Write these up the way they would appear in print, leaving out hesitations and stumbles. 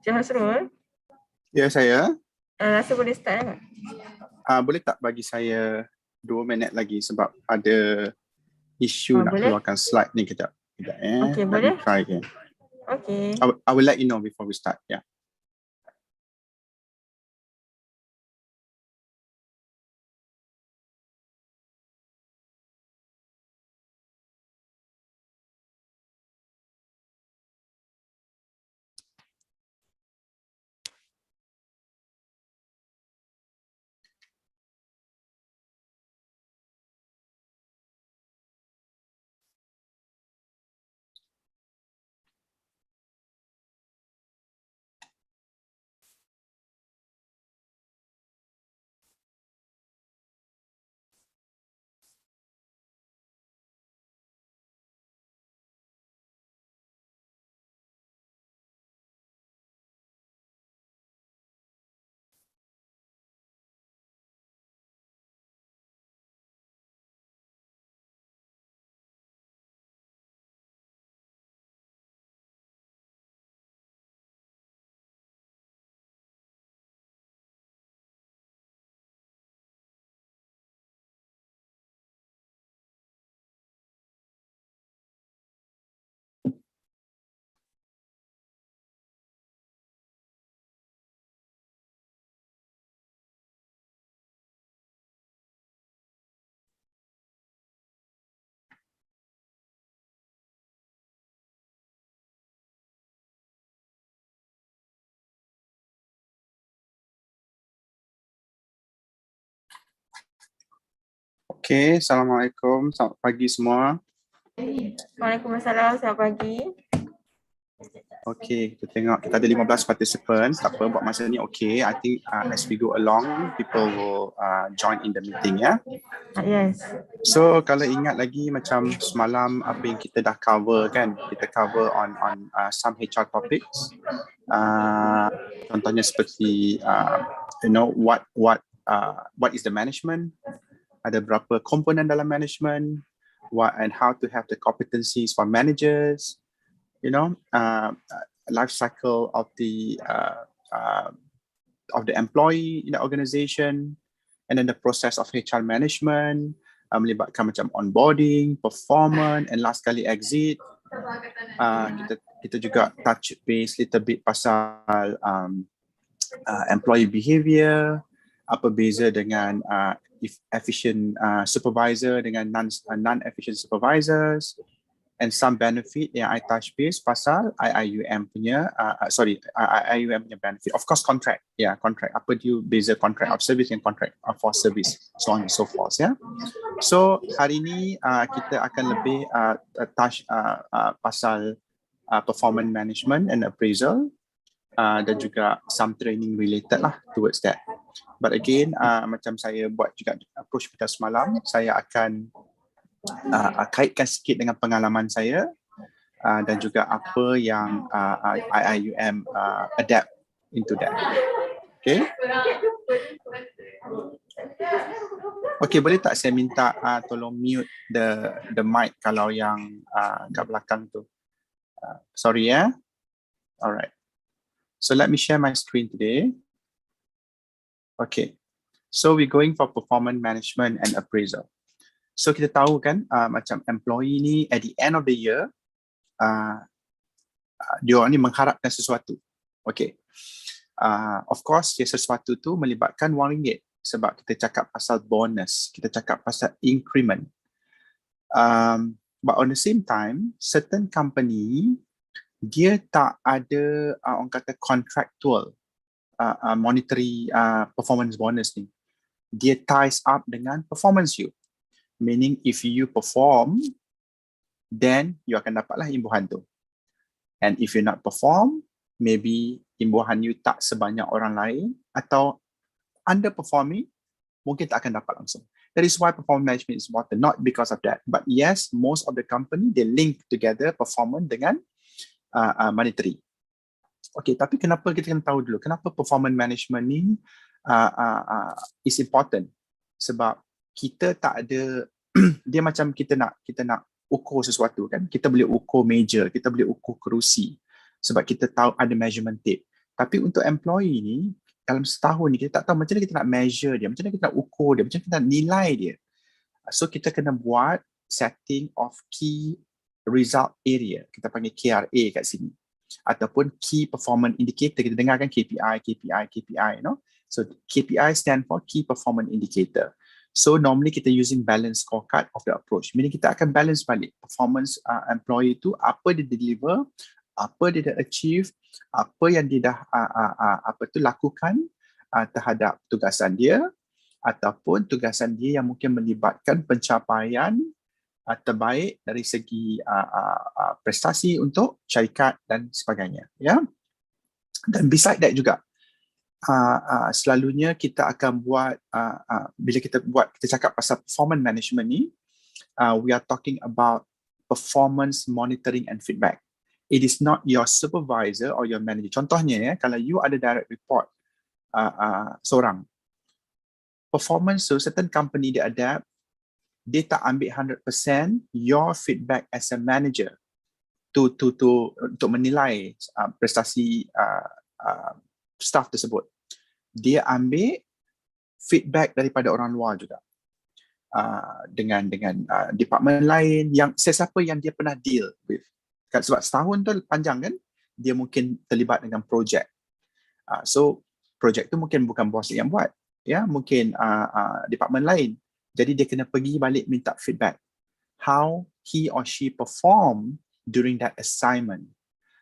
Cik Hasrul, Ya, saya. rasa boleh start tak? Boleh tak bagi saya 2 minit lagi sebab ada isu nak Boleh? keluarkan slide ni kejap. Okey, Let boleh? me try again. Okey. I will let you know before we start. Yeah. Okay, Assalamualaikum. Selamat pagi semua. Waalaikumsalam, selamat pagi. Okay, kita tengok kita ada 15 participants. Tak apa, buat masa ni okay. I think as we go along, people will join in the meeting, ya. Yes. So kalau ingat lagi macam semalam apa yang kita dah cover kan, kita cover on some HR topics. Contohnya seperti what is the management, ada berapa komponen dalam management, what and how to have the competencies for managers, life cycle of the employee in the organization, and then the process of HR management, melibatkan macam onboarding, performance, and last kali exit. Kita juga touch base little bit pasal employee behavior, apa beza dengan efficient supervisor dengan non-efficient supervisors, and some benefit yang I touch base pasal IIUM punya IIUM punya benefit. Of course contract. Contract. Apa dia beza contract of service and contract for service, so on and so forth, ya. So hari ini kita akan lebih touch pasal performance management and appraisal, dan juga some training related lah towards that. But again, macam saya buat juga approach kita semalam, saya akan kaitkan sikit dengan pengalaman saya dan juga apa yang IIUM adapt into that. Okay. Okay, boleh tak saya minta tolong mute the mic kalau yang kat belakang tu. Sorry ya. Alright. So let me share my screen today. Okay. So we're going for performance management and appraisal. So kita tahu kan macam employee ni at the end of the year dia orang ni mengharapkan sesuatu. Okay. Of course sesuatu tu melibatkan RM1 sebab kita cakap pasal bonus, kita cakap pasal increment. But on the same time, certain company dia tak ada orang kata contractual monetary performance bonus ni. Dia ties up dengan performance you. Meaning if you perform, then you akan dapatlah imbuhan tu. And if you not perform, maybe imbuhan you tak sebanyak orang lain, atau underperforming, mungkin tak akan dapat langsung. That is why performance management is important, not because of that. But yes, most of the company, they link together performance dengan monetary. Okay, tapi kenapa kita kena tahu dulu, kenapa performance management ni is important? Sebab kita tak ada, dia macam kita nak ukur sesuatu kan. Kita boleh ukur meja, kita boleh ukur kerusi. Sebab kita tahu ada measurement tape. Tapi untuk employee ni, dalam setahun ni kita tak tahu macam mana kita nak measure dia, macam mana kita nak ukur dia, macam mana kita nak nilai dia. So kita kena buat setting of key result area, kita panggil KRA kat sini, ataupun key performance indicator. Kita dengarkan KPI, you know. So KPI stand for key performance indicator. So normally kita using balance scorecard of the approach, meaning kita akan balance balik performance employee tu, apa dia deliver, apa dia dah achieve, apa yang dia dah lakukan terhadap tugasan dia, ataupun tugasan dia yang mungkin melibatkan pencapaian terbaik dari segi prestasi untuk syarikat dan sebagainya, ya. Dan beside that juga, selalunya kita akan buat bila kita cakap pasal performance management ni, we are talking about performance monitoring and feedback. It is not your supervisor or your manager. Contohnya, ya, kalau you ada direct report seorang, performance so certain company dia adapt, dia tak ambil 100% your feedback as a manager untuk menilai prestasi staff tersebut. Dia ambil feedback daripada orang luar juga, dengan department lain, yang sesiapa yang dia pernah deal with. Sebab setahun tu panjang kan, dia mungkin terlibat dengan projek. So projek tu mungkin bukan bos yang buat, ya, mungkin department lain. Jadi dia kena pergi balik minta feedback. How he or she perform during that assignment.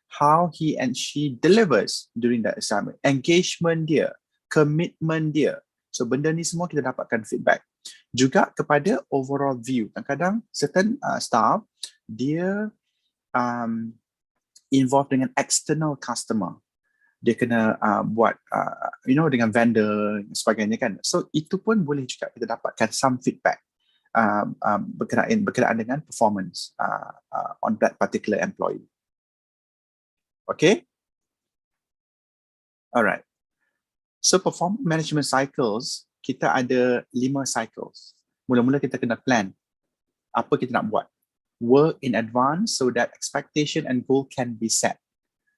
How he and she delivers during that assignment. Engagement dia, commitment dia. So benda ni semua kita dapatkan feedback. Juga kepada overall view. Kadang-kadang certain staff, dia involved dengan external customer. Dia kena buat dengan vendor dan sebagainya kan. So itu pun boleh juga kita dapatkan some feedback berkenaan dengan performance on that particular employee. Okay? Alright. So performance management cycles, kita ada 5 cycles. Mula-mula kita kena plan apa kita nak buat. Work in advance so that expectation and goal can be set.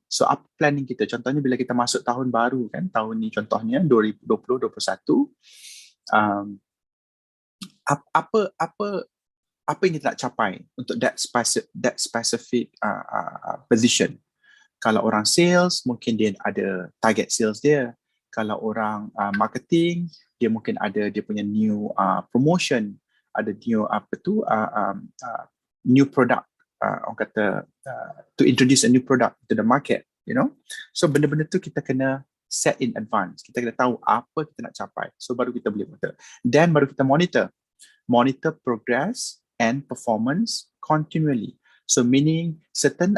So apa planning kita? Contohnya bila kita masuk tahun baru kan, tahun ni contohnya 2020-2021, apa yang kita nak capai untuk that specific position. Kalau orang sales, mungkin dia ada target sales dia. Kalau orang marketing, dia mungkin ada dia punya new promotion, ada new product. Orang kata to introduce a new product to the market, you know. So benda-benda tu kita kena set in advance. Kita kena tahu apa kita nak capai. So baru kita boleh monitor. Then baru kita monitor progress and performance continually. So meaning certain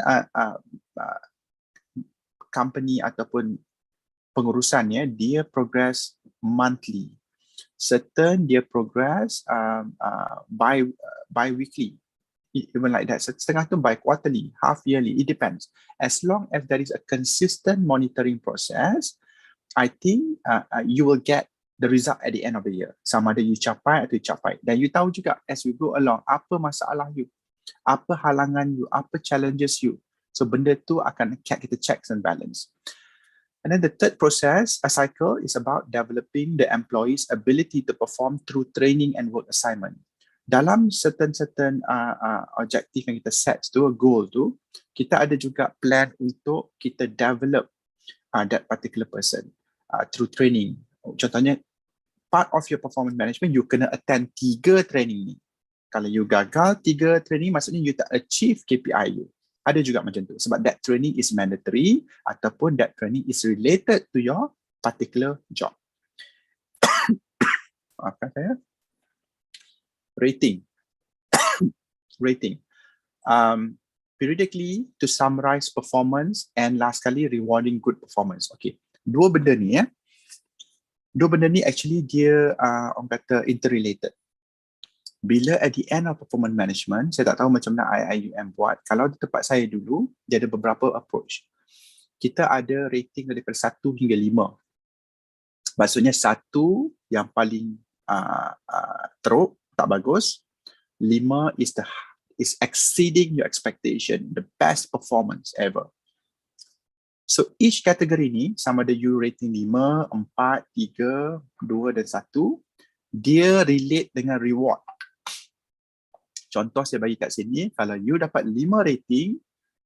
company ataupun pengurusannya, dia progress monthly. Certain dia progress bi-weekly. Even like that, setengah tu by quarterly, half yearly, it depends. As long as there is a consistent monitoring process, I think you will get the result at the end of the year. Sama ada you capai atau you capai. Dan you tahu juga as we go along, apa masalah you, apa halangan you, apa challenges you. So benda tu akan kita checks and balance. And then the third process, a cycle, is about developing the employee's ability to perform through training and work assignment. Dalam certain objektif yang kita set tu, goal tu, kita ada juga plan untuk kita develop that particular person through training. Contohnya, part of your performance management, you kena attend 3 training ni. Kalau you gagal 3 training, maksudnya you tak achieve KPI you. Ada juga macam tu. Sebab that training is mandatory ataupun that training is related to your particular job. Maafkan saya. Rating. Periodically to summarize performance and last kali rewarding good performance. Okay. Dua benda ni actually dia orang kata interrelated. Bila at the end of performance management, saya tak tahu macam mana IIUM buat. Kalau di tempat saya dulu, dia ada beberapa approach. Kita ada rating daripada 1 hingga 5. Maksudnya 1 yang paling teruk, tak bagus. 5 is exceeding your expectation, the best performance ever. So each kategori ni, sama ada you rating 5, 4, 3, 2 dan 1, dia relate dengan reward. Contoh saya bagi kat sini, kalau you dapat 5 rating,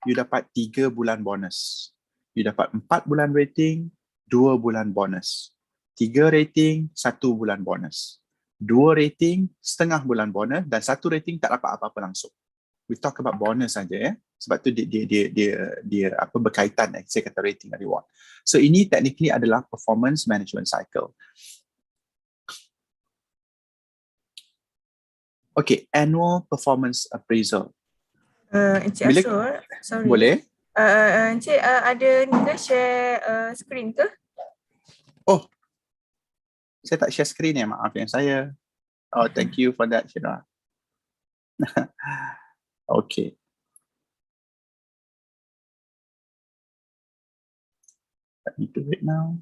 you dapat 3 bulan bonus. You dapat 4 bulan rating, 2 bulan bonus. 3 rating, 1 bulan bonus. 2 rating, setengah bulan bonus, dan 1 rating tak dapat apa-apa langsung. We talk about bonus saja ya. Sebab tu dia apa berkaitan saya kata rating dan reward. So ini technically adalah performance management cycle. Okay, annual performance appraisal. Encik Bila- Asur, sorry. Boleh? Encik ada ni ke share screen ke? Oh, saya tak share screen ya, maaf yang saya. Oh, thank you for that, Syirah. Okay. Let me do it now.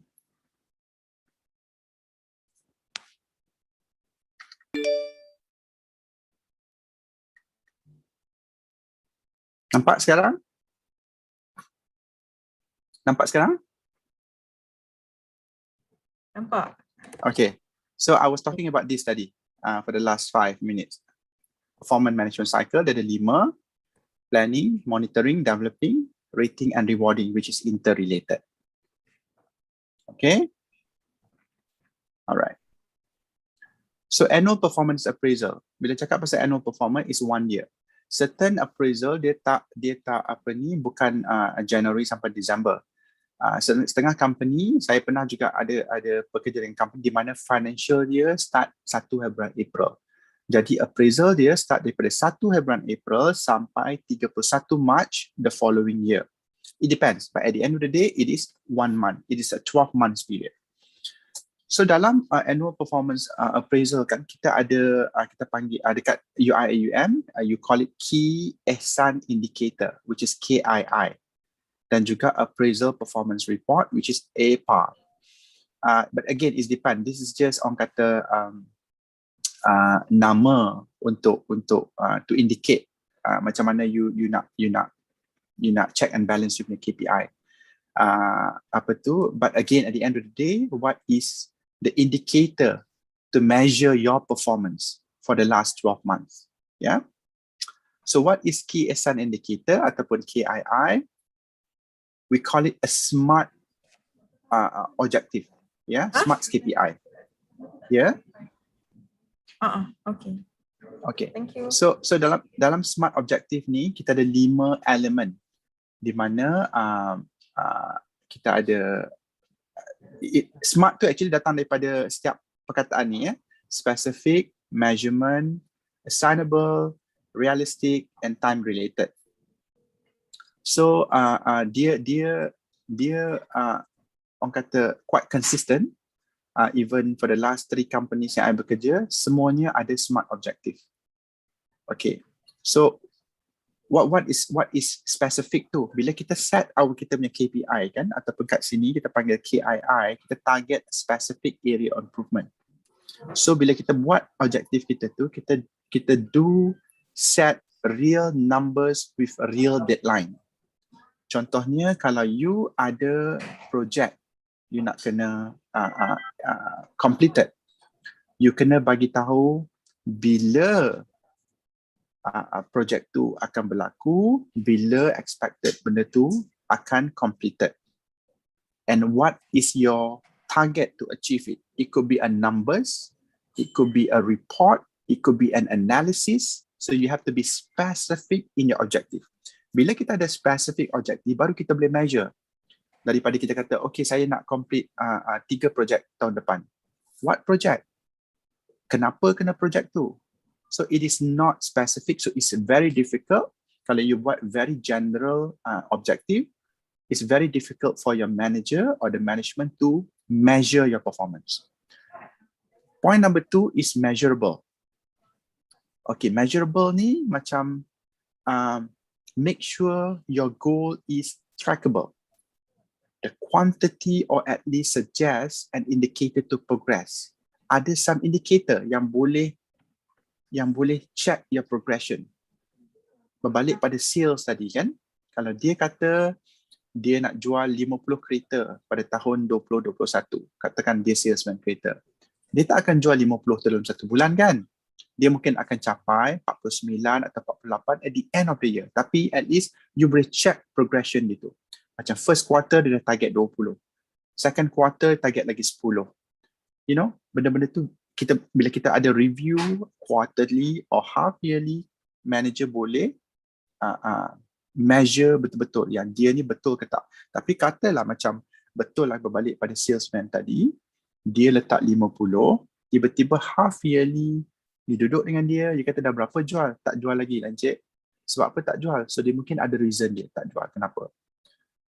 Nampak sekarang? Nampak sekarang? Nampak? Okay. So I was talking about this tadi for the last 5 minutes. Performance management cycle, dia ada 5. Planning, monitoring, developing, rating and rewarding, which is interrelated. Okay? Alright. So annual performance appraisal. Bila cakap pasal annual performance is 1 year. Certain appraisal dia tak apa ni, bukan January sampai December. Setengah company, saya pernah juga ada bekerja dengan company di mana financial year start 1 Februari April. Jadi appraisal dia start daripada 1 Februari April sampai 31 March the following year. It depends, but at the end of the day, it is 1 month. It is a 12 months period. So dalam annual performance appraisal kan, kita ada kita panggil dekat UIAUM, you call it key ihsan indicator, which is KII, dan juga appraisal performance report, which is APR. But again, it depends. This is just orang kata nama untuk to indicate macam mana you nak check and balance you punya KPI. Apa tu? But again, at the end of the day, what is the indicator to measure your performance for the last 12 months? Yeah. So what is key ihsan indicator ataupun KII? We call it a SMART objective. Yeah, SMART KPI. Yeah. Okay. Okay. Thank you. So dalam SMART objective ni kita ada 5 elemen di mana kita ada SMART tu actually datang daripada setiap perkataan ni ya. Specific, measurement, assignable, realistic and time related. So dia orang kata quite consistent. Even for the last 3 companies yang I bekerja, semuanya ada SMART objective. Okay. So what is specific tu? Bila kita set kita punya KPI kan, ataupun kat sini kita panggil KII, kita target specific area of improvement. So bila kita buat objektif kita tu, kita do set real numbers with a real deadline. Contohnya kalau you ada project you nak kena completed, you kena bagi tahu bila projek tu akan berlaku, bila expected benda tu akan completed, and what is your target to achieve it. It could be a numbers, it could be a report, it could be an analysis. So you have to be specific in your objective. Bila kita ada specific objective, baru kita boleh measure. Daripada kita kata, okay, saya nak complete 3 projek tahun depan. What project? Kenapa kena projek tu? So it is not specific, so it's very difficult. Kalau you buat very general objective, it's very difficult for your manager or the management to measure your performance. Point number 2 is measurable. Okay, measurable ni macam make sure your goal is trackable. The quantity or at least suggest an indicator to progress. Ada some indicator yang boleh check your progression. Berbalik pada sales tadi kan, kalau dia kata dia nak jual 50 kereta pada tahun 2021. Katakan dia salesman kereta. Dia tak akan jual 50 dalam satu bulan kan? Dia mungkin akan capai 49 atau 48 at the end of the year. Tapi at least you boleh check progression dia tu. Macam first quarter dia dah target 20. Second quarter target lagi 10. You know, benda-benda tu bila kita ada review quarterly or half yearly, manager boleh measure betul-betul yang dia ni betul ke tak. Tapi katalah macam betul lah berbalik pada salesman tadi, dia letak 50, tiba-tiba half yearly, you duduk dengan dia, dia kata dah berapa jual? Tak jual lagi lah Encik. Sebab apa tak jual? So dia mungkin ada reason dia tak jual. Kenapa?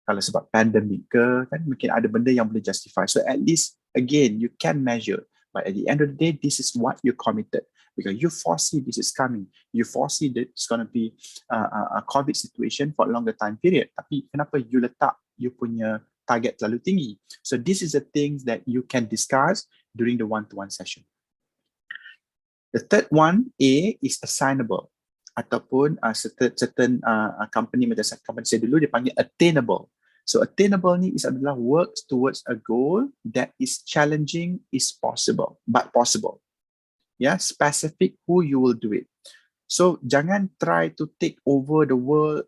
Kalau sebab pandemik ke, kan mungkin ada benda yang boleh justify. So at least, again, you can measure. But at the end of the day, this is what you committed. Because you foresee this is coming. You foresee that it's going to be a COVID situation for a longer time period. Tapi kenapa you letak you punya target terlalu tinggi? So this is the things that you can discuss during the one-to-one session. The third one, A, is assignable. Ataupun certain company, macam company saya dulu, dia panggil attainable. So attainable ni adalah works towards a goal that is challenging, is possible, but possible. Yeah, specific who you will do it. So jangan try to take over the world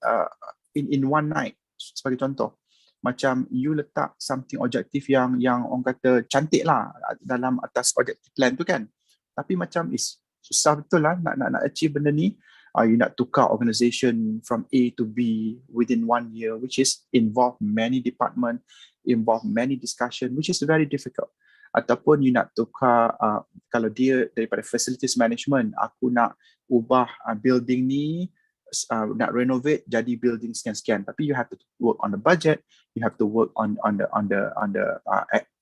in one night. Sebagai contoh, macam you letak something objektif yang orang kata cantik lah dalam atas objective plan tu kan. Tapi macam susah betul lah nak achieve benda ni. You nak tukar organisation from A to B within 1 year, which is involve many department, involve many discussion, which is very difficult. Ataupun you nak tukar, kalau dia daripada facilities management, aku nak ubah building ni, nak renovate jadi building sekian-sekian. Tapi you have to work on the budget, you have to work on the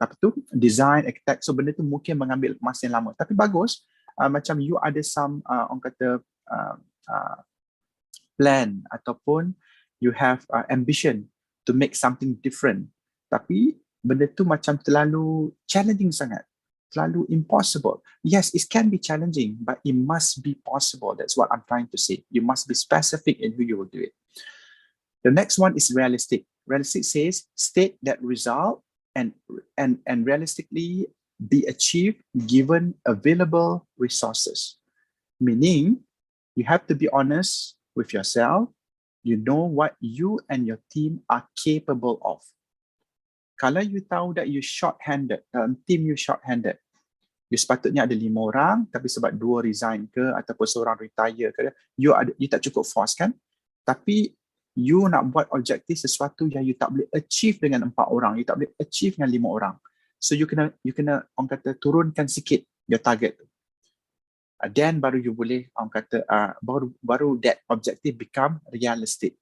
apa tu, design, architect. So benda tu mungkin mengambil masa yang lama. Tapi bagus, macam you ada some orang kata plan ataupun you have ambition to make something different. Tapi benda tu macam terlalu challenging sangat, terlalu impossible. Yes, it can be challenging, but it must be possible. That's what I'm trying to say. You must be specific in who you will do it. The next one is realistic. Realistic says state that result and realistically be achieved given available resources. Meaning, you have to be honest with yourself. You know what you and your team are capable of. Kalau you tahu that you short-handed, dalam team you short-handed, you sepatutnya ada 5 orang, tapi sebab 2 resign ke, ataupun seorang retire ke, you tak cukup force kan? Tapi you nak buat objektif sesuatu yang you tak boleh achieve dengan 4 orang, you tak boleh achieve dengan 5 orang. So you kena orang kata turunkan sikit your target tu. Then baru you boleh orang kata baru that objective become realistic.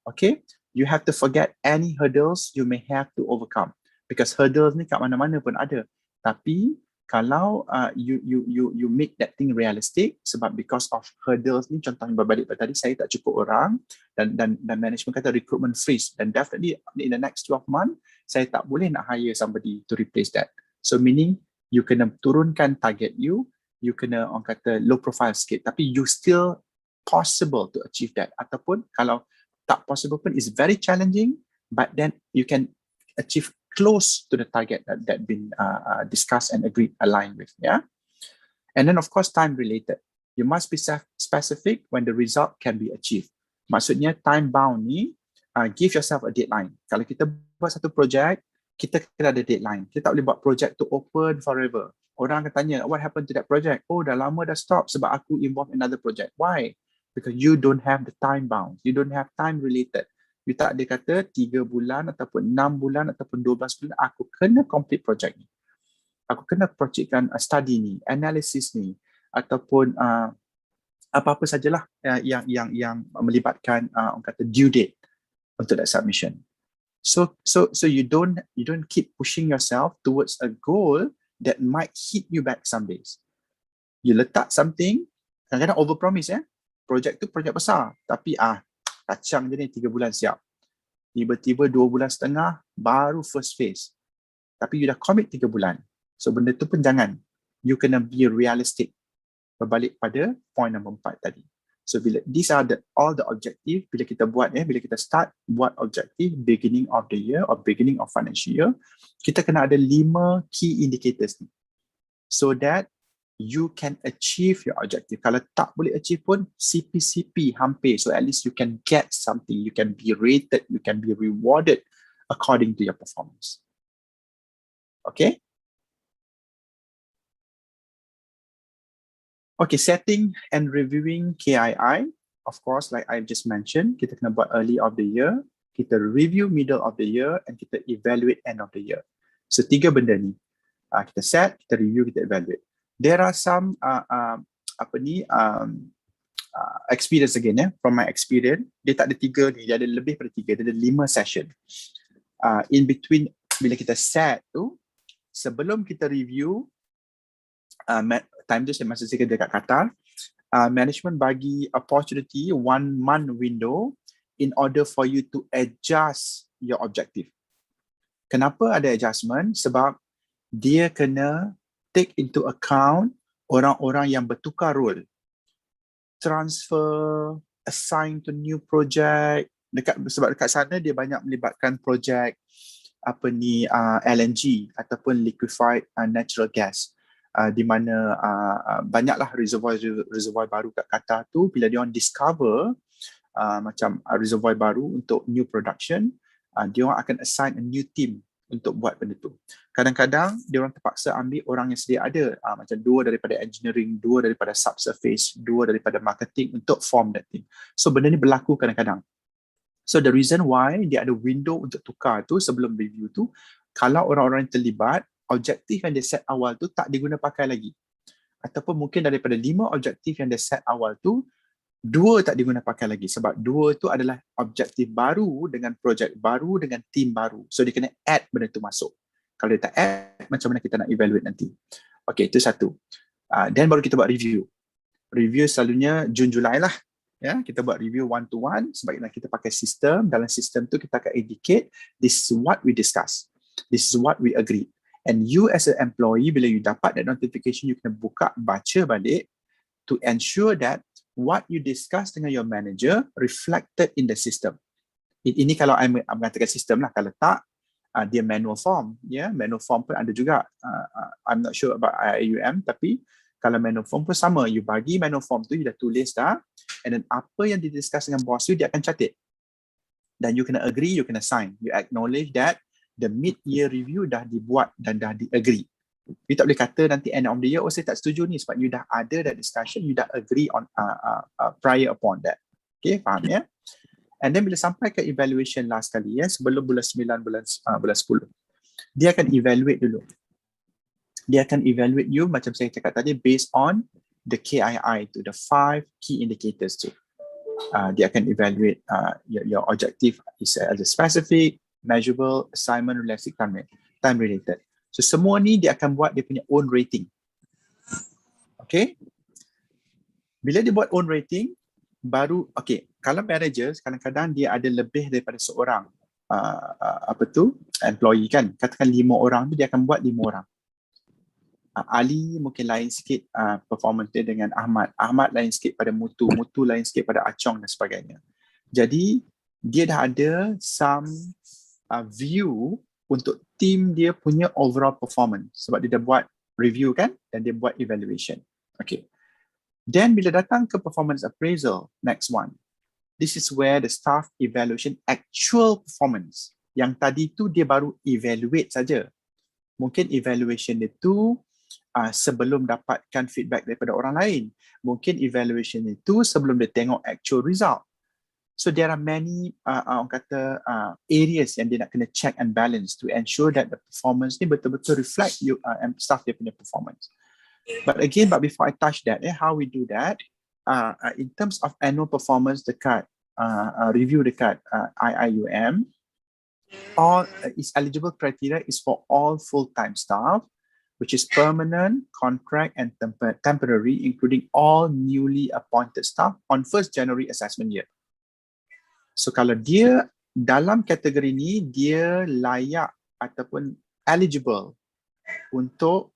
Okay? You have to forget any hurdles you may have to overcome, because hurdles ni kat mana-mana pun ada. Tapi kalau you make that thing realistic, sebab because of hurdles ni, contohnya berbalik pada tadi, saya tak cukup orang dan management kata recruitment freeze, dan definitely in the next 12 months saya tak boleh nak hire somebody to replace that. So meaning you kena turunkan target you kena orang kata low profile sikit, tapi you still possible to achieve that. Ataupun kalau tak possible pun, is very challenging, but then you can achieve close to the target that been discussed and agreed, aligned with. Yeah. And then of course time related. You must be specific when the result can be achieved. Maksudnya time bound ni, give yourself a deadline. Kalau kita buat satu project, kita kena ada deadline. Kita tak boleh buat project to open forever. Orang akan tanya, what happened to that project? Oh, dah lama dah stop sebab aku involved in another project. Why? Because you don't have the time bound. You don't have time related. You tak ada kata 3 bulan ataupun 6 bulan ataupun 12 bulan aku kena complete project ni. Aku kena projectkan study ni, analysis ni, ataupun apa-apa sajalah yang melibatkan orang kata due date untuk that submission. So you don't keep pushing yourself towards a goal that might hit you back some days. You letak something, kadang-kadang overpromise project tu project besar, tapi kacang je ni 3 bulan siap. Tiba-tiba 2 bulan setengah baru first phase. Tapi you dah commit 3 bulan. So benda tu pun jangan. You kena be realistic. Berbalik pada point nombor 4 tadi. So these are all the objective bila kita buat bila kita start buat objective beginning of the year or beginning of financial year, kita kena ada 5 key indicators ni. So that you can achieve your objective. Kalau tak boleh achieve pun CP hampir. So at least you can get something, you can be rated, you can be rewarded according to your performance. Okay? Okay, setting and reviewing KII. Of course, like I just mentioned, kita kena buat early of the year, kita review middle of the year, and kita evaluate end of the year. So 3 benda ni. Kita set, kita review, kita evaluate. There are some experience again, from my experience, dia tak ada 3 ni, dia ada lebih pada 3, dia ada 5 session. In between, bila kita set tu, sebelum kita review, time tu masa saya kerja kat Qatar, management bagi opportunity 1 month window in order for you to adjust your objective. Kenapa ada adjustment? Sebab dia kena take into account orang-orang yang bertukar role, transfer, assign to new project. Sebab dekat sana dia banyak melibatkan projek LNG ataupun liquefied natural gas. Di mana banyaklah reservoir baru kat Qatar tu, bila dia orang discover macam reservoir baru untuk new production, dia orang akan assign a new team untuk buat benda tu. Kadang-kadang dia orang terpaksa ambil orang yang sedia ada, macam 2 daripada engineering, 2 daripada subsurface, 2 daripada marketing untuk form that team. So benda ni berlaku kadang-kadang. So the reason why dia ada window untuk tukar tu sebelum review tu, kalau orang-orang yang terlibat, objektif yang dia set awal tu tak diguna pakai lagi. Ataupun mungkin daripada 5 objektif yang dia set awal tu, 2 tak diguna pakai lagi. Sebab 2 tu adalah objektif baru dengan projek baru dengan team baru. So dia kena add benda tu masuk. Kalau dia tak add, macam mana kita nak evaluate nanti. Okay, itu satu. Then baru kita buat review. Review selalunya Jun Julai lah. Ya, kita buat review 1-to-1 sebab kita pakai sistem. Dalam sistem tu kita akan indicate this is what we discuss. This is what we agree. And you as an employee, bila you dapat that notification, you kena baca balik to ensure that what you discuss dengan your manager reflected in the system. Ini kalau I mengatakan sistem lah. Kalau tak, dia manual form. Manual form pun ada juga. I'm not sure about IUM, tapi kalau manual form pun sama. You bagi manual form tu, you dah tulis dah. And then apa yang didiscuss dengan bos you, dia akan catat. Dan you kena agree, you kena sign. You acknowledge that the mid-year review dah dibuat dan dah di-agree. You tak boleh kata nanti end of the year, saya tak setuju ni, sebab you dah ada that discussion, you dah agree on prior upon that. Okay, faham ya? And then bila sampai ke evaluation last kali, sebelum bulan 9, bulan 10, dia akan evaluate dulu. Dia akan evaluate you, macam saya cakap tadi, based on the KII tu, the 5 key indicators tu. Dia akan evaluate your objective is as a specific, measurable, assignment, realistic, time related. So semua ni dia akan buat dia punya own rating. Okay? Bila dia buat own rating, baru, okay, kalau manager kadang-kadang dia ada lebih daripada seorang employee kan. Katakan 5 orang tu dia akan buat 5 orang. Ali mungkin lain sikit performance dia dengan Ahmad. Ahmad lain sikit pada Mutu lain sikit pada Acong dan sebagainya. Jadi dia dah ada some view untuk team dia punya overall performance sebab dia dah buat review kan dan dia buat evaluation. Okay. Then bila datang ke performance appraisal, next one. This is where the staff evaluation actual performance. Yang tadi tu dia baru evaluate saja. Mungkin evaluation itu sebelum dapatkan feedback daripada orang lain. Mungkin evaluation itu sebelum dia tengok actual result. So there are many orang kata areas yang dia nak kena check and balance to ensure that the performance ni betul-betul reflect you staff dia punya performance. But before I touch that, how we do that? In terms of annual performance dekat review dekat IIUM, all is eligible criteria is for all full-time staff, which is permanent, contract, and temporary, including all newly appointed staff on 1st January assessment year. So kalau dia dalam kategori ni, dia layak ataupun eligible untuk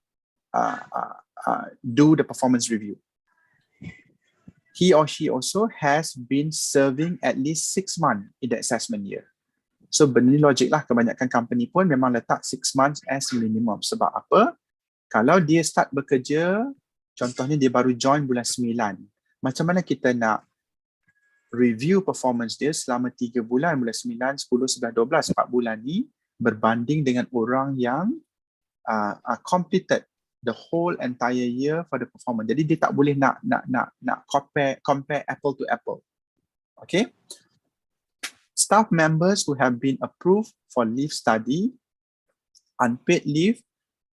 do the performance review. he or she also has been serving at least 6 months in the assessment year. So benda ni logik lah, kebanyakan company pun memang letak 6 months as minimum. Sebab apa? Kalau dia start bekerja, contohnya dia baru join bulan 9, macam mana kita nak review performance dia selama 3 bulan, bulan 9, 10, 11, 12, 4 bulan ni berbanding dengan orang yang completed the whole entire year for the performance. Jadi dia tak boleh nak compare apple to apple. Okay? Staff members who have been approved for leave study, unpaid leave,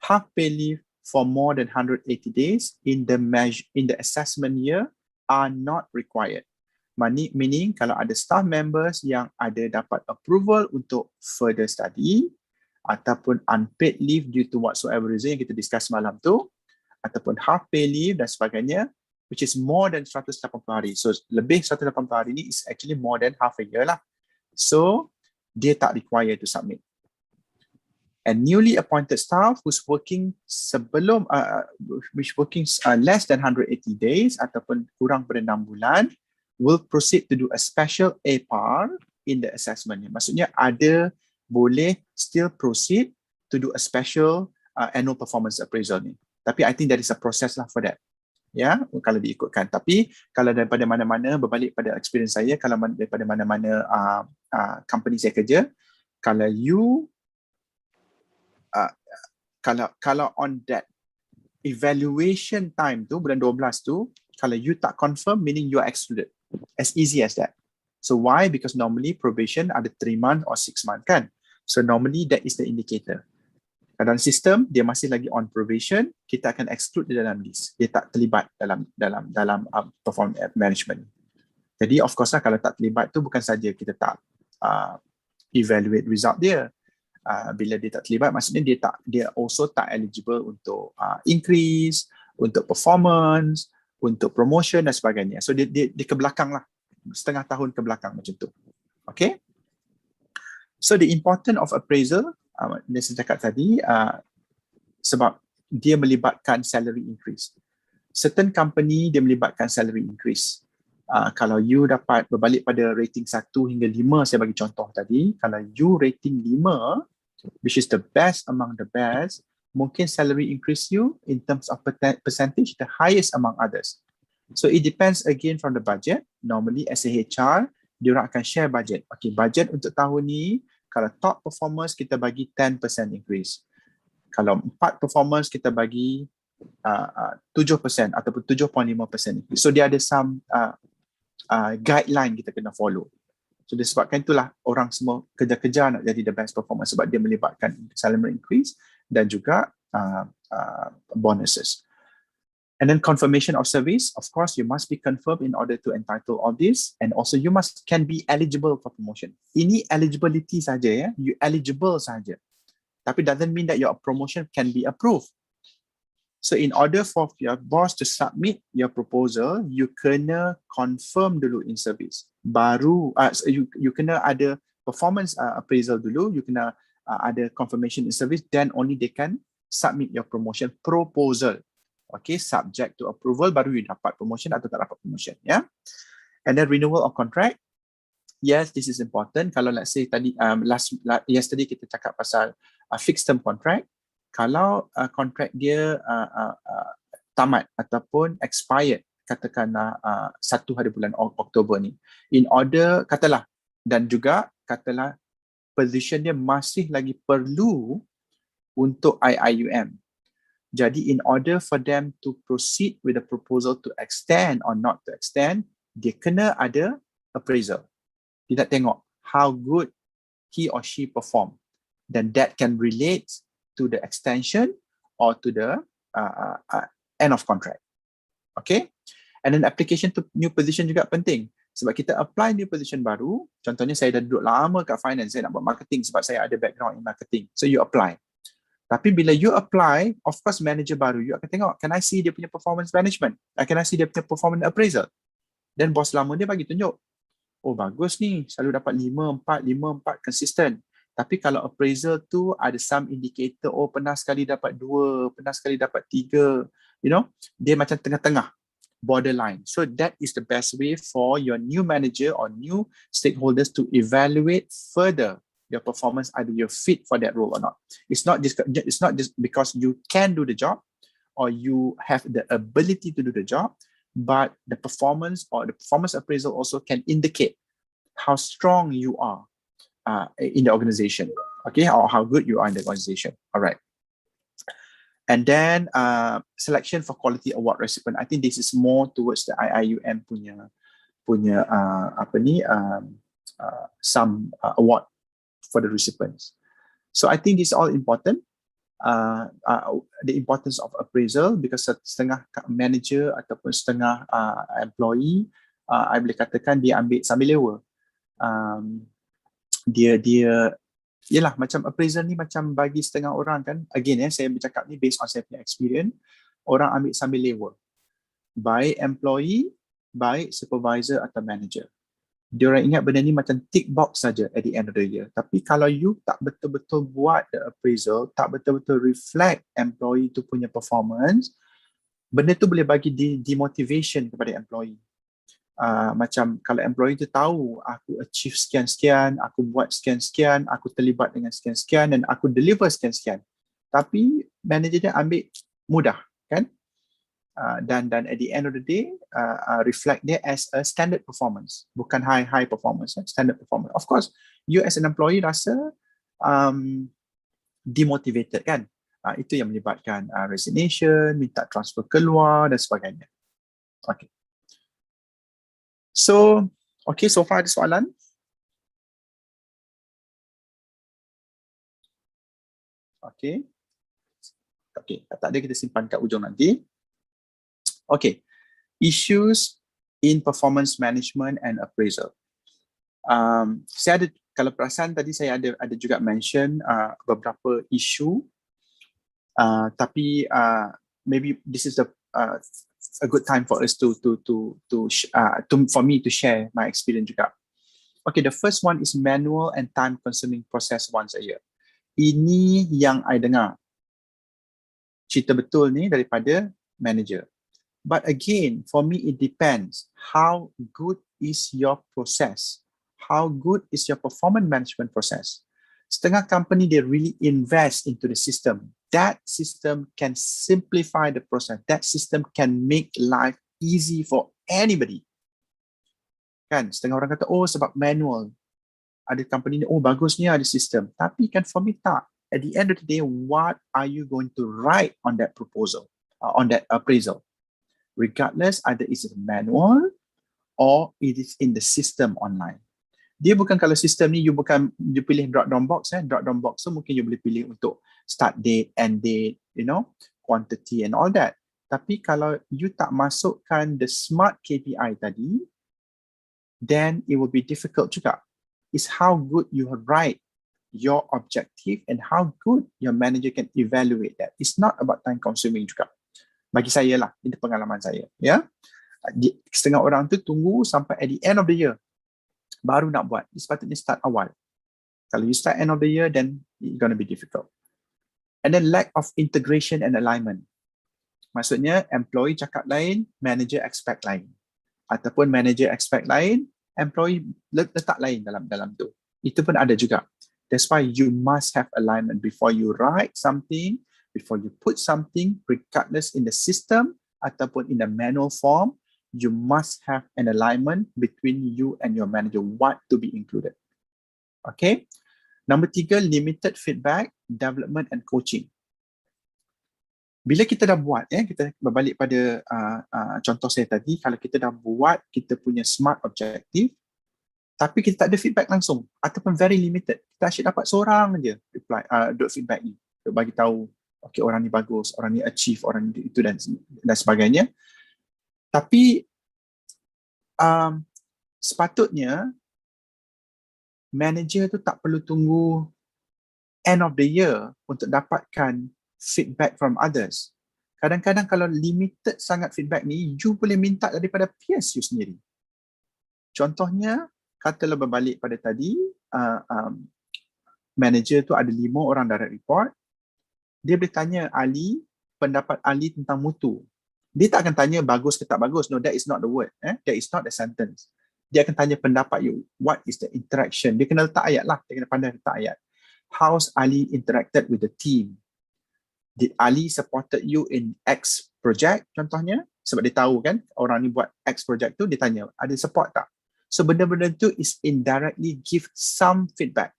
half pay leave for more than 180 days in the assessment year are not required. Meaning kalau ada staff members yang ada dapat approval untuk further study ataupun unpaid leave due to whatsoever reason yang kita discuss malam tu, ataupun half pay leave dan sebagainya, which is more than 180 hari. So lebih 180 hari ni is actually more than half a year lah. So dia tak required to submit. And newly appointed staff who's working less than 180 days ataupun kurang pada 6 bulan will proceed to do a special APAR in the assessment. Maksudnya ada boleh still proceed to do a special annual performance appraisal ni. Tapi I think there is a process lah for that. Ya, kalau diikutkan. Tapi kalau daripada mana-mana, berbalik pada experience saya, kalau daripada mana-mana company saya kerja, kalau you kalau on that evaluation time tu, bulan 12 tu, kalau you tak confirm, meaning you are excluded. As easy as that. So why? Because normally probation ada 3 months or 6 months kan. So normally that is the indicator. Dalam sistem dia masih lagi on probation, kita akan exclude dia dalam list. Dia tak terlibat dalam performance management. Jadi of course lah kalau tak terlibat tu bukan saja kita tak evaluate result dia. Bila dia tak terlibat maksudnya dia also tak eligible untuk increase, untuk performance, untuk promotion dan sebagainya. So dia ke belakang lah. Setengah tahun ke belakang macam tu. Okay? So the importance of appraisal, yang saya cakap tadi, sebab dia melibatkan salary increase. Certain company dia melibatkan salary increase. Kalau you dapat berbalik pada rating 1 hingga 5, saya bagi contoh tadi, kalau you rating 5, which is the best among the best, mungkin salary increase you in terms of percentage, the highest among others. So it depends again from the budget. Normally as a HR, diorang akan share budget. Okay, budget untuk tahun ni, kalau top performers kita bagi 10% increase. Kalau 4 performers kita bagi 7% ataupun 7.5% increase. So dia ada some guideline kita kena follow. So disebabkan itulah orang semua kejar-kejar nak jadi the best performer sebab dia melibatkan salary increase dan juga bonuses. And then confirmation of service, of course, you must be confirmed in order to entitle all this, and also you can be eligible for promotion. Ini eligibility saja ya, you eligible saja. Tapi doesn't mean that your promotion can be approved. So in order for your boss to submit your proposal, you kena confirm dulu in service. Baru you kena ada performance appraisal dulu, you kena ada confirmation in service, then only they can submit your promotion proposal. Okay, subject to approval, baru you dapat promotion atau tak dapat promotion, ya. And then renewal of contract. Yes, this is important. Kalau let's say tadi yesterday kita cakap pasal fixed term contract. Kalau contract dia tamat ataupun expired, katakanlah 1 hari bulan Oktober ni, in order katalah position dia masih lagi perlu untuk IIUM. Jadi in order for them to proceed with the proposal to extend or not to extend, dia kena ada appraisal. Dia nak tengok how good he or she perform. Then that can relate to the extension or to the end of contract. Okay? And then application to new position juga penting. Sebab kita apply new position baru, contohnya saya dah duduk lama kat finance, saya nak buat marketing sebab saya ada background in marketing. So you apply. Tapi bila you apply, of course manager baru, you akan tengok, can I see dia punya performance management? Can I see dia punya performance appraisal? Dan bos lama dia bagi tunjuk. Oh bagus ni, selalu dapat 5-4 consistent. Tapi kalau appraisal tu ada some indicator, oh pernah sekali dapat 2, pernah sekali dapat 3, you know, dia macam tengah-tengah. borderline. So that is the best way for your new manager or new stakeholders to evaluate further your performance, either you're fit for that role or not. It's not just because you can do the job or you have the ability to do the job, but the performance or the performance appraisal also can indicate how strong you are in the organization, okay, or how good you are in the organization. All right. And then selection for quality award recipient. I think this is more towards the IIUM punya some award for the recipients. So I think it's all important. The importance of appraisal, because setengah manager ataupun setengah employee, I boleh katakan dia ambil sambil lewa. Dia yelah, macam appraisal ni macam bagi setengah orang kan, again saya bercakap ni based on saya punya experience, orang ambil sambil lewa, baik employee, baik supervisor atau manager. Diorang ingat benda ni macam tick box saja at the end of the year. Tapi kalau you tak betul-betul buat the appraisal, tak betul-betul reflect employee tu punya performance, benda tu boleh bagi demotivation kepada employee. Macam kalau employee tu tahu aku achieve sekian-sekian, aku buat sekian-sekian, aku terlibat dengan sekian-sekian dan aku deliver sekian-sekian, tapi manager dia ambil mudah kan, dan at the end of the day reflect dia as a standard performance, bukan high performance, standard performance. Of course you as an employee rasa demotivated kan, itu yang menyebabkan resignation, minta transfer keluar dan sebagainya. Okay. So, okay, so far ada soalan? Okay. Okay, tak ada kita simpan kat ujung nanti. Okay, issues in performance management and appraisal. Saya ada, kalau perasan tadi saya ada juga mention beberapa isu, tapi maybe this is a good time for us for me to share my experience juga. Okay, the first one is manual and time-consuming process once a year. Ini yang I dengar. Cerita betul ni daripada manager. But again, for me it depends. How good is your process? How good is your performance management process? Setengah company, they really invest into the system. That system can simplify the process. That system can make life easy for anybody. Kan, setengah orang kata, oh sebab manual. Ada company ni, oh bagusnya ada sistem. Tapi kan for me tak. At the end of the day, what are you going to write on that proposal, on that appraisal? Regardless, either it's manual or it is in the system online. Dia bukan, kalau sistem ni you pilih drop down box, drop down box so mungkin you boleh pilih untuk start date, end date, quantity and all that. Tapi kalau you tak masukkan the smart KPI tadi, then it will be difficult juga. It's how good you write your objective and how good your manager can evaluate that. It's not about time consuming juga. Bagi saya lah, itu pengalaman saya. Ya, setengah orang tu tunggu sampai at the end of the year baru nak buat. Sepatutnya start awal. Kalau you start end of the year, then it's going to be difficult. And then lack of integration and alignment. Maksudnya employee cakap lain, manager expect lain. Ataupun manager expect lain, employee letak lain dalam tu. Itu pun ada juga. That's why you must have alignment before you write something, before you put something, regardless in the system ataupun in the manual form. You must have an alignment between you and your manager, what to be included. Okay. Number 3, limited feedback, development and coaching. Bila kita dah buat, kita berbalik pada contoh saya tadi, kalau kita dah buat kita punya smart objective, tapi kita tak ada feedback langsung, ataupun very limited, kita asyik dapat seorang je reply, feedback ni, untuk bagi tahu, okay, orang ni bagus, orang ni achieve, orang ni itu dan sebagainya. Tapi sepatutnya manager tu tak perlu tunggu end of the year untuk dapatkan feedback from others. Kadang-kadang kalau limited sangat feedback ni, you boleh minta daripada peers you sendiri. Contohnya, katalah berbalik pada tadi, manager tu ada 5 orang direct report, dia boleh tanya Ali, pendapat Ali tentang mutu. Dia tak akan tanya bagus ke tak bagus. No, that is not the word. That is not the sentence. Dia akan tanya pendapat you. What is the interaction? Dia kena letak ayat lah. Dia kena pandai letak ayat. How's Ali interacted with the team? Did Ali supported you in X project contohnya? Sebab dia tahu kan orang ni buat X project tu, dia tanya ada support tak? So benda-benda tu is indirectly give some feedback.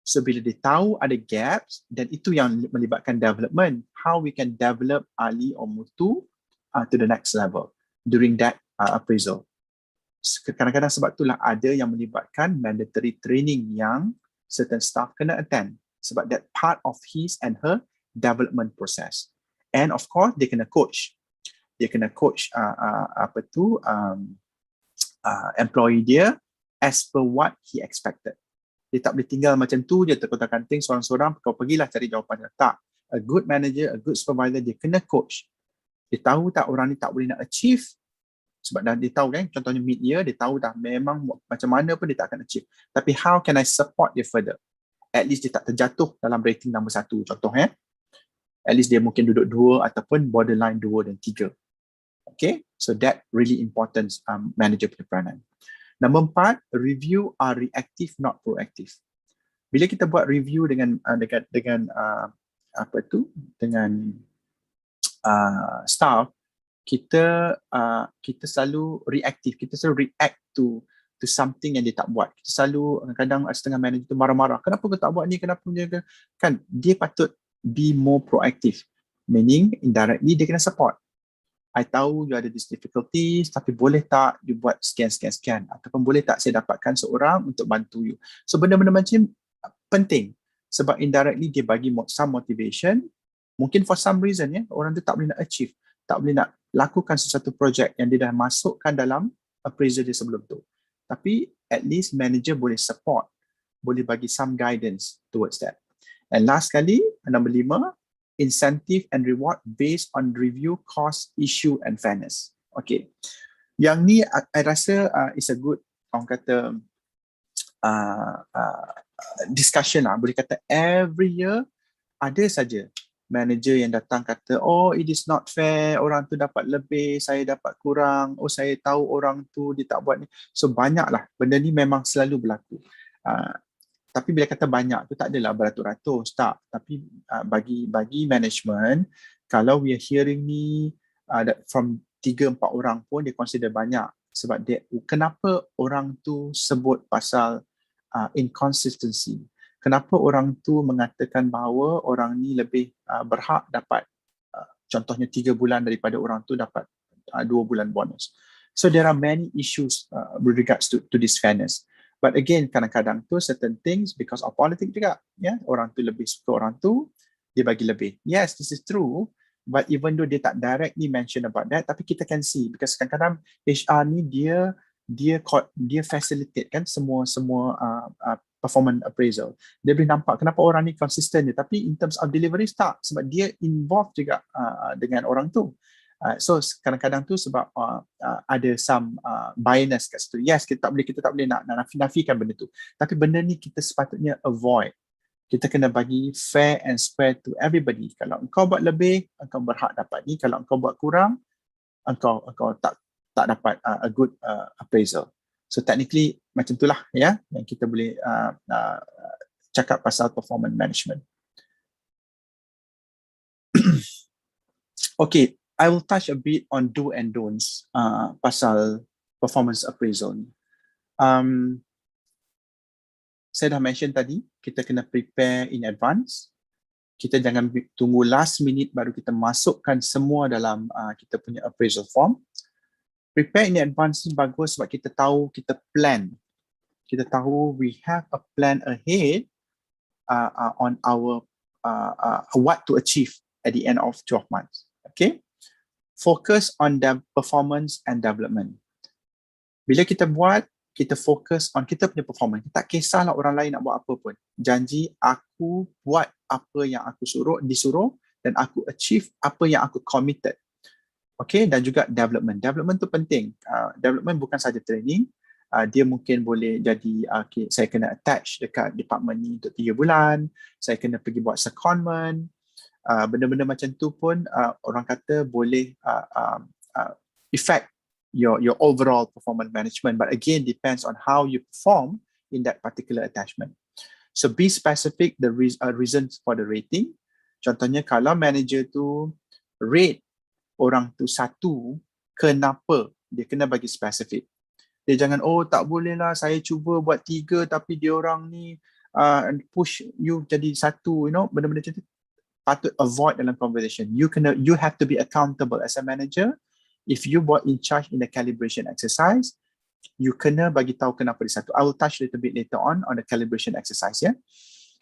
So bila dia tahu ada gaps, dan itu yang melibatkan development, how we can develop Ali or Mutu to the next level during that appraisal. Kadang-kadang sebab itulah ada yang melibatkan mandatory training yang certain staff kena attend sebab that part of his and her development process. And of course dia kena coach. Dia kena coach employee dia as per what he expected. Dia tak boleh tinggal macam tu je terkotak-kanting seorang-seorang, kau pergilah cari jawapan. Tak. A good manager, a good supervisor, dia kena coach. Dia tahu tak orang ni tak boleh nak achieve sebab dah dia tahu kan, contohnya mid-year, dia tahu dah memang macam mana pun dia tak akan achieve. Tapi how can I support dia further? At least dia tak terjatuh dalam rating nombor 1 contohnya. At least dia mungkin duduk 2 ataupun borderline 2 dan 3. Okay, so that really important manager punya peranan. Nombor 4, review are reactive not proactive. Bila kita buat review dengan staff, kita selalu reaktif, kita selalu react to something yang dia tak buat. Kita selalu kadang setengah manager tu marah-marah, kenapa kau tak buat ni, kenapa dia kan, dia patut be more proactive, meaning indirectly dia kena support. I tahu you ada these difficulties, tapi boleh tak you buat scan ataupun boleh tak saya dapatkan seorang untuk bantu you. So benda-benda macam penting sebab indirectly dia bagi some motivation. Mungkin for some reason orang tu tak boleh nak achieve, tak boleh nak lakukan sesuatu projek yang dia dah masukkan dalam appraisal dia sebelum tu. Tapi at least manager boleh support, boleh bagi some guidance towards that. And last sekali, nombor 5, incentive and reward based on review, cost, issue and fairness. Okay. Yang ni I rasa is a good, orang kata, discussion lah. Boleh kata every year ada saja manager yang datang kata, oh it is not fair, orang tu dapat lebih, saya dapat kurang, oh saya tahu orang tu dia tak buat ni. So banyaklah, benda ni memang selalu berlaku. Tapi bila kata banyak tu tak adalah beratus-ratus, tak. Tapi bagi management, kalau we are hearing ni from 3-4 orang pun dia consider banyak. Sebab kenapa orang tu sebut pasal inconsistency? Kenapa orang tu mengatakan bahawa orang ni lebih berhak dapat contohnya 3 bulan daripada orang tu dapat 2 bulan bonus. So there are many issues with regards to this fairness. But again, kadang-kadang tu certain things because of politics juga, orang tu lebih suka orang tu, dia bagi lebih. Yes, this is true, but even though dia tak directly mention about that, tapi kita can see because kadang-kadang HR ni dia facilitate kan semua performance appraisal. Dia boleh nampak kenapa orang ni konsisten je, tapi in terms of delivery tak, sebab dia involved juga dengan orang tu. So kadang-kadang tu sebab ada some bias kat situ. Yes, kita tak boleh nak nafikan benda tu. Tapi benda ni kita sepatutnya avoid. Kita kena bagi fair and square to everybody. Kalau engkau buat lebih, engkau berhak dapat ni. Kalau engkau buat kurang, engkau tak dapat a good appraisal. So technically macam itulah yang kita boleh cakap pasal performance management. Okay. I will touch a bit on do and don'ts pasal performance appraisal ni. Saya dah mention tadi, kita kena prepare in advance. Kita jangan tunggu last minute baru kita masukkan semua dalam kita punya appraisal form. Prepare in advance ni bagus sebab kita tahu, kita plan. Kita tahu we have a plan ahead on our what to achieve at the end of 12 months. Okay? Focus on the performance and development. Bila kita buat, kita fokus on kita punya performance. Tak kisahlah orang lain nak buat apa pun. Janji aku buat apa yang aku disuruh dan aku achieve apa yang aku committed. Okay, dan juga development. Development tu penting. Development bukan saja training. Dia mungkin boleh jadi, okay, saya kena attach dekat department ni untuk 3 bulan. Saya kena pergi buat secondment. Benda-benda macam tu pun orang kata boleh affect your overall performance management, but again depends on how you perform in that particular attachment. So be specific the reasons for the rating. Contohnya kalau manager tu rate orang tu 1, kenapa? Dia kena bagi spesifik. Dia jangan, oh tak boleh lah, saya cuba buat 3 tapi dia orang ni push you jadi 1, benda-benda macam tu patut avoid dalam conversation. You have to be accountable as a manager. If you were in charge in the calibration exercise, you kena bagi tahu kenapa dia 1. I will touch a little bit later on the calibration exercise, yeah.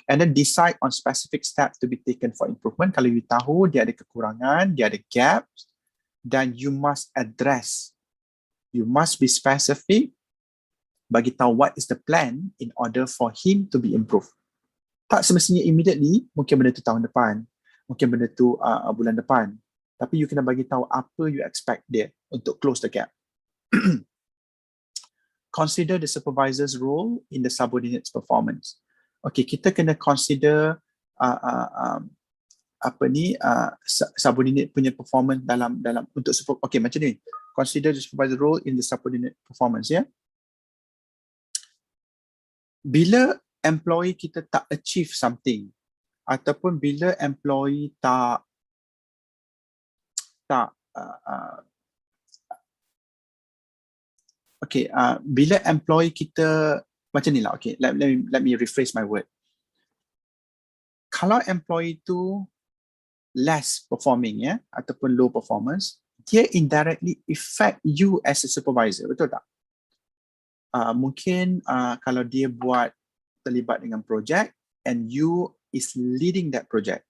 And then decide on specific steps to be taken for improvement. Kalau you tahu dia ada kekurangan, dia ada gaps, then you must address. You must be specific, bagi tahu what is the plan in order for him to be improved. Tak semestinya immediately, mungkin benda tu tahun depan, mungkin benda tu bulan depan. Tapi you kena bagi tahu apa you expect dia untuk close the gap. Consider the supervisor's role in the subordinate's performance. Okay, kita kena consider subordinate punya performance dalam untuk okay, macam ni. Consider the supervisor's role in the subordinate performance, ya. Yeah? Bila employee kita tak achieve something, ataupun bila employee bila employee kita macam ni lah, okay, let me rephrase my word. Kalau employee tu less performing, ya, ataupun low performance, dia indirectly affect you as a supervisor, betul tak? Mungkin kalau dia terlibat dengan projek and you is leading that project,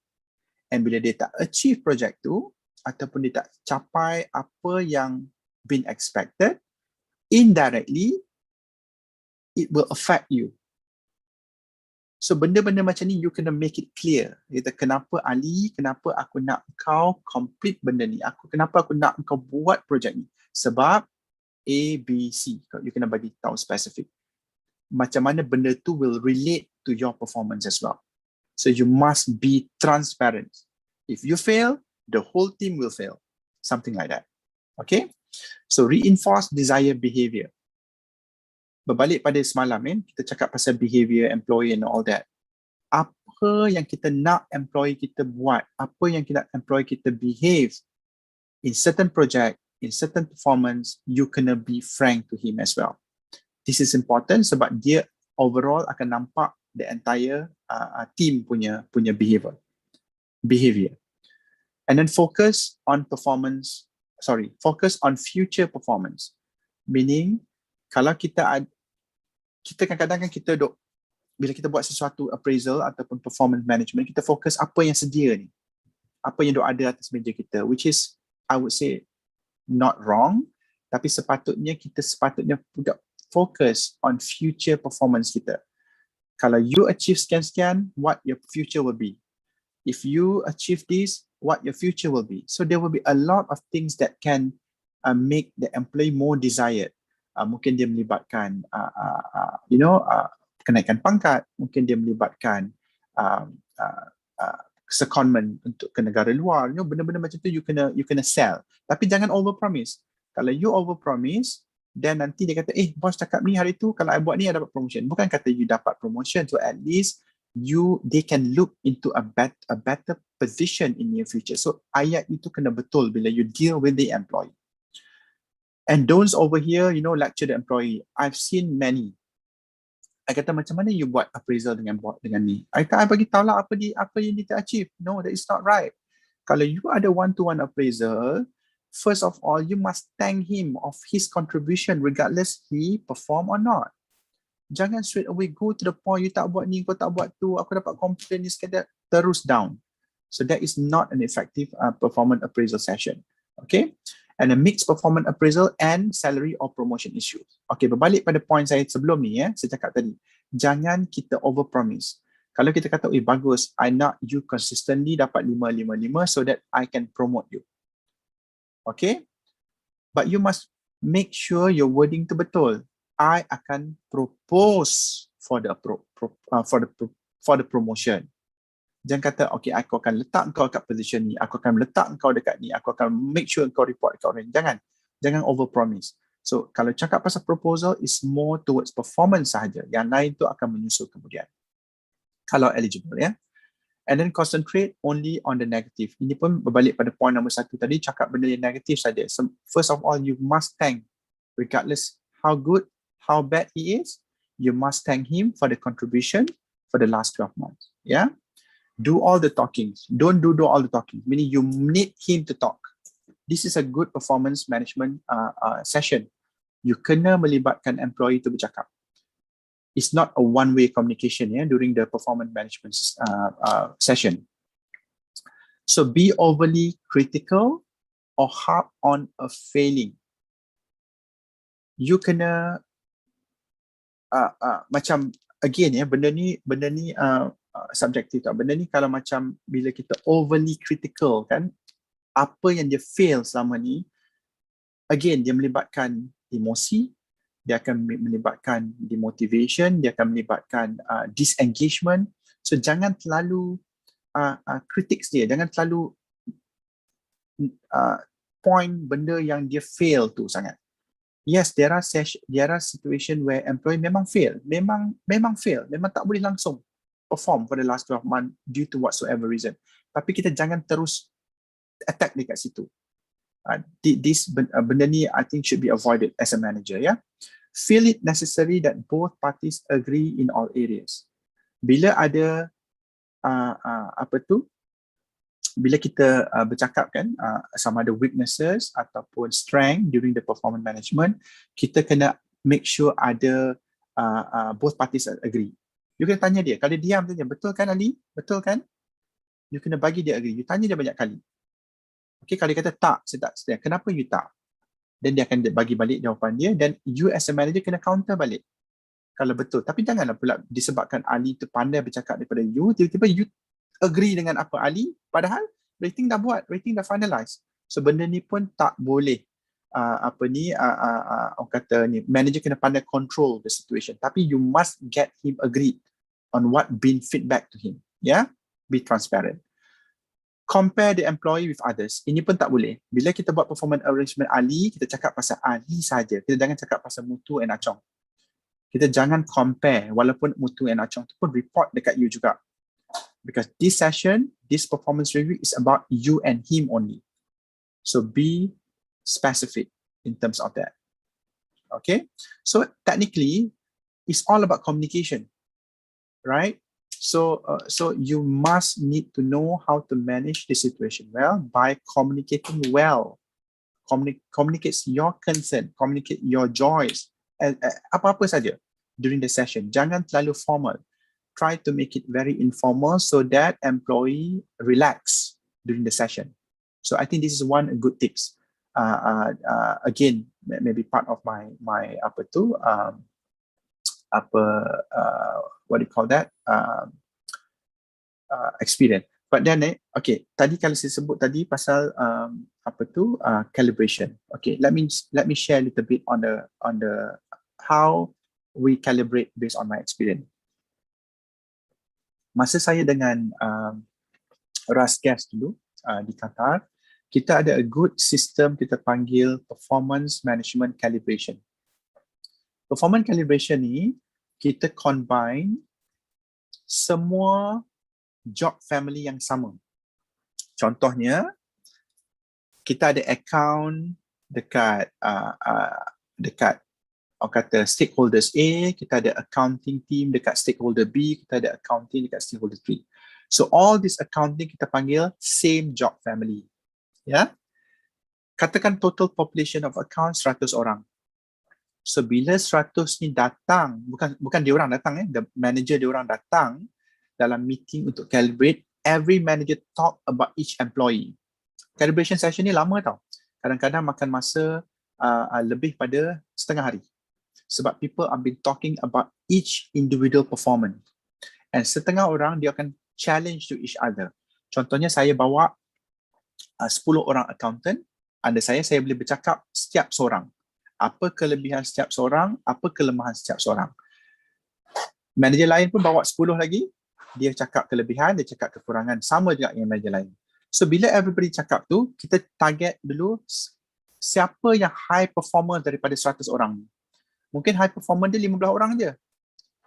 and bila dia tak achieve project tu ataupun dia tak capai apa yang been expected, indirectly it will affect you. So benda-benda macam ni you kena make it clear. Kita kenapa Ali, kenapa aku nak kau complete benda ni? Kenapa aku nak kau buat projek ni? Sebab A, B, C. You kena bagi tahu spesifik. Macam mana benda tu will relate to your performance as well. So you must be transparent. If you fail, the whole team will fail. Something like that. Okay? So reinforce desired behavior. Berbalik pada semalam, kita cakap pasal behavior employee and all that. Apa yang kita nak employee kita buat, apa yang kita nak employee kita behave in certain project, in certain performance, you kena be frank to him as well. This is important sebab dia overall akan nampak the entire team punya behavior. And then focus on future performance. Meaning, kalau kita kadang-kadang bila kita buat sesuatu appraisal ataupun performance management, kita fokus apa yang sedia ni. Apa yang ada atas meja kita, which is, I would say, not wrong, tapi kita sepatutnya fokus on future performance kita. Kalau you achieve sekian-sekian, what your future will be. If you achieve this, what your future will be. So there will be a lot of things that can make the employee more desired. Mungkin dia melibatkan kenaikan pangkat, mungkin dia melibatkan secondment untuk ke negara luar. Benda-benda macam tu you kena sell. Tapi jangan overpromise. Kalau you overpromise, then nanti dia kata, bos cakap ni hari tu, kalau I buat ni I dapat promotion. Bukan kata you dapat promotion, so at least they can look into a better position in near future. So ayat itu kena betul bila you deal with the employee. And don't over here, lecture the employee. I've seen many. I kata, macam mana you buat appraisal dengan ni? I bagi tahu lah apa yang dia achieve. No, that is not right. Kalau you ada one-to-one appraisal, first of all, you must thank him of his contribution regardless he perform or not. Jangan straight away go to the point, you tak buat ni, kau tak buat tu, aku dapat complain ni sekadar, terus down. So that is not an effective performance appraisal session. Okay? And a mixed performance appraisal and salary or promotion issues. Okay, berbalik pada point saya sebelum ni, saya cakap tadi, jangan kita overpromise. Kalau kita kata, bagus, I nak you consistently dapat 5 so that I can promote you. Okay? But you must make sure your wording tu betul. I akan propose for the promotion. Jangan kata, okay, aku akan letak kau kat position ni, aku akan letak kau dekat ni, aku akan make sure kau report kat orang. Jangan over promise. So kalau cakap pasal proposal is more towards performance sahaja. Yang lain tu akan menyusul kemudian. Kalau eligible, ya. And then concentrate only on the negative. Ini pun berbalik pada point nombor 1 tadi, cakap benda yang negatif saja. So, first of all, you must thank, regardless how good, how bad he is, you must thank him for the contribution for the last 12 months. Yeah. Do all the talking. Don't do all the talking. Meaning you need him to talk. This is a good performance management session. You kena melibatkan employee to bercakap. It's not a one-way communication during the performance management session. So be overly critical or harp on a failing. You kena macam again benda ni subjektif tak. Benda ni kalau macam bila kita overly critical kan, apa yang dia fail selama ni, again dia melibatkan emosi, dia akan melibatkan demotivation, dia akan melibatkan disengagement. So jangan terlalu critics dia, jangan terlalu point benda yang dia fail tu sangat. Yes, there are situation where employee memang fail, memang fail, memang tak boleh langsung perform for the last 12 months due to whatsoever reason. Tapi kita jangan terus attack dekat situ. This benda ni I think should be avoided as a manager. Yeah, feel it necessary that both parties agree in all areas. Bila ada bila kita bercakap kan sama ada weaknesses ataupun strength during the performance management, kita kena make sure ada both parties agree. You kena tanya dia, kalau dia diam saja, betul kan Ali? Betul kan? You kena bagi dia agree. You tanya dia banyak kali. Okay, kalau dia kata tak, saya tak sedia. Kenapa you tak? Dan dia akan bagi balik jawapan dia, dan you as a manager kena counter balik. Kalau betul. Tapi janganlah pula disebabkan Ali tu pandai bercakap daripada you, tiba-tiba you agree dengan apa Ali, padahal rating dah buat, rating dah finalize. So benda ni pun tak boleh orang kata ni, manager kena pandai control the situation. Tapi you must get him agreed on what been feedback to him. Yeah, be transparent. Compare the employee with others. Ini pun tak boleh. Bila kita buat performance arrangement Ali, kita cakap pasal Ali saja. Kita jangan cakap pasal Mutu and Acong. Kita jangan compare, walaupun Mutu and Acong tu pun report dekat you juga. Because this session, this performance review is about you and him only. So be specific in terms of that. Okay, so technically it's all about communication, right? So you must need to know how to manage the situation well by communicating well. Communicates your concern, communicate your joys, apa-apa saja during the session. Jangan terlalu formal. Try to make it very informal so that employee relax during the session. So I think this is one good tips. Again, maybe part of my what do you call that, experience. But then okay, tadi kalau saya sebut tadi pasal calibration. Okay, let me share a little bit on the how we calibrate based on my experience. Masa saya dengan Ras Gas dulu di Qatar, kita ada a good system kita panggil performance management calibration. Performance calibration ni kita combine semua job family yang sama. Contohnya, kita ada account dekat orang kata stakeholders A, kita ada accounting team dekat stakeholder B, kita ada accounting dekat stakeholder 3. So all this accounting kita panggil same job family. Ya. Katakan total population of account 100 orang. So bila 100 ni datang, bukan dia orang datang, the manager dia orang datang dalam meeting untuk calibrate, every manager talk about each employee. Calibration session ni lama tau. Kadang-kadang makan masa lebih pada setengah hari. Sebab people have been talking about each individual performance. And setengah orang dia akan challenge to each other. Contohnya saya bawa 10 orang accountant, anda saya boleh bercakap setiap seorang. Apa kelebihan setiap seorang, apa kelemahan setiap seorang. Manager lain pun bawa 10 lagi, dia cakap kelebihan, dia cakap kekurangan. Sama juga dengan manager lain. So bila everybody cakap tu, kita target dulu siapa yang high performer daripada 100 orang. Mungkin high performer dia 15 orang je.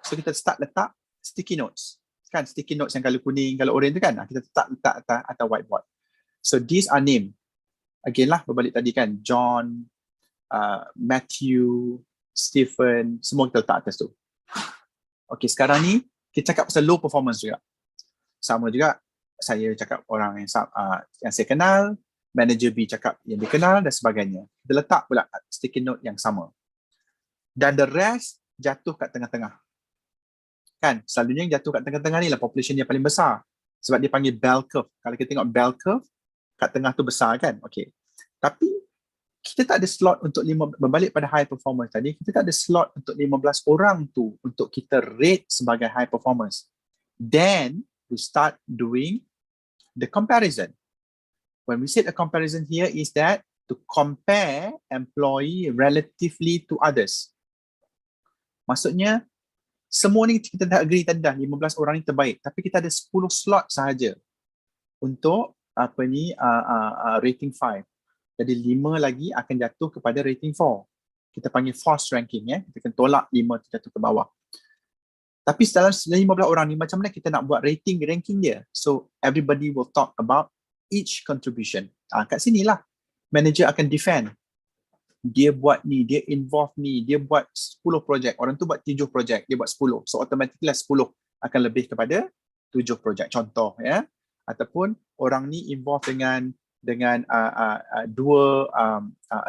So kita start letak sticky notes. Kan sticky notes yang kalau kuning, kalau orange tu kan, kita letak atas whiteboard. So these are name. Again lah, berbalik tadi kan, John, Matthew, Stephen, semua kita letak atas tu. Okay, sekarang ni kita cakap pasal low performance juga. Sama juga, saya cakap orang yang saya kenal, manager B cakap yang dia kenal dan sebagainya. Kita letak pula sticky note yang sama. Dan the rest jatuh kat tengah-tengah. Kan, selalunya yang jatuh kat tengah-tengah ni lah population yang paling besar. Sebab dia panggil bell curve. Kalau kita tengok bell curve, kat tengah tu besar kan. Okay. Tapi kita tak ada slot untuk berbalik pada high performance tadi, kita tak ada slot untuk 15 orang tu untuk kita rate sebagai high performance. Then we start doing the comparison. When we say a comparison here is that to compare employee relatively to others. Maksudnya semua ni kita dah agree tadi dah 15 orang ni terbaik, tapi kita ada 10 slot sahaja untuk rating 5. Jadi 5 lagi akan jatuh kepada rating 4. Kita panggil forced ranking kita akan tolak 5 tu jatuh ke bawah. Tapi dalam 15 orang ni macam mana kita nak buat ranking dia? So everybody will talk about each contribution. Kat sinilah manager akan defend. Dia buat ni, dia involve ni, dia buat 10 projek, orang tu buat 7 projek, dia buat 10. So automatically 10 akan lebih kepada 7 projek. Contoh ataupun orang ni involve dengan 2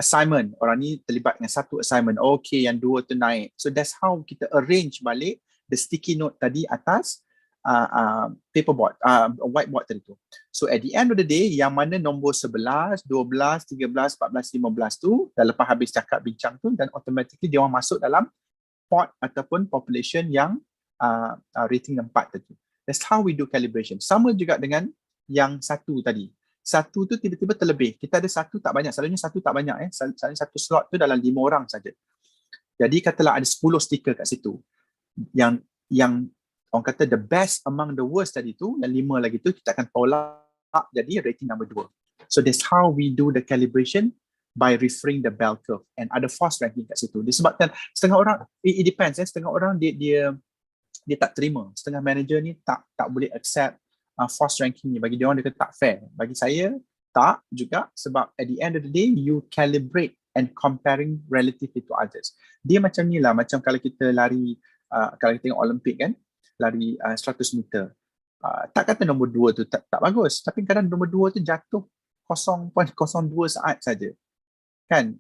assignment. Orang ni terlibat dengan 1 assignment. Okay, yang 2 tu naik. So that's how kita arrange balik the sticky note tadi atas paperboard, whiteboard tadi tu. So at the end of the day, yang mana nombor 11, 12, 13, 14, 15 tu, dah lepas habis cakap bincang tu, dan automatically dia orang masuk dalam pot ataupun population yang rating 4 tadi. That's how we do calibration. Sama juga dengan yang 1 tadi. 1 tu tiba-tiba terlebih. Kita ada 1 tak banyak. Selalunya 1 tak banyak. Selalunya 1 slot tu dalam 5 orang saja. Jadi katalah ada 10 stiker kat situ. Yang orang kata the best among the worst tadi tu, yang 5 lagi tu kita akan tolak jadi rating number 2. So that's how we do the calibration by referring the bell curve, and ada forced ranking kat situ. Disebabkan setengah orang, it depends, setengah orang dia tak terima. Setengah manager ni tak boleh accept forced ranking ni. Bagi dia orang dia kata tak fair. Bagi saya tak juga, sebab at the end of the day you calibrate and comparing relatively to others. Dia macam ni lah, macam kalau kita lari, kalau kita tengok Olimpik kan, lari 100 meter. Tak kata nombor 2 tu tak bagus, tapi kadang nombor 2 tu jatuh 0.02 saat saja. Kan?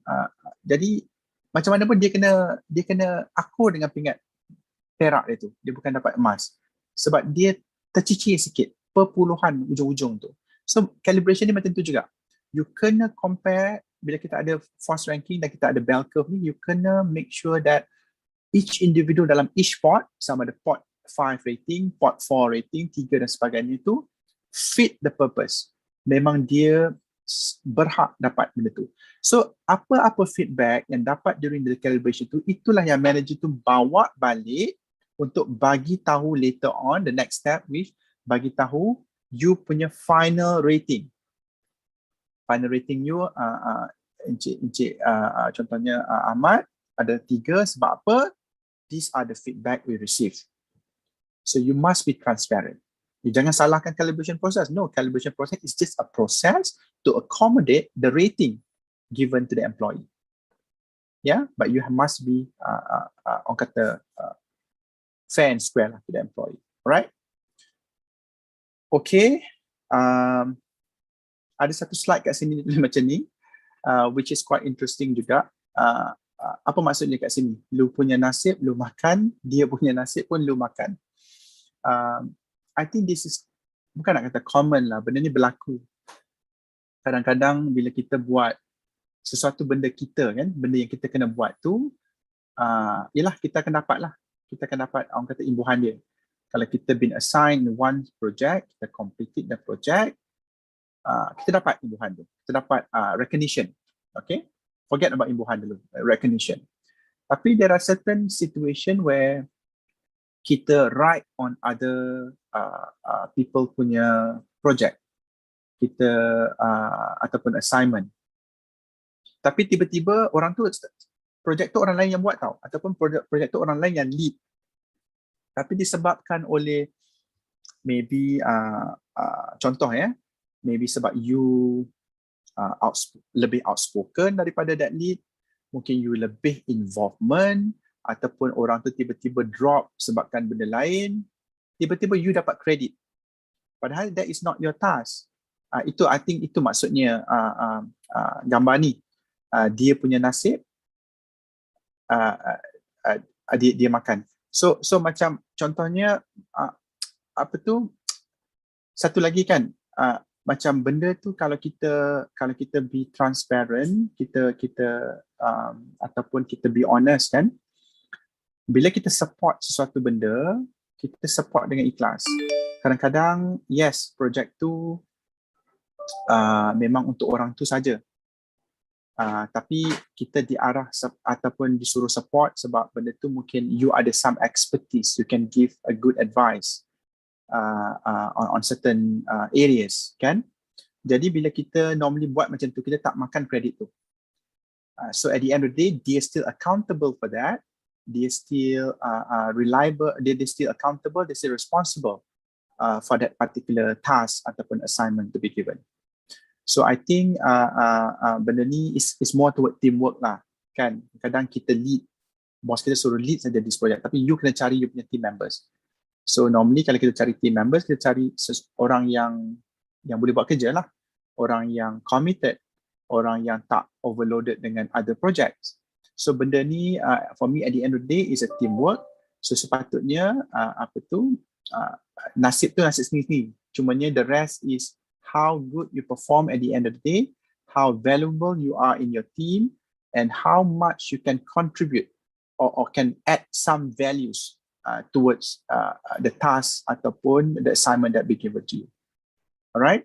Jadi macam mana pun dia kena akur dengan pingat perak dia tu. Dia bukan dapat emas. Sebab dia tercicir sikit perpuluhan ujung-ujung tu. So calibration ni macam tu juga. You kena compare bila kita ada forced ranking dan kita ada bell curve ni, you kena make sure that each individual dalam each pot, sama ada pot 5 rating, pot 4 rating, 3 dan sebagainya itu fit the purpose. Memang dia berhak dapat benda tu. So apa-apa feedback yang dapat during the calibration tu, itulah yang manager tu bawa balik untuk bagi tahu later on the next step, which bagi tahu you punya final rating. Final rating you Encik contohnya Ahmad ada 3 sebab apa? These are the feedback we receive. So you must be transparent. You jangan salahkan calibration process. No, calibration process is just a process to accommodate the rating given to the employee. Yeah, but you must be orang kata fair and square lah to the employee. Alright? Okay. Ada satu slide kat sini macam ni, which is quite interesting juga. Apa maksudnya kat sini? Lu punya nasib, lu makan. Dia punya nasib pun lu makan. I think this is, bukan nak kata common lah, benda ni berlaku. Kadang-kadang bila kita buat sesuatu benda kita kan, benda yang kita kena buat tu, yelah kita akan dapat lah. Kita akan dapat orang kata imbuhan dia. Kalau kita been assigned one project, kita completed the project, kita dapat imbuhan tu. Kita dapat recognition. Okay? Forget about imbuhan dulu, recognition. Tapi there are certain situation where kita write on other people punya project, kita ataupun assignment. Tapi tiba-tiba orang tu, projek tu orang lain yang buat tau, ataupun projek tu orang lain yang lead. Tapi disebabkan oleh maybe contoh maybe sebab you lebih outspoken daripada that lead, mungkin you lebih involvement, ataupun orang tu tiba-tiba drop sebabkan benda lain, tiba-tiba you dapat credit. Padahal that is not your task. Itu I think itu maksudnya gambar ni. Dia punya nasib, dia makan. So macam contohnya apa tu, satu lagi kan, macam benda tu kalau kita be transparent, kita ataupun kita be honest kan, bila kita support sesuatu benda, kita support dengan ikhlas. Kadang-kadang yes, projek tu memang untuk orang tu saja. Tapi kita diarah ataupun disuruh support sebab benda tu mungkin you ada some expertise, you can give a good advice on certain areas kan. Jadi bila kita normally buat macam tu, kita tak makan kredit tu. So at the end of the day, dia still accountable for that, dia still reliable, dia still accountable, dia still responsible for that particular task ataupun assignment to be given. So I think benda ni is more toward teamwork lah kan. Kadang kita lead, bos kita suruh lead saja this project, tapi you kena cari you punya team members. So normally kalau kita cari team members, kita cari orang yang boleh buat kerja lah, orang yang committed, orang yang tak overloaded dengan other projects. So benda ni for me at the end of the day is a teamwork. So sepatutnya nasib tu nasib sendiri. Cumanya the rest is how good you perform at the end of the day, how valuable you are in your team, and how much you can contribute or can add some values towards the task ataupun the assignment that be given to you. Alright?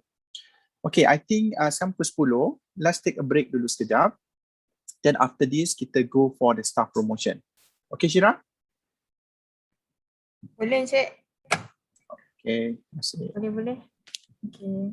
Okay, I think sampai pukul 10, let's take a break dulu sekejap. Then after this, kita go for the staff promotion. Okay, Syira? Boleh, Encik. Okay, terima kasih. Boleh. Okay.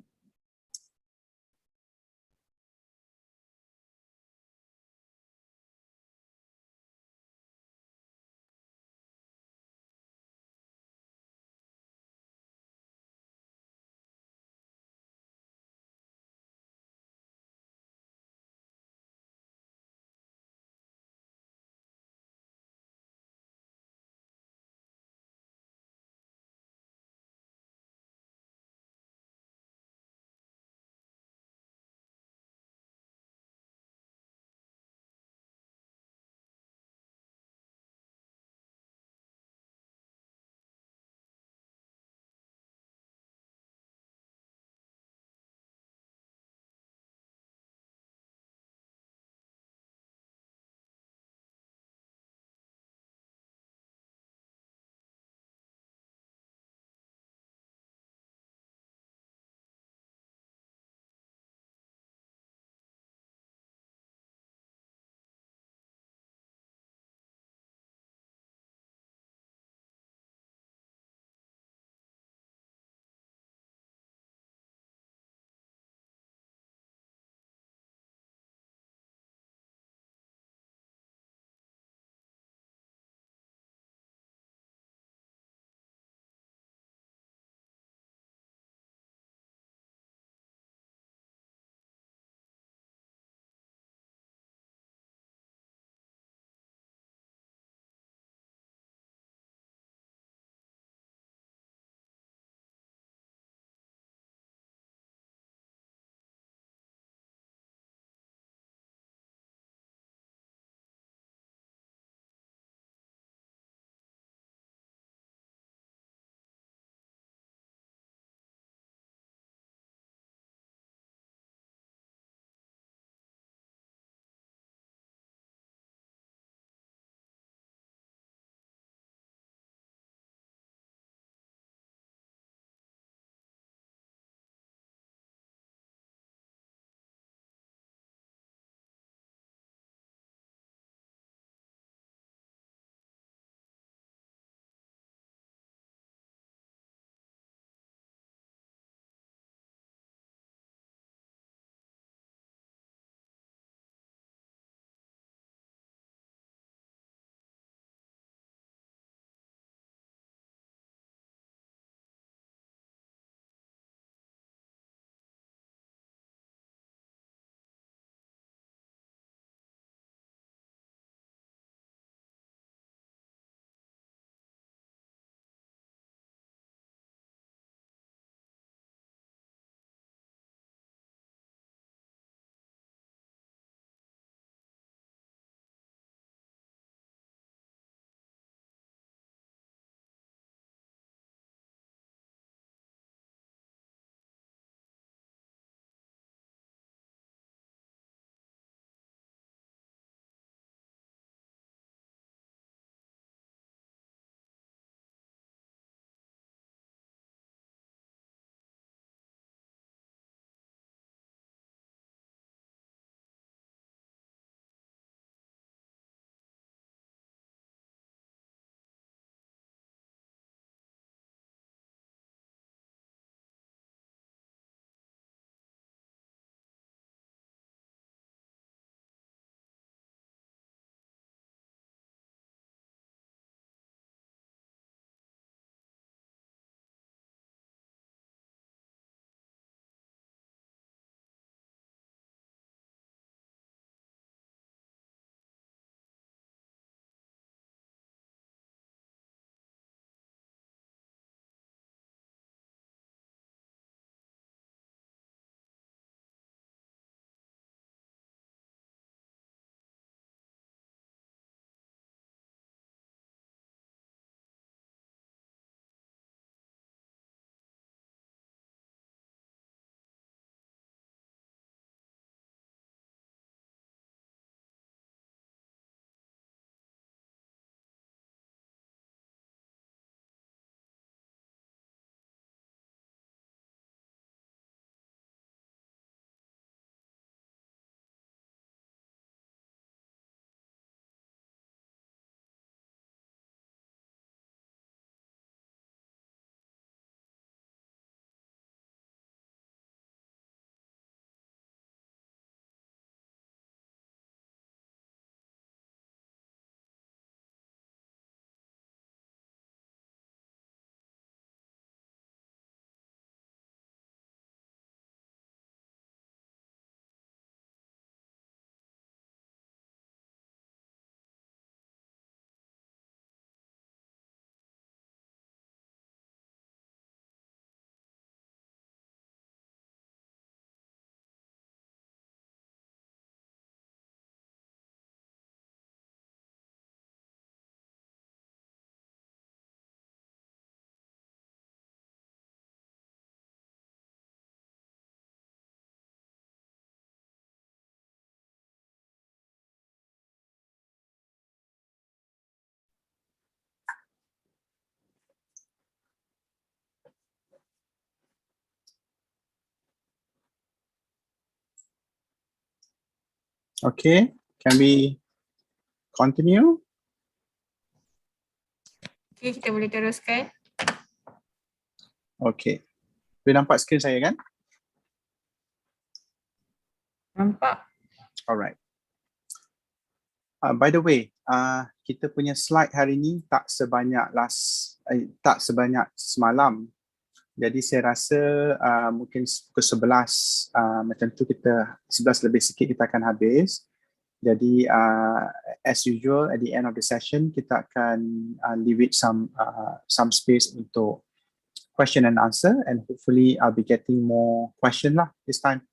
Okay, can we continue? Okay, kita boleh teruskan. Okay, boleh nampak skrin saya kan? Nampak? Alright. By the way, kita punya slide hari ni tak sebanyak semalam. Jadi saya rasa mungkin pukul 11 macam tu, kita 11 lebih sikit kita akan habis. Jadi as usual at the end of the session kita akan leave it some space untuk question and answer, and hopefully I'll be getting more question lah this time.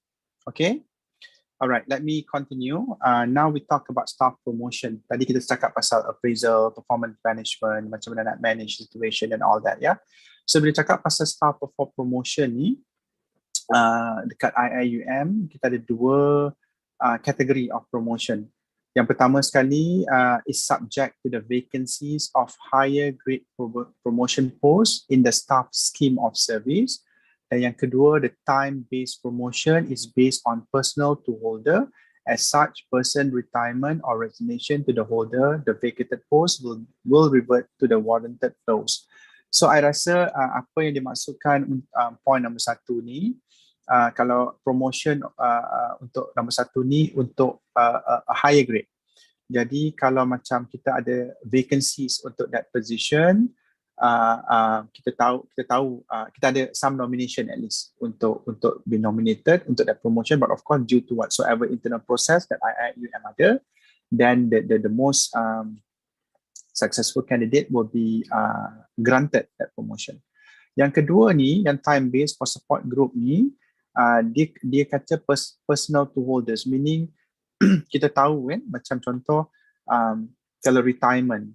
Okay? Alright, let me continue. Now we talk about staff promotion. Tadi kita cakap pasal appraisal, performance management, macam mana nak manage situation and all that, ya. So bila cakap pasal staff promotion ni, dekat IIUM kita ada dua kategori of promotion. Yang pertama sekali is subject to the vacancies of higher grade promotion posts in the staff scheme of service. Dan yang kedua, the time-based promotion is based on personal to holder. As such, person retirement or resignation to the holder, the vacated post will revert to the warranted flows. So, I rasa apa yang dimaksudkan point nombor 1 ni, kalau promotion untuk nombor 1 ni untuk a higher grade. Jadi, kalau macam kita ada vacancies untuk that position, kita tahu kita ada some nomination at least untuk be nominated untuk that promotion, but of course due to whatsoever internal process that IIUM ada, then the most successful candidate will be granted that promotion. Yang kedua ni, yang time based for support group ni, dia kata personal to holders, meaning kita tahu kan, macam contoh kalau retirement,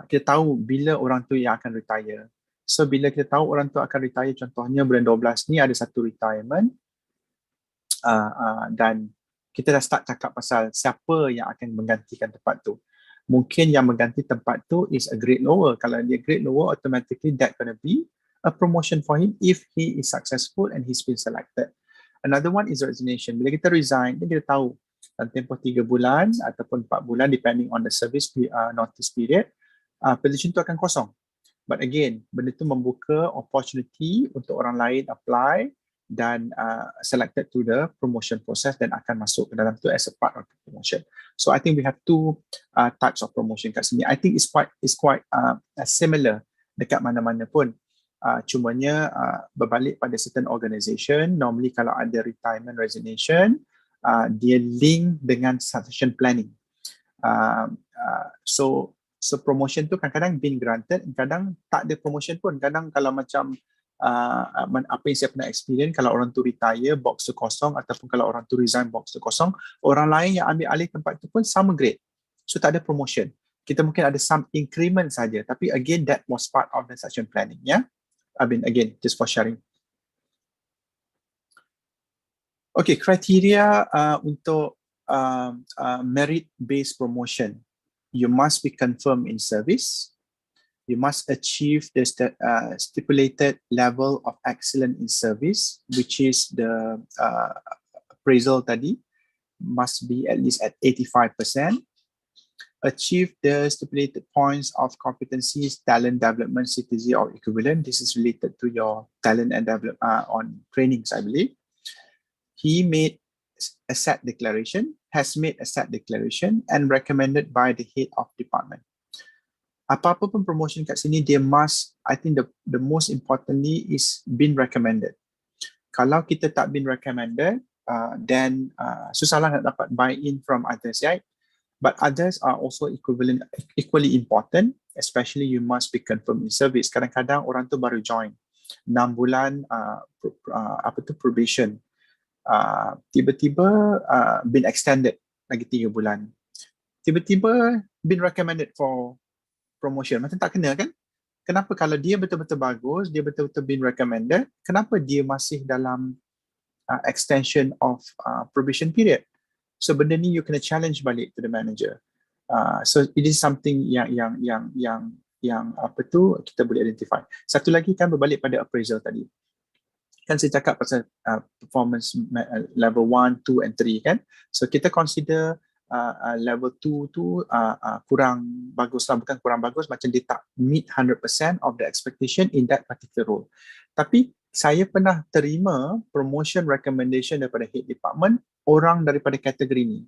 kita tahu bila orang tu yang akan retire. So bila kita tahu orang tu akan retire, contohnya bulan 12 ni ada satu retirement, dan kita dah start cakap pasal siapa yang akan menggantikan tempat tu. Mungkin yang mengganti tempat tu is a grade lower. Kalau dia grade lower, automatically that gonna be a promotion for him if he is successful and he's been selected. Another one is resignation. Bila kita resign, kita tahu dalam tempoh 3 bulan ataupun 4 bulan depending on the service notice period, position tu akan kosong. But again, benda tu membuka opportunity untuk orang lain apply dan selected to the promotion process dan akan masuk ke dalam tu as a part of the promotion. So I think we have two types of promotion kat sini. I think it's quite similar dekat mana-mana pun. Cumanya berbalik pada certain organisation, normally kalau ada retirement resignation, dia link dengan succession planning. So promotion tu kadang-kadang been granted, kadang tak ada promotion pun. Kadang kalau macam apa yang saya pernah experience, kalau orang tu retire, box tu kosong, ataupun kalau orang tu resign, box tu kosong, orang lain yang ambil alih tempat tu pun sama grade. So tak ada promotion. Kita mungkin ada some increment saja, tapi again that was part of the succession planning, ya. I mean again, just for sharing. Okay, criteria untuk merit-based promotion. You must be confirmed in service. You must achieve the stipulated level of excellence in service, which is the appraisal tadi, must be at least at 85%. Achieve the stipulated points of competencies, talent development, CTZ or equivalent. This is related to your talent and development on trainings, I believe. He made a set declaration, has made a set declaration and recommended by the head of department. Apa-apa pun promotion kat sini, dia must, I think the most importantly is been recommended. Kalau kita tak been recommended, then susahlah nak dapat buy-in from others, right? But others are also equally important, especially you must be confirmed in service. Kadang-kadang orang tu baru join 6 bulan probation. Tiba-tiba been extended lagi 3 bulan. Tiba-tiba been recommended for promotion. Macam tak kena kan? Kenapa kalau dia betul-betul bagus, dia betul-betul been recommended, kenapa dia masih dalam extension of probation period? So benda ni you kena challenge balik to the manager. So it is something yang apa tu kita boleh identify. Satu lagi kan berbalik pada appraisal tadi. kan saya cakap pasal performance level 1, 2 and 3 kan. So kita consider level 2 tu kurang bagus lah, bukan kurang bagus, macam dia tak meet 100% of the expectation in that particular role. Tapi saya pernah terima promotion recommendation daripada head department orang daripada kategori ni.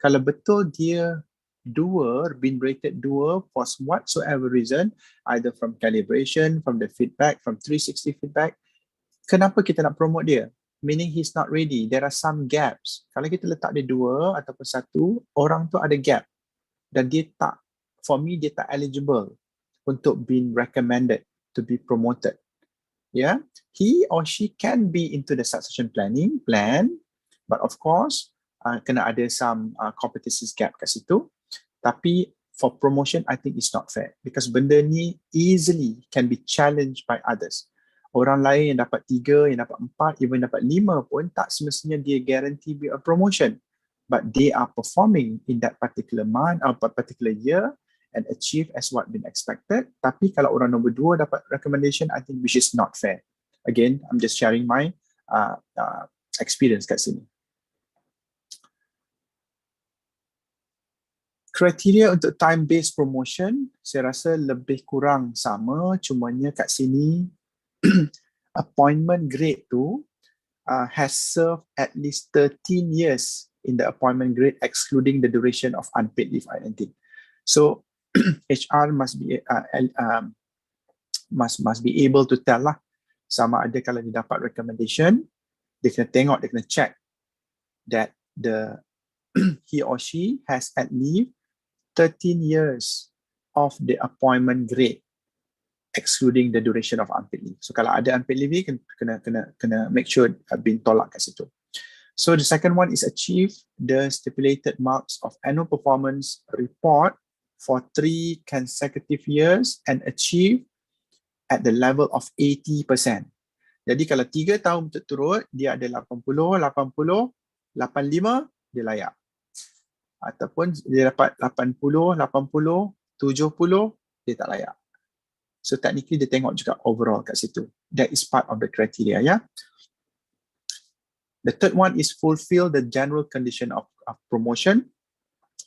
Kalau betul dia been rated 2 for whatsoever reason, either from calibration, from the feedback, from 360 feedback, kenapa kita nak promote dia? Meaning he's not ready. There are some gaps. Kalau kita letak dia 2 ataupun 1, orang tu ada gap. Dan dia tak, for me, dia tak eligible untuk being recommended to be promoted. Yeah, he or she can be into the succession plan, but of course, kena ada some competencies gap kat situ. Tapi for promotion, I think it's not fair because benda ni easily can be challenged by others. Orang lain yang dapat 3, yang dapat 4, even dapat 5 pun tak semestinya dia guarantee be a promotion. But they are performing in that particular month or particular year and achieve as what been expected. Tapi kalau orang nombor 2 dapat recommendation, I think which is not fair. Again, I'm just sharing my experience kat sini. Kriteria untuk time-based promotion, saya rasa lebih kurang sama, cumanya kat sini appointment grade tu has served at least 13 years in the appointment grade excluding the duration of unpaid leave and anything. So HR must be must be able to tell lah sama ada kalau dia dapat recommendation, dia kena tengok, dia kena check that the he or she has at least 13 years of the appointment grade excluding the duration of unpaid leave. So kalau ada unpaid leave, kena make sure been tolak kat situ. So the second one is achieve the stipulated marks of annual performance report for 3 consecutive years and achieve at the level of 80%. Jadi kalau 3 tahun berturut-turut, dia ada 80, 85, dia layak. Ataupun dia dapat 80, 80, 70, dia tak layak. So technically dia tengok juga overall kat situ. That is part of the criteria, ya. The third one is fulfill the general condition of promotion.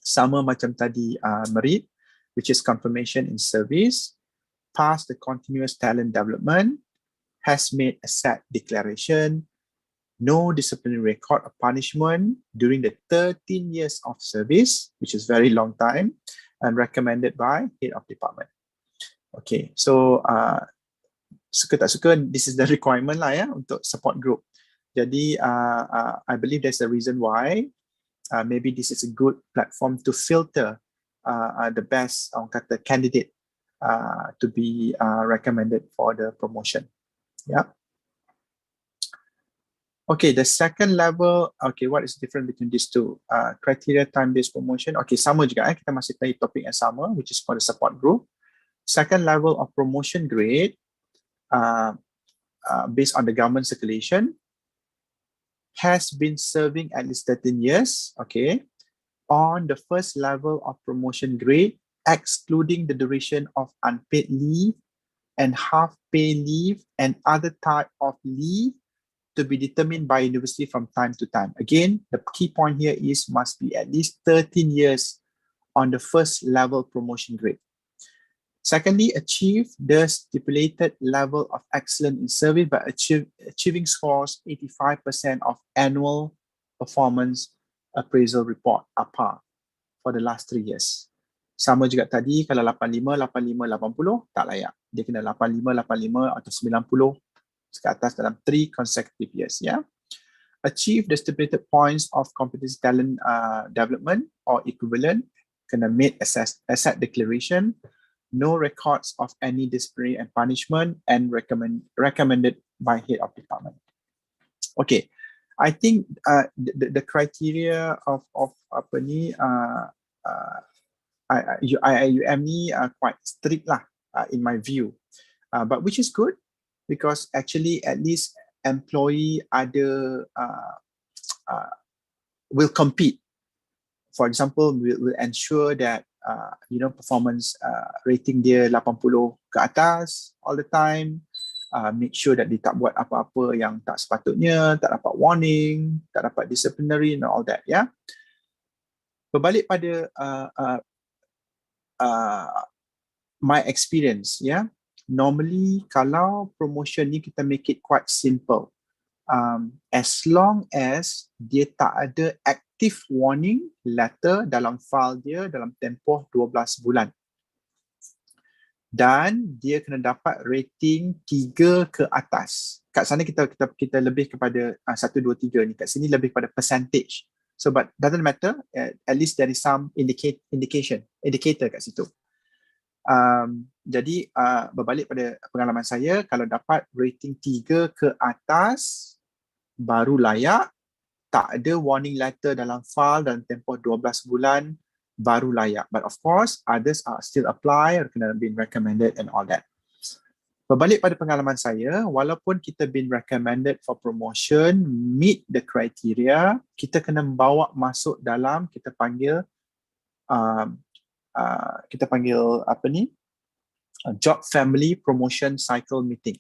Sama macam tadi merit, which is confirmation in service, pass the continuous talent development, has made a set declaration, no disciplinary record of punishment during the 13 years of service, which is very long time, and recommended by head of department. Okay, so suka tak suka, this is the requirement lah ya untuk support group. Jadi I believe there's a reason why maybe this is a good platform to filter the best orang kata candidate to be recommended for the promotion. Yeah. Okay, the second level, okay, what is the difference between these two? Criteria time-based promotion, okay, sama juga kita masih play topik yang sama, which is for the support group. Second level of promotion grade, based on the government circulation, has been serving at least 13 years, okay, on the first level of promotion grade, excluding the duration of unpaid leave and half-pay leave and other type of leave to be determined by university from time to time. Again, the key point here is must be at least 13 years on the first level promotion grade. Secondly, achieve the stipulated level of excellence in service by achieving scores 85% of annual performance appraisal report APA for the last 3 years. Sama juga tadi, kalau 85, 85, 80 tak layak. Dia kena 85, 85 atau 90 ke atas dalam 3 consecutive years. Yeah? Achieve the stipulated points of competency talent development or equivalent, kena make asset declaration, no records of any disciplinary and punishment, and recommended by head of department. Okay, I think the criteria of apa ni IUM ni quite strict lah in my view, but which is good because actually at least employee ada will compete. For example, will ensure that performance rating dia 80 ke atas all the time. make sure that dia tak buat apa-apa yang tak sepatutnya, tak dapat warning, tak dapat disciplinary and all that, ya. Berbalik pada my experience, ya. Normally kalau promotion ni kita make it quite simple. As long as dia tak ada active warning letter dalam file dia dalam tempoh 12 bulan. Dan dia kena dapat rating 3 ke atas. Kat sana kita lebih kepada 1, 2, 3 ni. Kat sini lebih kepada percentage. So but doesn't matter, at least there is some indicator kat situ. Jadi berbalik pada pengalaman saya, kalau dapat rating 3 ke atas baru layak. Tak ada warning letter dalam file dalam tempoh 12 bulan baru layak. But of course, others are still apply or kena been recommended and all that. Berbalik pada pengalaman saya, walaupun kita been recommended for promotion, meet the criteria, kita kena bawa masuk dalam kita panggil apa ni? Job Family Promotion Cycle Meeting.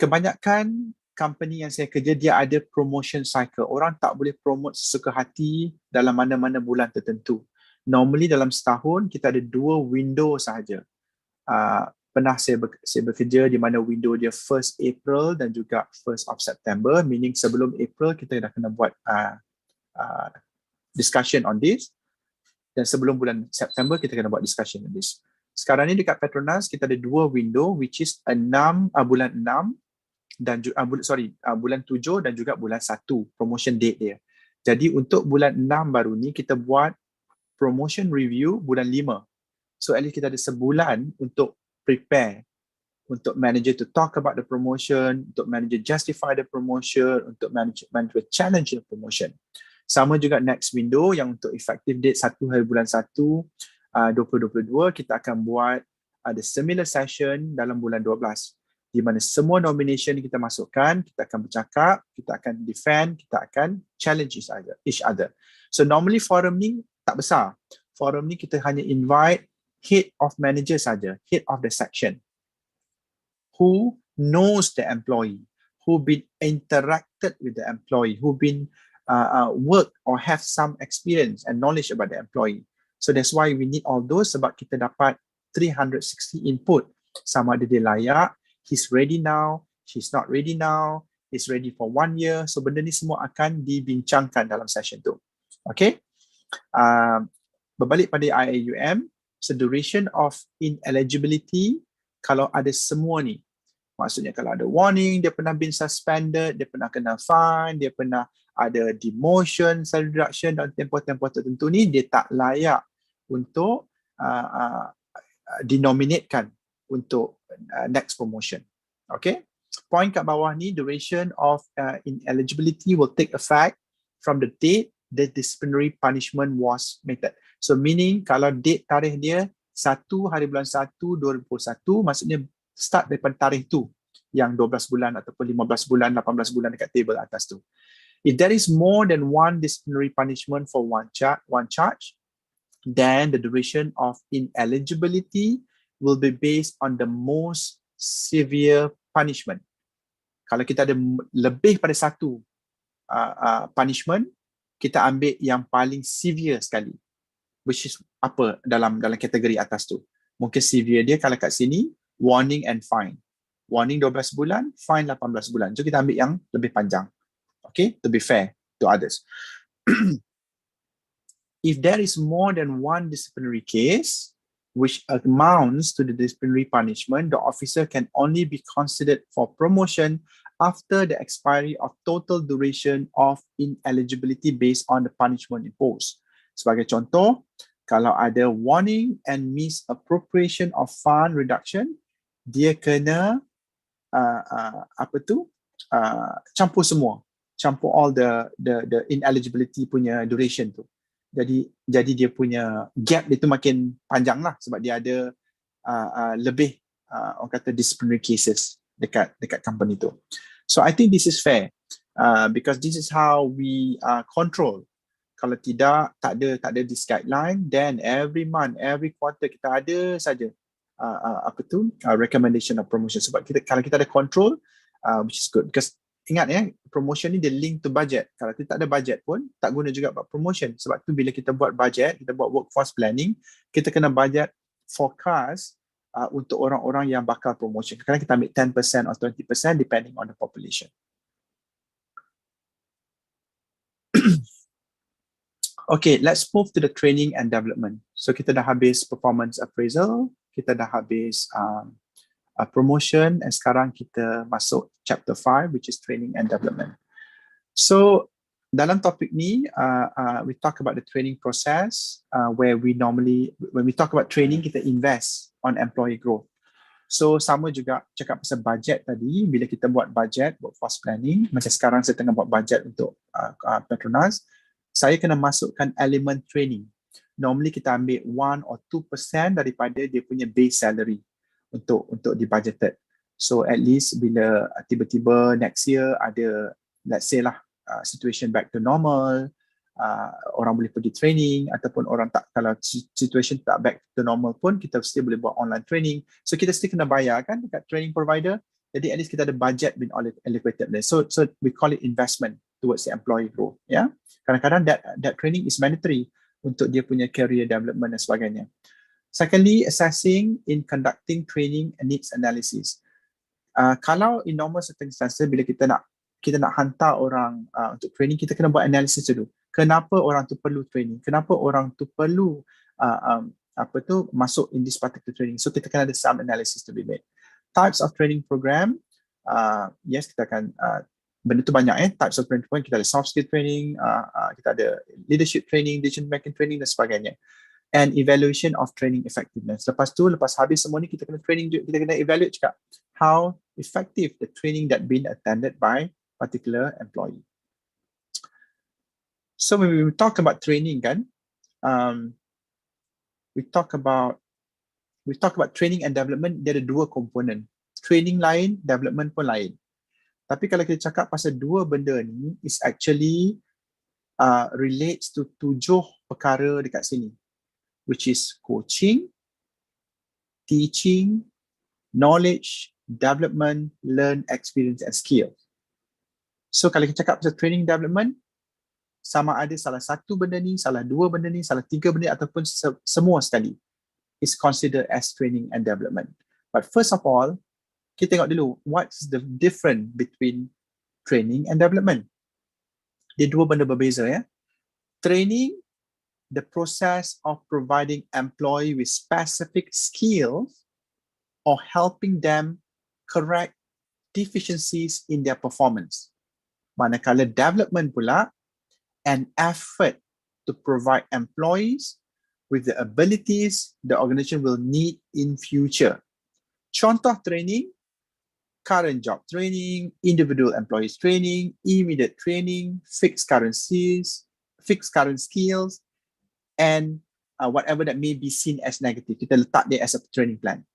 Kebanyakan company yang saya kerja, dia ada promotion cycle. Orang tak boleh promote sesuka hati dalam mana-mana bulan tertentu. Normally dalam setahun, kita ada 2 window sahaja. Pernah saya bekerja di mana window dia 1st April dan juga 1st of September, meaning sebelum April kita dah kena buat discussion on this, dan sebelum bulan September kita kena buat discussion on this. Sekarang ni dekat Petronas kita ada 2 window, which is bulan 6 dan bulan 7 dan juga bulan 1 promotion date dia. Jadi untuk bulan 6 baru ni kita buat promotion review bulan 5. So at least kita ada sebulan untuk prepare, untuk manager to talk about the promotion, untuk manager justify the promotion, untuk manager challenge the promotion. Sama juga next window yang untuk effective date 1 hari bulan 1 2022, kita akan buat ada similar session dalam bulan 12 di mana semua nomination kita masukkan, kita akan bercakap, kita akan defend, kita akan challenge each other. So normally forum ni tak besar. Forum ni kita hanya invite head of manager saja, head of the section, who knows the employee, who been interacted with the employee, who been work or have some experience and knowledge about the employee. So that's why we need all those, sebab kita dapat 360 input. Sama ada dia layak, he's ready now, she's not ready now, he's ready for 1 year. So benda ni semua akan dibincangkan dalam session tu. Okay. Berbalik pada IAUM, so duration of ineligibility, kalau ada semua ni, maksudnya kalau ada warning, dia pernah been suspended, dia pernah kena fine, dia pernah ada demotion, salary reduction dan tempoh-tempoh tertentu ni, dia tak layak untuk dinominatekan untuk next promotion. Okay. Point kat bawah ni, duration of ineligibility will take effect from the date the disciplinary punishment was meted. So meaning kalau date tarikh dia 1 hari bulan 1 2021, maksudnya start daripada tarikh tu yang 12 bulan ataupun 15 bulan, 18 bulan dekat table atas tu. If there is more than one disciplinary punishment for one charge, then the duration of ineligibility will be based on the most severe punishment. Kalau kita ada lebih pada satu punishment, kita ambil yang paling severe sekali, which is apa dalam kategori atas tu. Mungkin severe dia kalau kat sini warning and fine. Warning 12 bulan, fine 18 bulan. So kita ambil yang lebih panjang. Okay, to be fair to others. If there is more than one disciplinary case which amounts to the disciplinary punishment, the officer can only be considered for promotion after the expiry of total duration of ineligibility based on the punishment imposed. Sebagai contoh, kalau ada warning and misappropriation of fund reduction, dia kena campur semua. Campur all the ineligibility punya duration tu. Jadi dia punya gap dia tu makin panjang lah, sebab dia ada lebih orang kata disciplinary cases dekat company tu. So I think this is fair because this is how we control. Kalau tidak, tak ada this guideline, then every month, every quarter kita ada saja recommendation of promotion. Sebab kalau kita ada control, which is good, because ingat ya, promotion ni dia link to budget. Kalau kita tak ada budget pun tak guna juga buat promotion. Sebab tu bila kita buat budget, kita buat workforce planning, kita kena budget forecast untuk orang-orang yang bakal promotion. Kadang kita ambil 10% or 20% depending on the population. Okay, let's move to the training and development. So kita dah habis performance appraisal, kita dah habis promotion, and sekarang kita masuk chapter 5, which is training and development. So dalam topik ni, we talk about the training process, where we normally, when we talk about training, kita invest on employee growth. So sama juga cakap pasal budget tadi, bila kita buat budget, workforce planning, macam sekarang saya tengah buat budget untuk Petronas, saya kena masukkan elemen training. Normally kita ambil 1 or 2% daripada dia punya base salary untuk dibudgeted. So at least bila tiba-tiba next year ada, let's say lah, situation back to normal, orang boleh pergi training, ataupun orang tak, kalau situation tak back to normal pun, kita still boleh buat online training. So kita still kena bayar kan dekat training provider. Jadi at least kita ada budget being allocated there. So we call it investment towards the employee growth. Yeah. Kadang-kadang that training is mandatory untuk dia punya career development dan sebagainya. Secondly, assessing in conducting training and needs analysis. Kalau in normal circumstances, bila kita nak hantar orang untuk training, kita kena buat analysis dulu. Kenapa orang tu perlu training? Kenapa orang tu perlu masuk in this particular training? So kita kena ada some analysis to be made. Types of training program. Yes, kita akan benda tu banyak types of training program. Kita ada soft skill training, kita ada leadership training, decision making training dan sebagainya. And evaluation of training effectiveness. Lepas habis semua ni, kita kena training, kita kena evaluate juga how effective the training that been attended by particular employee. So when we talk about training kan, we talk about training and development, dia ada dua komponen. Training lain, development pun lain. Tapi kalau kita cakap pasal dua benda ni, is actually relates to 7 perkara dekat sini, which is coaching, teaching, knowledge, development, learn, experience and skill. So kalau kita cakap pasal training development, sama ada salah satu benda ni, salah dua benda ni, salah 3 benda ataupun semua sekali is considered as training and development. But first of all, kita tengok dulu what's the difference between training and development. Dia dua benda berbeza ya. Training, the process of providing employee with specific skills or helping them correct deficiencies in their performance. Manakala development pula, an effort to provide employees with the abilities the organization will need in future. Contoh training, current job training, individual employees training, immediate training, fixed current skills, and whatever that may be seen as negative. Kita letak dia as a training plan.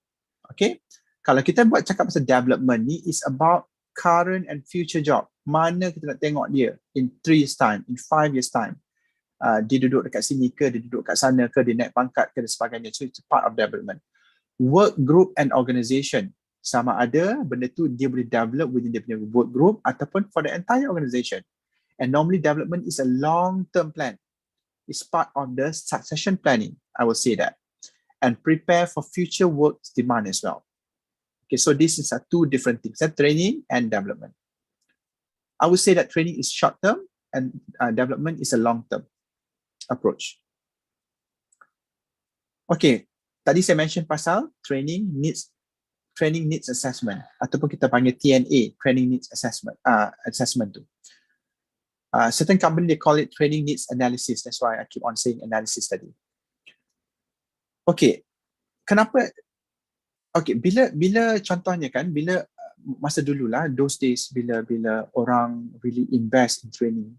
Okay? Kalau kita buat cakap pasal development ni, is about current and future job. Mana kita nak tengok dia in 3 years time, in 5 years time. Dia duduk dekat sini ke, dia duduk kat sana ke, dia naik pangkat ke dan sebagainya. So it's part of development. Work group and organisation. Sama ada benda tu dia boleh develop within dia punya work group ataupun for the entire organisation. And normally development is a long-term plan. It's part of the succession planning, I will say that. And prepare for future work demand as well. Okay, so this is 2 different things, training and development. I would say that training is short-term and development is a long-term approach. Okay, tadi saya mention pasal training needs assessment ataupun kita panggil TNA, training needs assessment tu. Certain company they call it training needs analysis. That's why I keep on saying analysis tadi. Okay, kenapa? Okay, bila contohnya kan, bila masa dululah, those days bila orang really invest in training,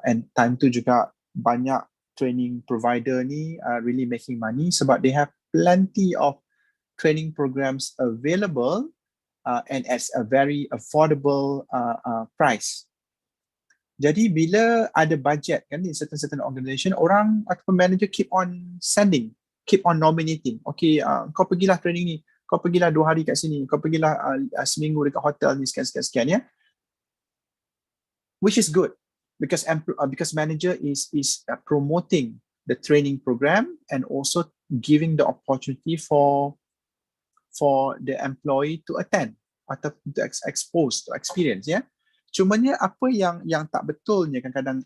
and time tu juga banyak training provider ni really making money sebab they have plenty of training programs available and at a very affordable price. Jadi bila ada budget kan in certain organisation, orang ataupun manager keep on sending keep on nominating. Okay, kau pergilah training ni, kau pergilah 2 hari kat sini, kau pergilah seminggu dekat hotel ni, sekian ya. Which is good because manager is promoting the training program and also giving the opportunity for the employee to attend atau to expose, to experience ya. Cumanya apa yang tak betulnya kadang-kadang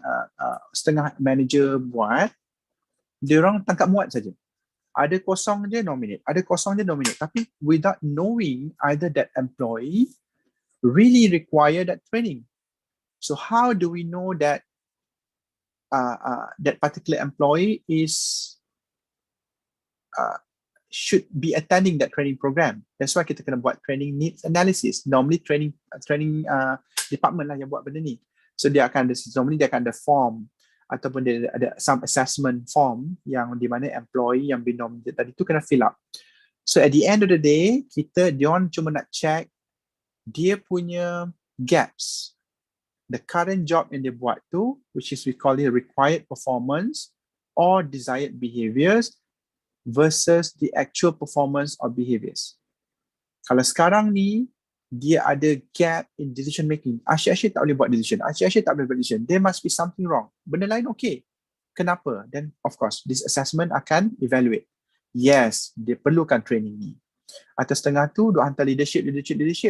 setengah manager buat, dia orang tangkap muat saja. Ada kosong je nominate, ada kosong je nominate, tapi without knowing either that employee really require that training. So how do we know that that particular employee should be attending that training program? That's why kita kena buat training needs analysis. Normally training department lah yang buat benda ni. So dia akan ada form ataupun dia ada some assessment form yang di mana employee yang binominated tadi tu kena fill up. So at the end of the day, diorang cuma nak check dia punya gaps. The current job yang dia buat tu, which is we call it required performance or desired behaviors versus the actual performance or behaviors. Kalau sekarang ni, dia ada gap in decision making. Asyik-asyik tak boleh buat decision. Asyik-asyik tak boleh buat decision. There must be something wrong. Benda lain okay. Kenapa? Then of course, this assessment akan evaluate. Yes, dia perlukan training ni. Atau setengah tu, duk hantar leadership,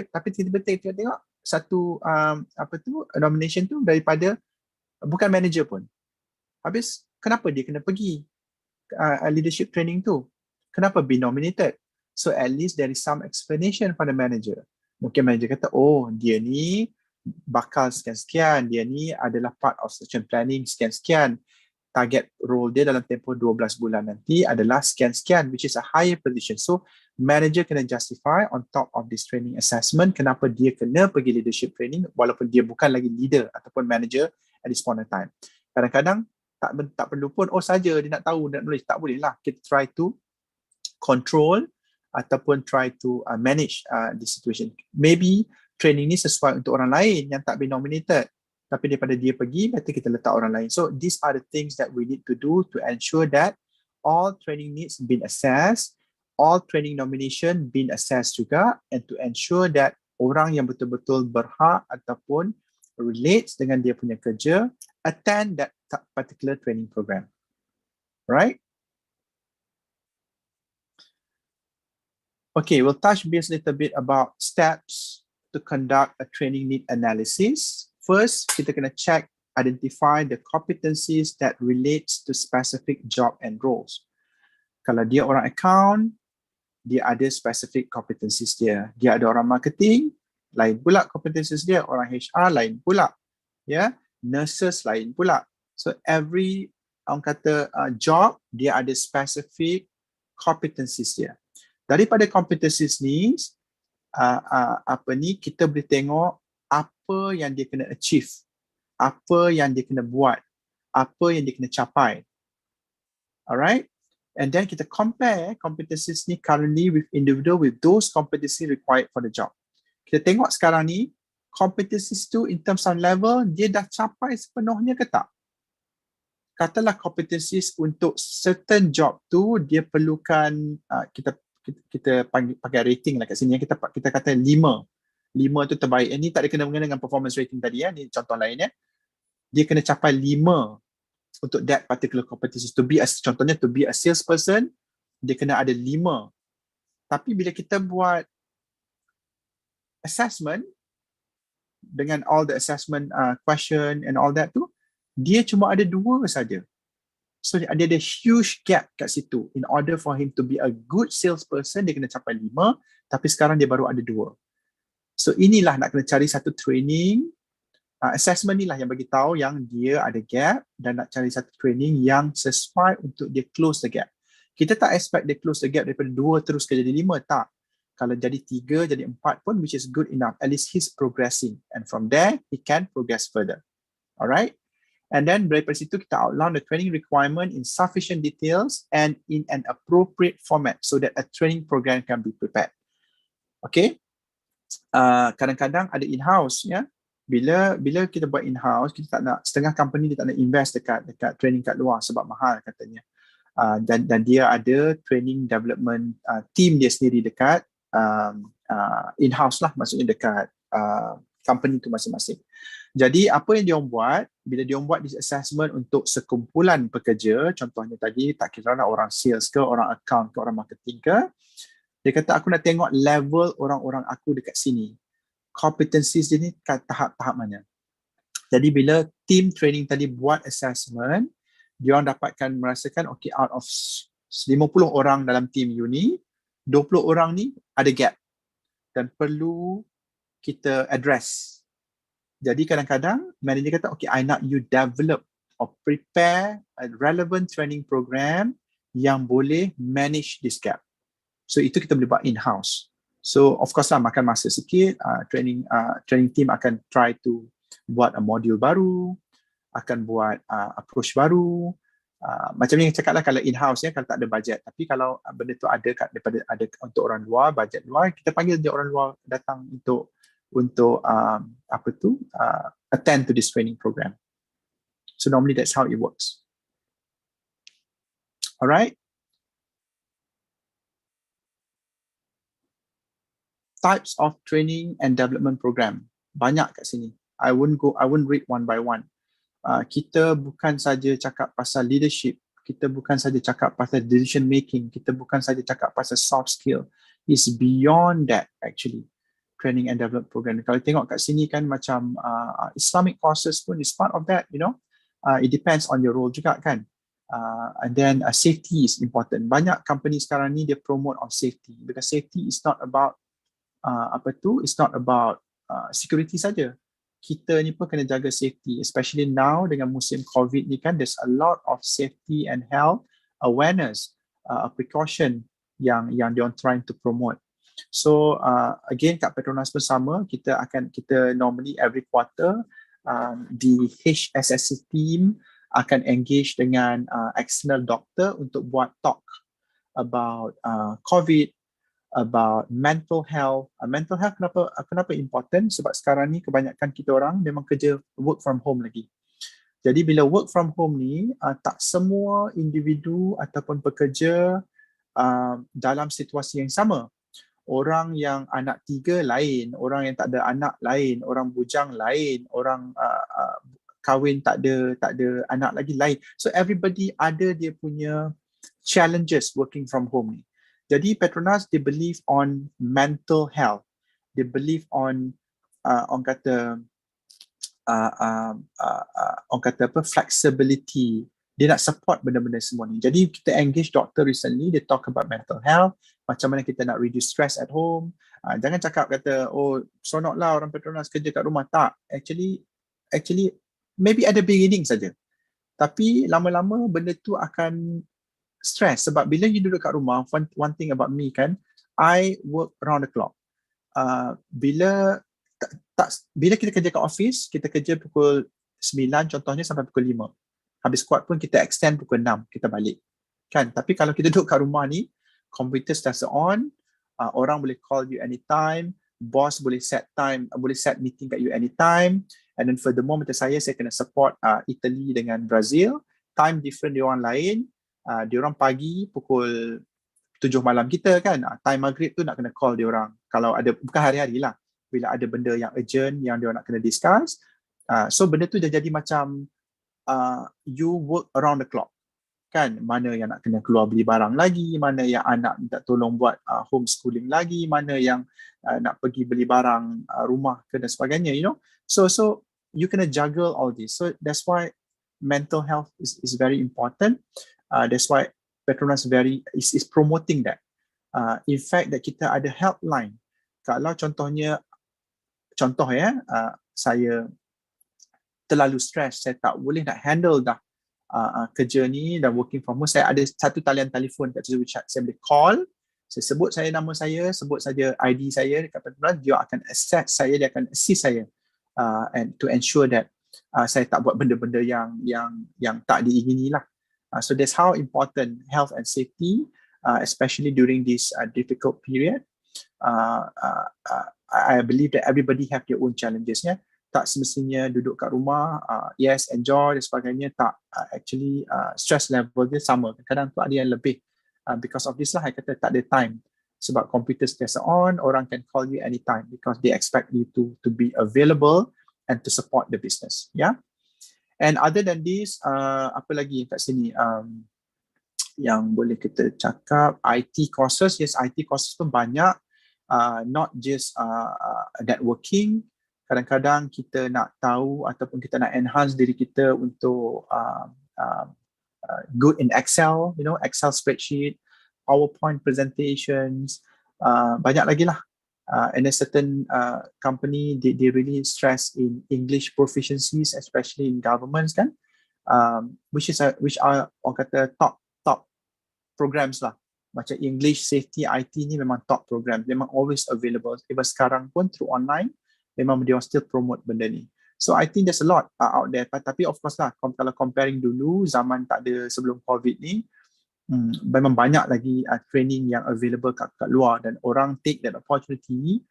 tapi tiba-tiba tengok satu nomination tu daripada bukan manager pun. Habis, kenapa dia kena pergi leadership training tu? Kenapa be nominated? So at least there is some explanation for the manager. Mungkin manager kata, oh dia ni bakal sekian-sekian, dia ni adalah part of succession planning sekian-sekian, target role dia dalam tempoh 12 bulan nanti adalah sekian-sekian, which is a higher position. So manager kena justify on top of this training assessment kenapa dia kena pergi leadership training walaupun dia bukan lagi leader ataupun manager at this point in time. Kadang-kadang tak perlu pun, oh saja dia nak tahu, nak knowledge, tak boleh lah. Kita try to control ataupun try to manage the situation. Maybe training ni sesuai untuk orang lain yang tak be nominated, tapi daripada dia pergi, better kita letak orang lain. So these are the things that we need to do to ensure that all training needs been assessed, all training nomination been assessed juga, and to ensure that orang yang betul-betul berhak ataupun relates dengan dia punya kerja attend that particular training program. Right? Okay, we'll touch base a little bit about steps to conduct a training need analysis. First, kita kena check, identify the competencies that relates to specific job and roles. Kalau dia orang account, dia ada specific competencies dia. Dia ada orang marketing, lain pula competencies dia. Orang HR, lain pula. Ya, nurses, lain pula. So every orang kata job, dia ada specific competencies dia. Daripada competencies ni, kita boleh tengok apa yang dia kena achieve, apa yang dia kena buat, apa yang dia kena capai. Alright? And then kita compare competencies ni currently with individual with those competencies required for the job. Kita tengok sekarang ni, competencies tu in terms of level, dia dah capai sepenuhnya ke tak? Katalah competencies untuk certain job tu, dia perlukan, kita pakai rating lah kat sini, kita kata 5 tu terbaik. Ini tak ada kena-mengena dengan performance rating tadi ya, ni contoh lain ya. Dia kena capai 5 untuk that particular competencies. Contohnya to be a salesperson, dia kena ada 5. Tapi bila kita buat assessment dengan all the assessment question and all that tu, dia cuma ada 2 saja. So dia ada huge gap kat situ. In order for him to be a good salesperson, dia kena capai 5, tapi sekarang dia baru ada 2. So inilah nak kena cari satu training, assessment ni lah yang bagi tahu yang dia ada gap dan nak cari satu training yang sesuai untuk dia close the gap. Kita tak expect dia close the gap daripada 2 terus ke jadi 5, tak. Kalau jadi 3, jadi 4 pun, which is good enough. At least he's progressing. And from there, he can progress further. Alright? And then daripada situ kita outline the training requirement in sufficient details and in an appropriate format so that a training program can be prepared. Okay? Kadang-kadang ada in-house ya. Bila kita buat in-house, kita tak nak, setengah company dia tak nak invest dekat training kat luar sebab mahal katanya. Dan dia ada training development team dia sendiri dekat in-house lah, maksudnya dekat company tu masing-masing. Jadi apa yang dia buat, bila dia buat this assessment untuk sekumpulan pekerja, contohnya tadi tak kira lah orang sales ke, orang account ke, orang marketing ke, dia kata aku nak tengok level orang-orang aku dekat sini, competencies dia ni tahap-tahap mana. Jadi bila team training tadi buat assessment, dia orang dapatkan merasakan okay, out of 50 orang dalam team you ni, 20 orang ni ada gap dan perlu kita address. Jadi kadang-kadang manager kata okay, I nak you develop or prepare a relevant training program yang boleh manage this gap. So itu kita boleh buat in-house. So of course lah makan masa sikit, training team akan try to buat a module baru, akan buat approach baru. Macam yang cakap lah, kalau in-house ya, kalau tak ada budget. Tapi kalau benda tu ada daripada ada untuk orang luar, budget luar, kita panggil dia orang luar datang untuk attend to this training program. So normally that's how it works. Alright. Types of training and development program. Banyak kat sini. I won't read one by one. Kita bukan saja cakap pasal leadership, kita bukan saja cakap pasal decision making, kita bukan saja cakap pasal soft skill. It's beyond that actually. Training and development program. Kalau tengok kat sini kan macam Islamic courses pun is part of that, you know. It depends on your role juga kan. And then safety is important. Banyak company sekarang ni dia promote on safety because safety is not about it's not about security saja. Kita ni pun kena jaga safety, especially now dengan musim COVID ni kan, there's a lot of safety and health awareness, precaution yang they are trying to promote. So again kat Petronas pun sama, kita normally every quarter the HSSC team akan engage dengan external doctor untuk buat talk about COVID, about mental health. Mental health kenapa important? Sebab sekarang ni kebanyakan kita orang memang kerja work from home lagi. Jadi bila work from home ni, tak semua individu ataupun pekerja dalam situasi yang sama. Orang yang anak 3 lain, orang yang tak ada anak lain, orang bujang lain, orang kahwin tak ada anak lagi lain. So everybody ada dia punya challenges working from home ni. Jadi Petronas they believe on mental health. They believe on flexibility. Dia nak support benda-benda semua ni. Jadi kita engage doctor recently, they talk about mental health, macam mana kita nak reduce stress at home. Jangan cakap kata, oh seronok lah orang Petronas kerja kat rumah. Tak, actually maybe at the beginning saja. Tapi lama-lama benda tu akan stress. Sebab bila you duduk kat rumah, one thing about me kan, I work around the clock. Bila kita kerja kat office, kita kerja pukul 9 contohnya sampai pukul 5. Habis kuat pun kita extend pukul 6, kita balik. Kan? Tapi kalau kita duduk kat rumah ni, komputer sentiasa on, orang boleh call you anytime, boss boleh set meeting kat you anytime, and then furthermore macam saya kena support Italy dengan Brazil, time different dia orang lain, dia orang pagi pukul 7 malam kita kan, time maghrib tu nak kena call dia orang. Kalau ada, bukan hari-hari lah, bila ada benda yang urgent yang dia orang nak kena discuss, so benda tu dah jadi macam you work around the clock kan, mana yang nak kena keluar beli barang lagi, mana yang anak minta tolong buat homeschooling lagi, mana yang nak pergi beli barang rumah ke dan sebagainya, you know. So you kena juggle all this. So that's why mental health is very important. That's why Petronas is promoting that. In fact that kita ada helpline. Kalau contoh saya terlalu stres, saya tak boleh nak handle dah kerja ni dan working from home, saya ada satu talian telefon kat situ, saya boleh call, saya sebut nama saya, sebut saja ID saya dekat Petronas, dia akan assist saya and to ensure that saya tak buat benda-benda yang tak diingini lah. So that's how important health and safety, especially during this difficult period. I believe that everybody have their own challenges, yeah. tak semestinya duduk kat rumah, yes, enjoy dan sebagainya, tak, actually stress level dia sama. Kadang tu ada yang lebih. Because of this lah, saya kata tak ada time. Sebab computer sentiasa on, orang can call you anytime because they expect you to be available and to support the business. Yeah. And other than this, apa lagi kat sini? Yang boleh kita cakap, IT courses. Yes, IT courses pun banyak. Not just networking. Kadang-kadang kita nak tahu ataupun kita nak enhance diri kita untuk good in Excel, Excel spreadsheet, PowerPoint presentations, banyak lagi lah. And a certain company, they really stress in English proficiencies, especially in governments kan, which are orang kata top programs lah. Macam English, Safety, IT ni memang top program, memang always available. Even sekarang pun through online, memang dia still promote benda ni. So I think there's a lot out there. Tapi of course lah, kalau comparing dulu, zaman tak ada sebelum COVID ni, memang banyak lagi training yang available kat luar, dan orang take that opportunity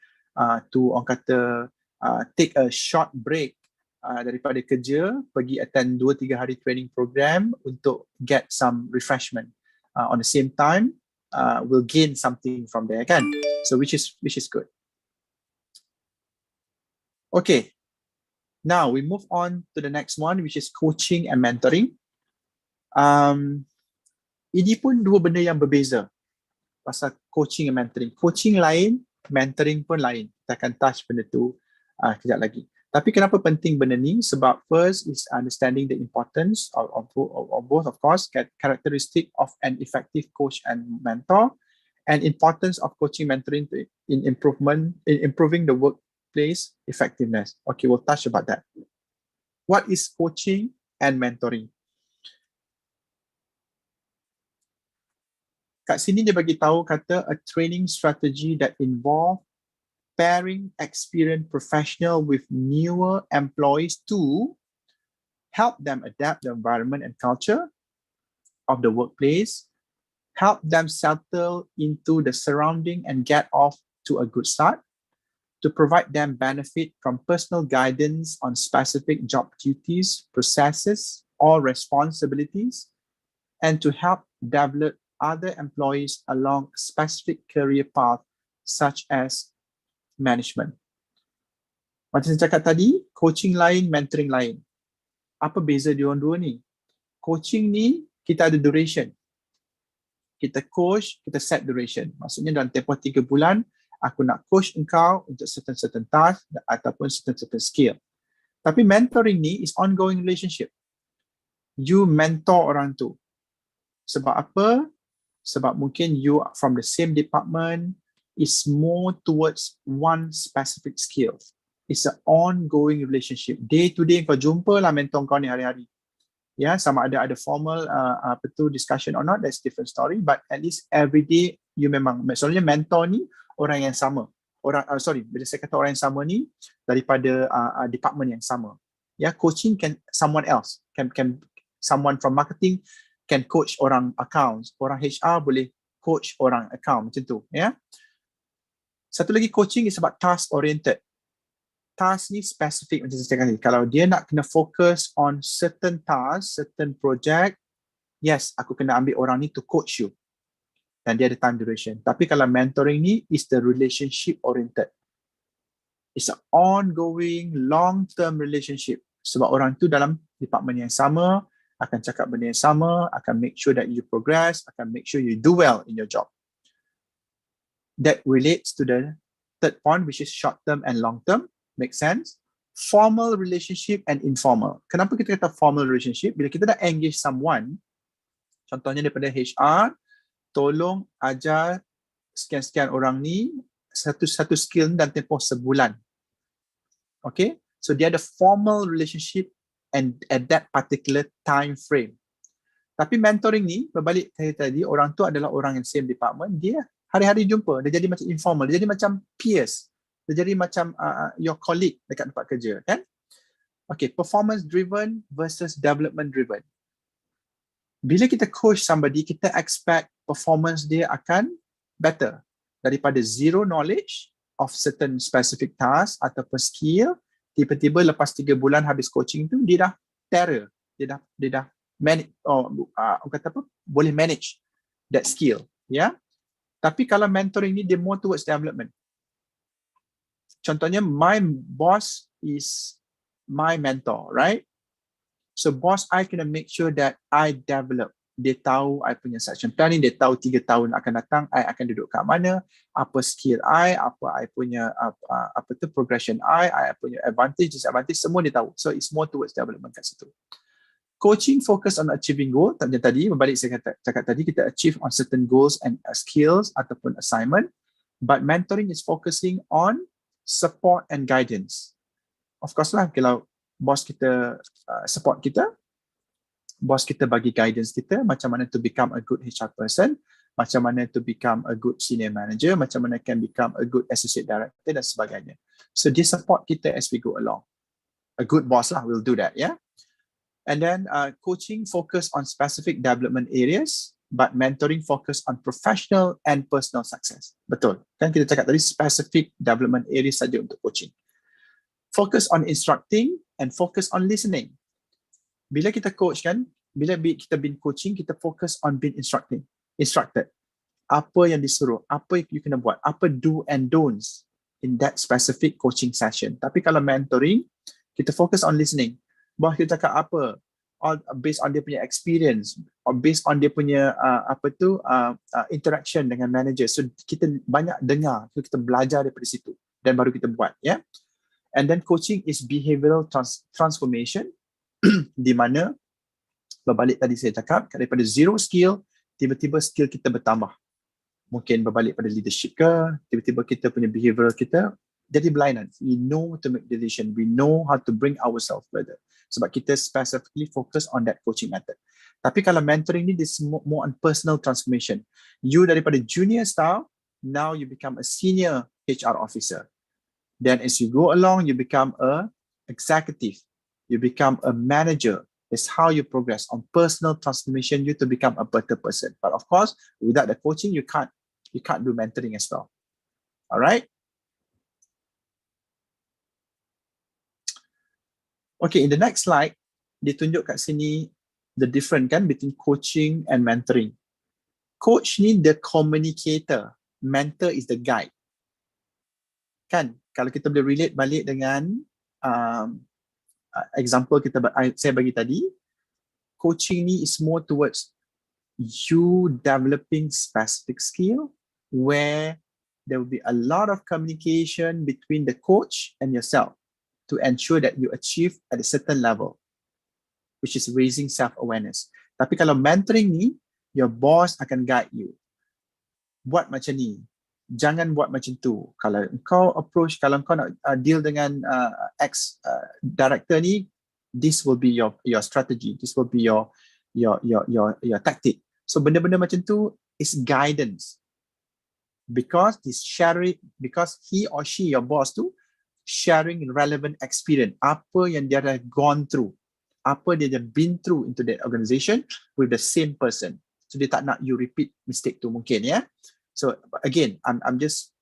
to orang kata take a short break daripada kerja, pergi attend 2-3 hari training program untuk get some refreshment. On the same time, we'll gain something from there kan. So which is good. Okay. Now we move on to the next one, which is coaching and mentoring. Ini pun dua benda yang berbeza pasal coaching and mentoring. Coaching lain, mentoring pun lain. Kita akan touch benda tu kejap lagi. Tapi kenapa penting benda ni? Sebab first is understanding the importance of both, of course, characteristic of an effective coach and mentor, and importance of coaching mentoring in improving the workplace effectiveness. Okay, we'll touch about that. What is coaching and mentoring? Kat sini dia bagi tahu kata a training strategy that involve pairing experienced professional with newer employees to help them adapt the environment and culture of the workplace, help them settle into the surrounding and get off to a good start, to provide them benefit from personal guidance on specific job duties, processes, or responsibilities, and to help develop other employees along a specific career path such as management. Macam saya cakap tadi, coaching lain, mentoring lain. Apa beza diorang-dua ni? Coaching ni, kita ada duration. Kita coach, kita set duration. Maksudnya dalam tempoh 3 bulan, aku nak coach engkau untuk certain task ataupun certain skill. Tapi mentoring ni is ongoing relationship. You mentor orang tu. Sebab apa? Sebab mungkin you from the same department, is more towards one specific skill. It's an ongoing relationship. Day to day kau jumpa lah mentor kau ni hari-hari. Ya, sama ada formal discussion or not, that's different story. But at least every day you memang, soalnya mentor ni orang yang sama. Bila saya kata orang yang sama ni daripada department yang sama. Ya, coaching can someone else, can someone from marketing can coach orang accounts, orang HR boleh coach orang account macam tu. Ya. Satu lagi, coaching is about task oriented. Task ni spesifik macam saya cakap tadi. Kalau dia nak kena fokus on certain task, certain project, yes, aku kena ambil orang ni to coach you. Dan dia ada time duration. Tapi kalau mentoring ni is the relationship oriented. It's an ongoing long-term relationship. Sebab orang tu dalam department yang sama, akan cakap benda yang sama, akan make sure that you progress, akan make sure you do well in your job. That relates to the third point, which is short-term and long-term. Makes sense? Formal relationship and informal. Kenapa kita kata formal relationship? Bila kita dah engage someone, contohnya daripada HR, tolong ajar sekian-sekian orang ni satu skill dalam tempoh sebulan. Okay? So dia ada formal relationship and at that particular time frame. Tapi mentoring ni, berbalik tadi, orang tu adalah orang yang same department, dia hari-hari jumpa, dia jadi macam informal, dia jadi macam peers, dia jadi macam your colleague dekat tempat kerja, kan? Okay, performance driven versus development driven. Bila kita coach somebody, kita expect performance dia akan better daripada zero knowledge of certain specific task ataupun skill tiba-tiba lepas 3 bulan habis coaching tu, dia dah terror. Dia dah manage, orang kata apa, boleh manage that skill. Ya. Tapi kalau mentoring ni, dia more towards development. Contohnya, my boss is my mentor, right? So boss, I kena make sure that I develop. Dia tahu I punya succession planning, dia tahu 3 tahun akan datang, I akan duduk kat mana, apa skill apa I punya, apa tu progression I punya advantage, disadvantage, semua dia tahu. So it's more towards development kat situ. Coaching focus on achieving goal. Tadi, berbalik saya cakap tadi, kita achieve on certain goals and skills ataupun assignment. But mentoring is focusing on support and guidance. Of course lah, kalau bos kita support kita, bos kita bagi guidance kita, macam mana to become a good HR person, macam mana to become a good senior manager, macam mana can become a good associate director dan sebagainya. So dia support kita as we go along. A good boss lah will do that, yeah. And then coaching focus on specific development areas, but mentoring focus on professional and personal success. Betul. Kan kita cakap tadi specific development areas saja untuk coaching. Focus on instructing and focus on listening. Bila kita coach kan, bila kita been coaching, kita focus on being instructed. Apa yang disuruh, apa you kena buat, apa do and don'ts in that specific coaching session. Tapi kalau mentoring, kita focus on listening. Bos kita cakap apa, based on dia punya experience, or based on dia punya interaction dengan manager. So kita banyak dengar, so kita belajar daripada situ dan baru kita buat, ya. Yeah? And then coaching is behavioral transformation, di mana berbalik tadi saya cakap, daripada zero skill, tiba-tiba skill kita bertambah. Mungkin berbalik pada leadership ke, tiba-tiba kita punya behavioral kita jadi berlainan. We know to make decision, we know how to bring ourselves further. Sebab kita specifically focus on that coaching method. Tapi kalau mentoring ni, this more on personal transformation. You daripada junior staff, now you become a senior HR officer. Then as you go along, you become a executive, you become a manager. It's how you progress on personal transformation, you to become a better person. But of course, without the coaching, you can't do mentoring as well. All right. Okay, in the next slide, ditunjuk kat sini the difference kan between coaching and mentoring. Coach ni the communicator, mentor is the guide. Kan, kalau kita boleh relate balik dengan example saya bagi tadi, coaching ni is more towards you developing specific skill where there will be a lot of communication between the coach and yourself to ensure that you achieve at a certain level, which is raising self-awareness. Tapi kalau mentoring ni, your boss akan guide you. Buat macam ni, jangan buat macam tu. Kalau kau approach, kalau kau nak deal dengan ex-director ni, this will be your strategy, this will be your tactic. So benda-benda macam tu is guidance. Because he or she, your boss tu, sharing relevant experience, apa yang dia dah gone through, apa dia dah been through into that organization with the same person. So dia tak nak you repeat mistake tu mungkin, ya. So again, I'm just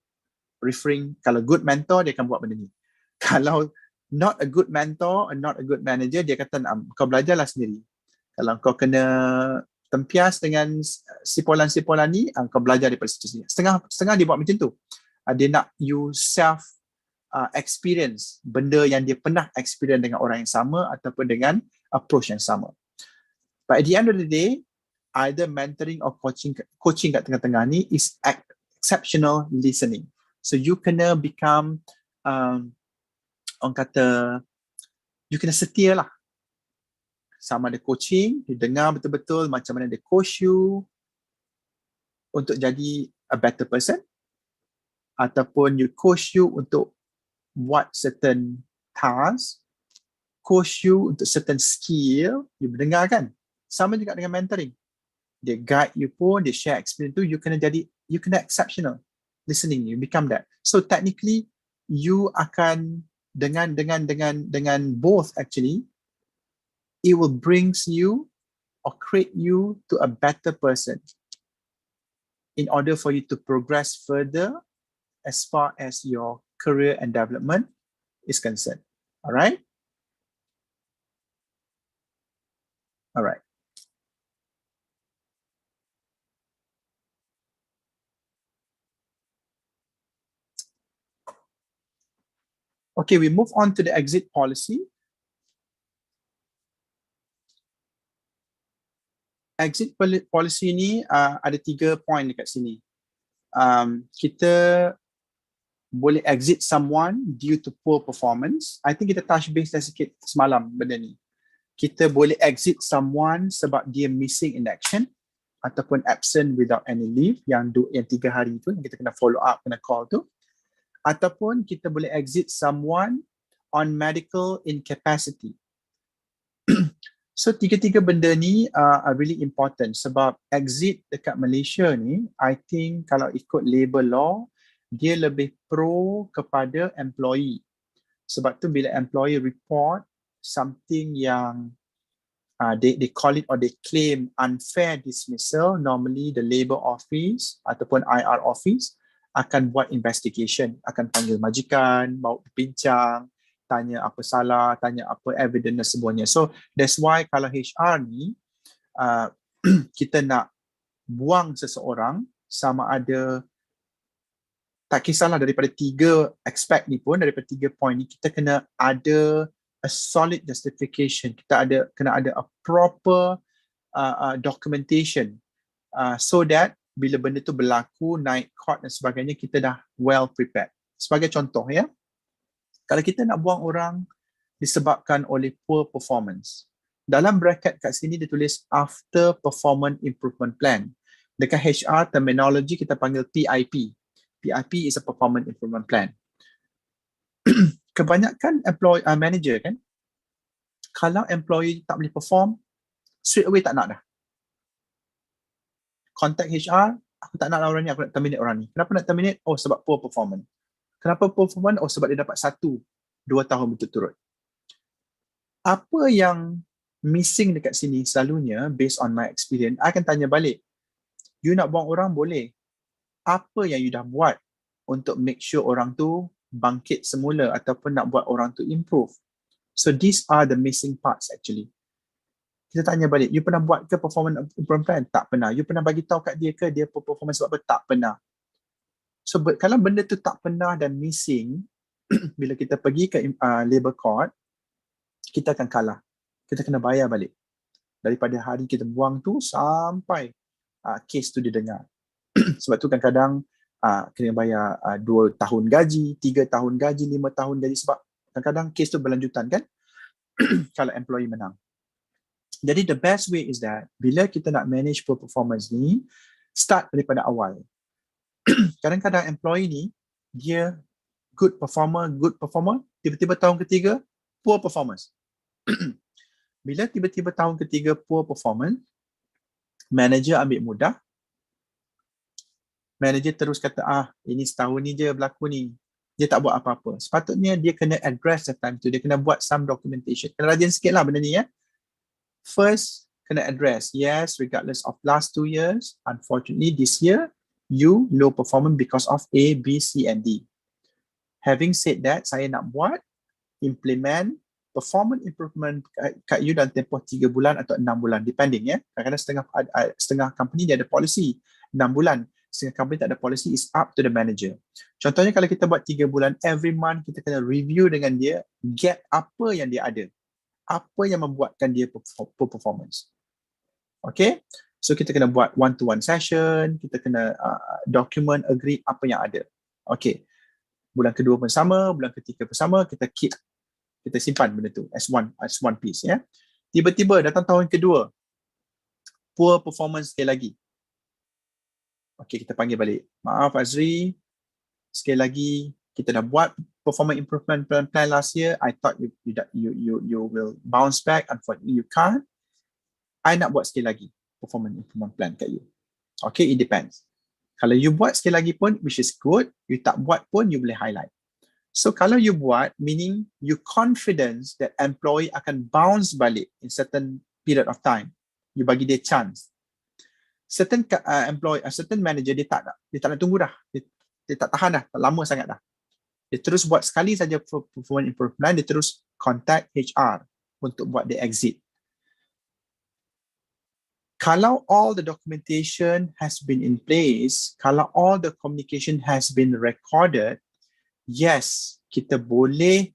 referring, kalau good mentor dia akan buat benda ni. Kalau not a good mentor and not a good manager, dia kata kau belajarlah sendiri. Kalau kau kena tempias dengan sipolan-sipolan ni, kau belajar daripada situ. Setengah dia buat macam tu. Dia nak you self experience benda yang dia pernah experience dengan orang yang sama ataupun dengan approach yang sama. But at the end of the day, either mentoring or coaching kat tengah-tengah ni is exceptional listening. So you kena become orang kata you kena setia lah. Sama ada coaching, dia dengar betul-betul macam mana dia coach you untuk jadi a better person, ataupun you coach you untuk buat certain task, coach you untuk certain skill, you mendengar kan? Sama juga dengan mentoring. Dia guide you pun, dia share experience tu, you kena exceptional listening, you become that. So technically, you akan dengan both actually, it will brings you or create you to a better person in order for you to progress further as far as your career and development is concerned. Alright? Alright. Okay, we move on to the exit policy. Exit policy ni ada 3 point dekat sini. Kita boleh exit someone due to poor performance. I think kita touch base dah sikit semalam benda ni. Kita boleh exit someone sebab dia missing in action ataupun absent without any leave yang 3 hari tu yang kita kena follow up, kena call tu. Ataupun kita boleh exit someone on medical incapacity. So 3 benda ni are really important sebab exit dekat Malaysia ni, I think kalau ikut labour law, dia lebih pro kepada employee. Sebab tu bila employee report something yang they call it or they claim unfair dismissal, normally the labour office ataupun IR office akan buat investigation, akan panggil majikan, bawa berbincang, tanya apa salah, tanya apa evidence dan semuanya. So that's why kalau HR ni kita nak buang seseorang, sama ada tak kisahlah daripada 3 aspek ni pun, daripada 3 point ni kita kena ada a solid justification, kita kena ada a proper documentation so that bila benda tu berlaku, naik court dan sebagainya, kita dah well prepared. Sebagai contoh ya, kalau kita nak buang orang disebabkan oleh poor performance, dalam bracket kat sini dia tulis after performance improvement plan. Dekat HR terminology kita panggil PIP. PIP is a performance improvement plan. Kebanyakan manager kan, kalau employee tak boleh perform, straight away tak nak dah. Contact HR, aku tak nak orang ni, aku nak terminate orang ni. Kenapa nak terminate? Oh, sebab poor performance. Kenapa poor performance? Oh, sebab dia dapat 1-2 tahun berturut-turut. Apa yang missing dekat sini selalunya, based on my experience, I akan tanya balik. You nak buang orang boleh. Apa yang you dah buat untuk make sure orang tu bangkit semula ataupun nak buat orang tu improve? So these are the missing parts actually. Kita tanya balik, you pernah buat ke performance improvement plan? Tak pernah. You pernah bagi tahu kat dia ke dia performance sebab apa? Tak pernah. So kalau benda tu tak pernah dan missing, bila kita pergi ke labor court, kita akan kalah. Kita kena bayar balik. Daripada hari kita buang tu sampai case tu didengar. Sebab tu kadang-kadang kena bayar 2 tahun gaji, 3 tahun gaji, 5 tahun gaji, sebab kadang-kadang case tu berlanjutan kan kalau employee menang. Jadi the best way is that bila kita nak manage poor performance ni, start daripada awal. Kadang-kadang employee ni dia good performer, tiba-tiba tahun ketiga poor performance. Bila tiba-tiba tahun ketiga poor performance, manager ambil mudah. Manager terus kata, ini setahun ni je berlaku ni. Dia tak buat apa-apa. Sepatutnya dia kena address the time tu. Dia kena buat some documentation. Kena rajin sikit lah benda ni ya. First, kena address. Yes, regardless of last 2 years, unfortunately this year, you low performance because of A, B, C and D. Having said that, saya nak buat, implement performance improvement kat you dalam tempoh 3 bulan atau 6 bulan, depending ya. Kadang-kadang setengah company dia ada policy 6 bulan. Setengah company tak ada policy, is up to the manager. Contohnya kalau kita buat 3 bulan, every month kita kena review dengan dia, gap apa yang dia ada. Apa yang membuatkan dia poor performance. Okay? So kita kena buat one-to-one session, kita kena document, agree apa yang ada. Okay. Bulan kedua pun sama, bulan ketiga pun sama, kita simpan benda tu as one piece ya. Tiba-tiba datang tahun kedua, poor performance sekali lagi. Okay, kita panggil balik. Maaf Azri, sekali lagi kita dah buat performance improvement plan last year. I thought you will bounce back. Unfortunately, you can't. I nak buat sekali lagi performance improvement plan kat you. Okay, it depends. Kalau you buat sekali lagi pun, which is good. You tak buat pun, you boleh highlight. So kalau you buat, meaning you confidence that employee akan bounce balik in certain period of time. You bagi dia chance. Certain certain manager dia tak nak tunggu dah. Dia tak tahan dah, tak lama sangat dah. Dia terus buat sekali saja performance improvement, dia terus contact HR untuk buat the exit. Kalau all the documentation has been in place, kalau all the communication has been recorded, yes, kita boleh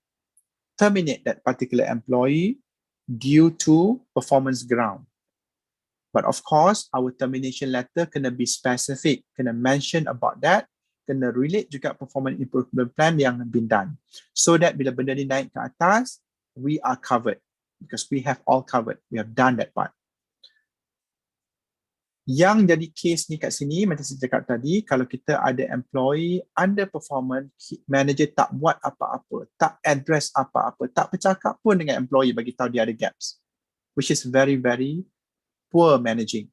terminate that particular employee due to performance ground. But of course, our termination letter kena be specific, kena mention about that, kena relate juga performance improvement plan yang been done. So that bila benda ni naik ke atas, we are covered because we have all covered. We have done that part. Yang jadi case ni kat sini, macam saya cakap tadi, kalau kita ada employee underperformance, manager tak buat apa-apa, tak address apa-apa, tak bercakap pun dengan employee bagi tahu dia ada gaps, which is very, very poor managing.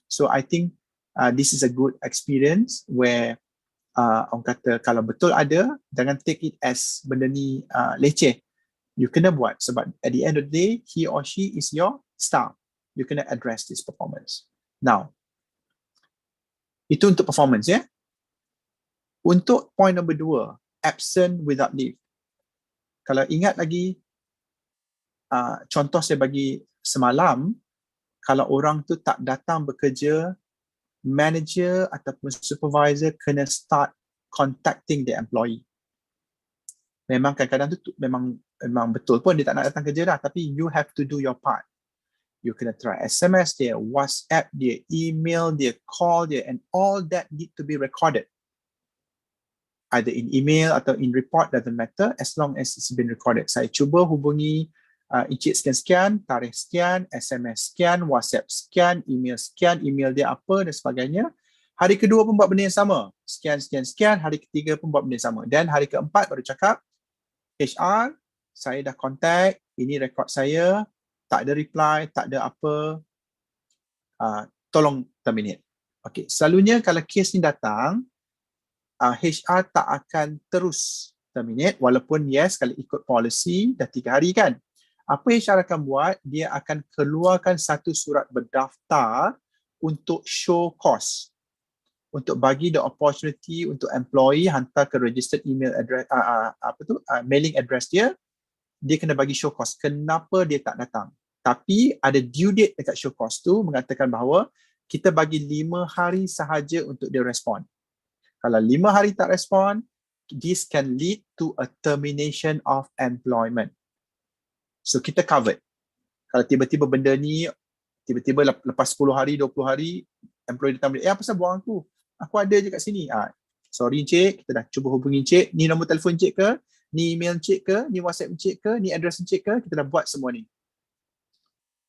So I think this is a good experience where orang kata kalau betul ada, jangan take it as benda ni leceh. You kena buat sebab at the end of the day, he or she is your staff. You kena address this performance. Now, itu untuk performance ya. Untuk point number 2, absent without leave. Kalau ingat lagi, contoh saya bagi semalam, kalau orang tu tak datang bekerja, manager ataupun supervisor kena start contacting the employee. Memang kadang-kadang tu memang betul pun dia tak nak datang kerja dah, tapi you have to do your part. You kena try SMS dia, WhatsApp dia, email dia, call dia, and all that need to be recorded. Either in email atau in report, doesn't matter, as long as it's been recorded. Saya cuba hubungi Encik sekian-sekian, tarikh sekian, SMS sekian, WhatsApp sekian, email dia apa dan sebagainya. Hari kedua pun buat benda yang sama. Sekian, hari ketiga pun buat benda yang sama. Dan hari keempat baru cakap, HR, saya dah contact, ini rekod saya, tak ada reply, tak ada apa, tolong terminate. Okay, selalunya kalau kes ni datang, HR tak akan terus terminate, walaupun yes, kalau ikut policy, dah 3 hari kan. Apa HR akan buat, dia akan keluarkan satu surat berdaftar untuk show cause. Untuk bagi the opportunity untuk employee hantar ke registered email address, mailing address dia kena bagi show cause. Kenapa dia tak datang? Tapi ada due date dekat show cause tu mengatakan bahawa kita bagi 5 hari sahaja untuk dia respon. Kalau 5 hari tak respon, this can lead to a termination of employment. So kita covered. Kalau tiba-tiba benda ni, tiba-tiba lepas 10 hari, 20 hari, employee datang balik, apa pasal buang aku? Aku ada je kat sini. Sorry Encik, kita dah cuba hubungi Encik. Ni nombor telefon Encik ke? Ni email Encik ke? Ni WhatsApp Encik ke? Ni address Encik ke? Kita dah buat semua ni.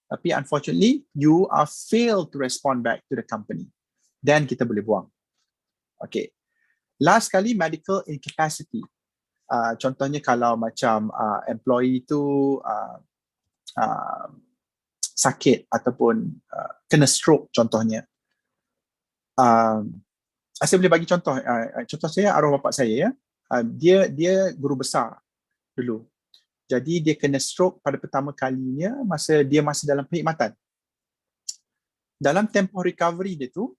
Tapi unfortunately, you are failed to respond back to the company. Then kita boleh buang. Okay. Last kali, medical incapacity. Contohnya kalau macam employee tu sakit ataupun kena stroke contohnya. Saya boleh bagi contoh. Contoh saya, arwah bapak saya ya. Dia guru besar dulu. Jadi dia kena stroke pada pertama kalinya masa dia masih dalam perkhidmatan. Dalam tempoh recovery dia tu,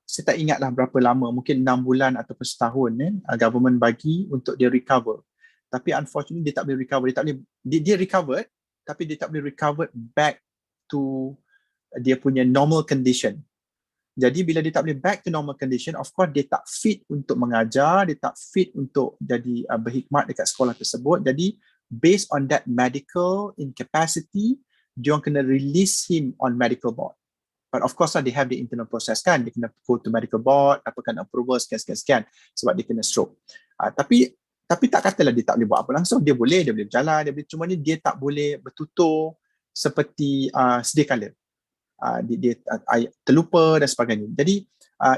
saya tak ingatlah berapa lama, mungkin 6 bulan ataupun setahun government bagi untuk dia recover. Tapi unfortunately dia tak boleh recover. Dia recovered, tapi dia tak boleh recover back to dia punya normal condition. Jadi bila dia tak boleh back to normal condition, of course dia tak fit untuk mengajar, dia tak fit untuk jadi berkhidmat dekat sekolah tersebut. Jadi based on that medical incapacity, dia orang kena release him on medical board. But of course they have the internal process kan, dia kena go to medical board, dapatkan approval sekian sebab dia kena stroke. Tapi tak katalah dia tak boleh buat apa langsung, dia boleh berjalan, cuma ni dia tak boleh bertutur seperti sedia kala. Dia terlupa dan sebagainya. Jadi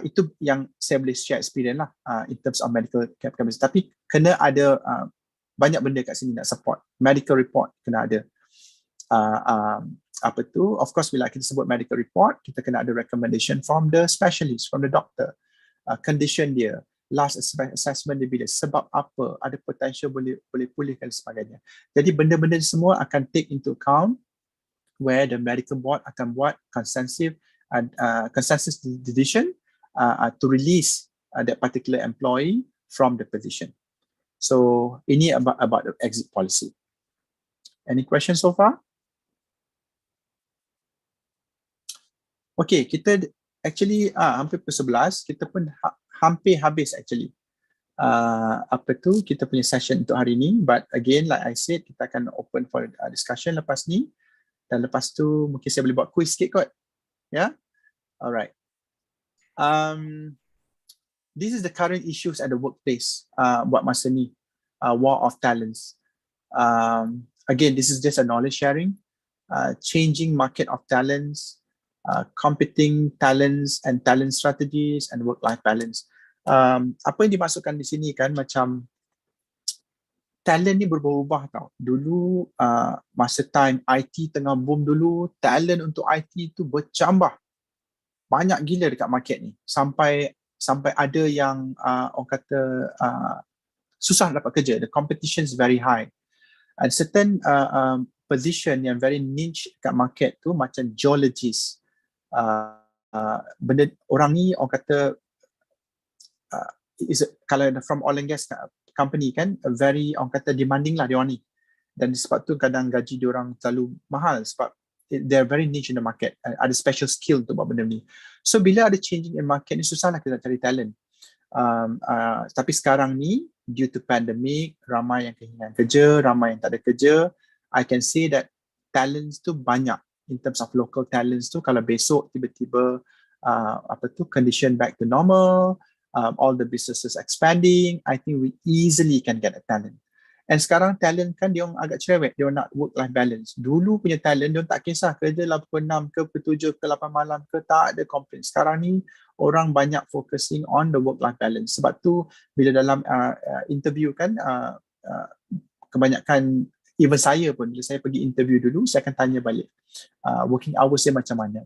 itu yang saya boleh share experience lah in terms of medical capacity. Tapi kena ada banyak benda kat sini nak support. Medical report kena ada. Of course bila kita sebut medical report, kita kena ada recommendation from the specialist, from the doctor. Condition dia, last assessment dia bila, sebab apa, ada potential boleh pulih dan sebagainya. Jadi benda-benda semua akan take into account where the medical board akan buat consensus decision to release that particular employee from the position. So ini about the exit policy. Any questions so far? Okay, kita actually hampir pukul 11, kita pun hampir habis actually. Kita punya session untuk hari ni, but again like I said, kita akan open for discussion lepas ni, dan lepas tu mungkin saya boleh buat quiz sikit kot. Yeah? Alright. This is the current issues at the workplace buat masa ni, war of talents. Again, this is just a knowledge sharing, changing market of talents, competing talents and talent strategies and work-life balance. Apa yang dimasukkan di sini kan, macam talent ni berubah-ubah tau. Dulu masa time IT tengah boom dulu, talent untuk IT tu bercambah. Banyak gila dekat market ni. Sampai ada yang orang kata susah dapat kerja. The competition is very high. And certain position yang very niche kat market tu macam geologist. Benda orang ni orang kata kalau from oil and gas company kan, very orang kata demanding lah dia orang ni. Dan sebab tu kadang gaji dia orang terlalu mahal sebab they're very niche in the market. Ada special skill untuk buat benda ni. So bila ada changing in market ni, susahlah kita cari talent. Tapi sekarang ni due to pandemic, ramai yang kehilangan kerja, ramai yang tak ada kerja. I can say that talents tu banyak in terms of local talents tu. Kalau besok tiba-tiba condition back to normal, all the businesses expanding, I think we easily can get a talent. And sekarang talent kan dia orang agak cerewet, dia orang nak work-life balance. Dulu punya talent dia orang tak kisah kerja lah pukul 6 ke pukul 7 ke 8 malam ke, tak ada complain. Sekarang ni orang banyak focusing on the work-life balance. Sebab tu bila dalam interview kan, kebanyakan even saya pun bila saya pergi interview dulu, saya akan tanya balik working hours dia macam mana,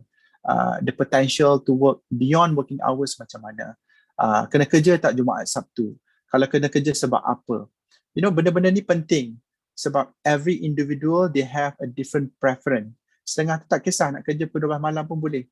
the potential to work beyond working hours macam mana, kena kerja tak Jumaat Sabtu, kalau kena kerja sebab apa. You know, benda-benda ni penting sebab every individual they have a different preference. Setengah tu tak kisah nak kerja pukul 12 malam pun boleh,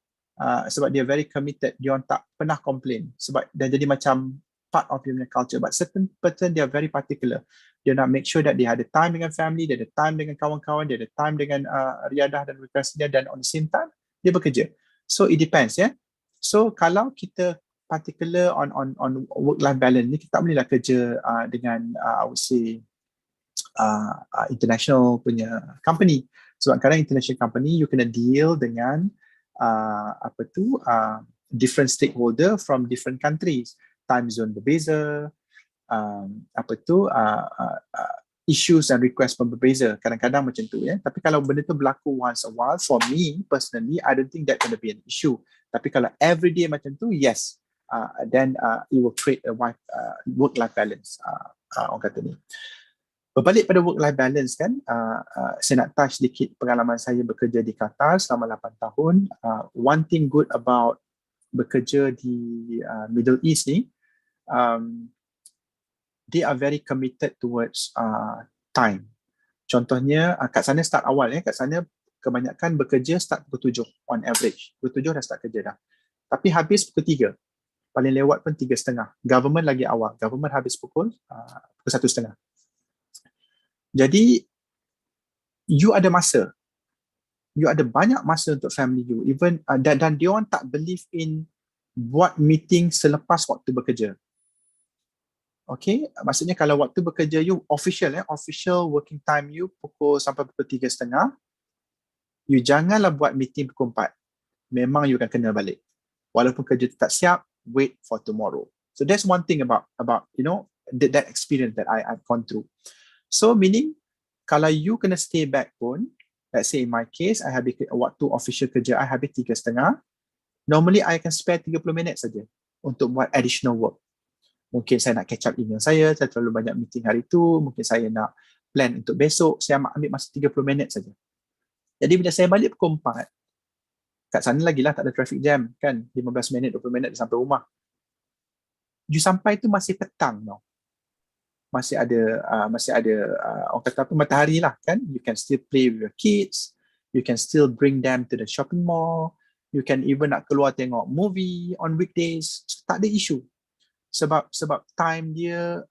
sebab dia very committed, dia orang tak pernah complain sebab dah jadi macam part of your culture. But certain person they are very particular, dia nak make sure that dia ada time dengan family, dia ada time dengan kawan-kawan, dia ada time dengan riadah dan rekreasi dia, dan on the same time dia bekerja. So it depends, yeah. So kalau kita particular on work-life balance ni, kita tak bolehlah kerja dengan I would say international punya company. Sebab kadang international company you kena deal dengan different stakeholder from different countries, time zone berbeza, issues and request pun berbeza. Kadang-kadang macam tu ya. Tapi kalau benda tu berlaku once a while, for me personally, I don't think that gonna be an issue. Tapi kalau everyday macam tu, yes, then it will create a work-life balance, orang kata ni. Berbalik pada work-life balance kan, saya nak touch sedikit pengalaman saya bekerja di Qatar selama 8 tahun. One thing good about bekerja di Middle East ni, they are very committed towards time. Contohnya, kat sana start awal ya, kat sana kebanyakan bekerja start pukul 7 on average. Pukul 7 dah start kerja dah. Tapi habis pukul 3. Paling lewat pun 3:30. Government lagi awal. Government habis pukul 1:30. Jadi, you ada masa. You ada banyak masa untuk family you. Even dan dia orang tak believe in buat meeting selepas waktu bekerja. Okay, maksudnya kalau waktu bekerja you official working time you sampai pukul 3:30, you janganlah buat meeting pukul 4. Memang you akan kena balik. Walaupun kerja tak siap, wait for tomorrow. So that's one thing about you know that experience that I've gone through. So meaning kalau you kena stay back pun, let's say in my case, I habis waktu official kerja I habis 3:30. Normally I akan spare 30 minit saja untuk buat additional work. Mungkin saya nak catch up email saya terlalu banyak meeting hari tu, mungkin saya nak plan untuk besok, saya ambil masa 30 minit saja. Jadi bila saya balik pukul 4, kat sana lagi lah tak ada traffic jam kan, 15 minit, 20 minit sampai rumah. You sampai tu masih petang tau. Masih ada orang kata apa, matahari lah kan. You can still play with your kids, you can still bring them to the shopping mall, you can even nak keluar tengok movie on weekdays, tak ada issue. Sebab time dia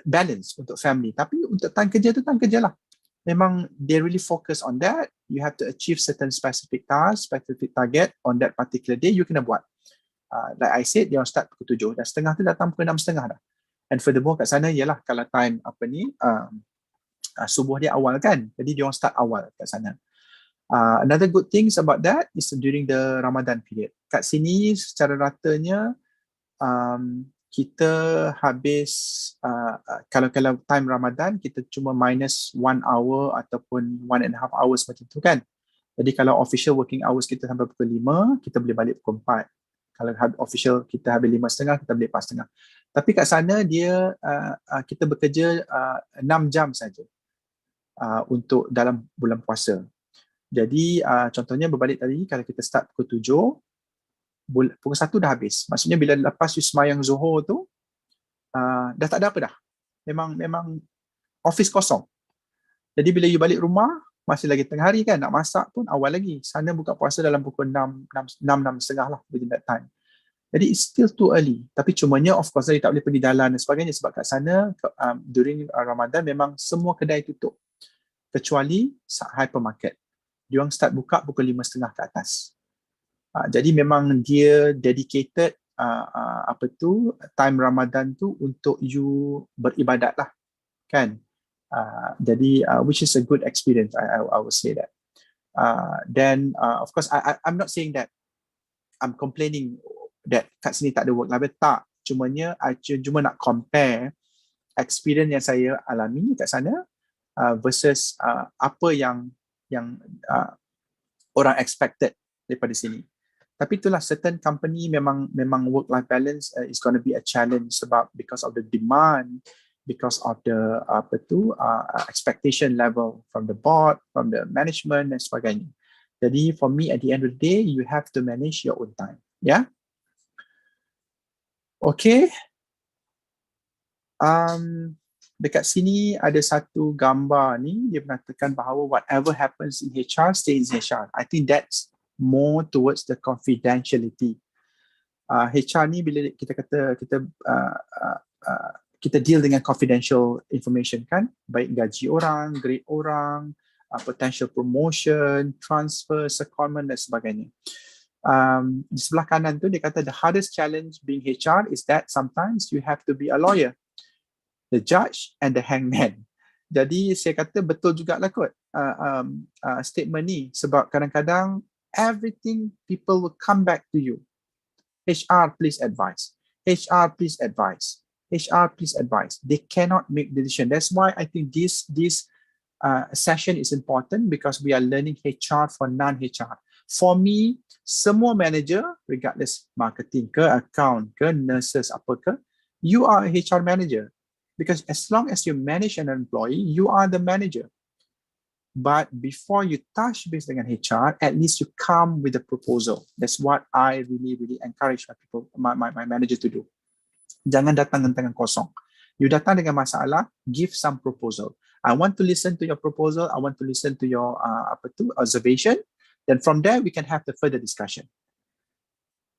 balance untuk family. Tapi untuk time kerja tu time kerja lah. Memang they really focus on that. You have to achieve certain specific task, specific target on that particular day. You kena buat. Like I said, dia start pukul 7 dan setengah tu datang pukul 6:30 dah. And furthermore kat sana ialah kalau time subuh dia awal kan. Jadi dia start awal kat sana. Another good things about that is during the Ramadan period. Kat sini secara ratanya kita habis kalau time Ramadan kita cuma minus 1 hour ataupun 1.5 hours macam tu kan. Jadi kalau official working hours kita sampai pukul 5, kita boleh balik pukul 4. Kalau official kita habis 5:30, kita balik 4:30. Tapi kat sana dia kita bekerja 6 jam saja untuk dalam bulan puasa. Jadi contohnya berbalik tadi kalau kita start pukul 7, pukul 1 dah habis. Maksudnya bila lepas you semayang Zuhur tu dah tak ada apa dah. Memang office kosong. Jadi bila you balik rumah masih lagi tengah hari kan, nak masak pun awal lagi. Sana buka puasa dalam pukul 6:30 lah within that time. Jadi it's still too early. Tapi cumanya of course dia tak boleh pergi jalan dan sebagainya sebab kat sana during Ramadan memang semua kedai tutup. Kecuali hypermarket. Diorang start buka pukul 5:30 ke atas. Jadi memang dia dedicated time Ramadan tu untuk you beribadat lah kan. Jadi which is a good experience, I would say that. Then of course I'm not saying that I'm complaining that kat sini tak ada work life, tak. Cumanya cuma nak compare experience yang saya alami kat sana versus apa yang orang expected daripada sini. Tapi itulah certain company memang work life balance is going to be a challenge sebab because of the demand, because of the expectation level from the board, from the management dan sebagainya. Jadi for me at the end of the day you have to manage your own time. Yeah. Okay. Dekat sini ada satu gambar ni dia mengatakan bahawa whatever happens in HR stays in HR. I think that's more towards the confidentiality. HR ni bila kita kata kita deal dengan confidential information kan, baik gaji orang, grade orang, potential promotion, transfer, secondment dan sebagainya. Di sebelah kanan tu dia kata the hardest challenge being HR is that sometimes you have to be a lawyer, the judge and the hangman. Jadi saya kata betul jugalah kot statement ni sebab kadang-kadang everything people will come back to you. HR please advise. HR please advise. HR please advise. They cannot make decision. That's why I think this session is important because we are learning HR for non-HR. For me, semua manager, regardless marketing ke, account ke, nurses apa ke, you are a HR manager. Because as long as you manage an employee, you are the manager. But before you touch base dengan HR, at least you come with a proposal. That's what I really encourage my manager to do. Jangan datang dengan tangan kosong. You datang dengan masalah, give some proposal. I want to listen to your proposal. I want to listen to your observation. Then from there, we can have the further discussion.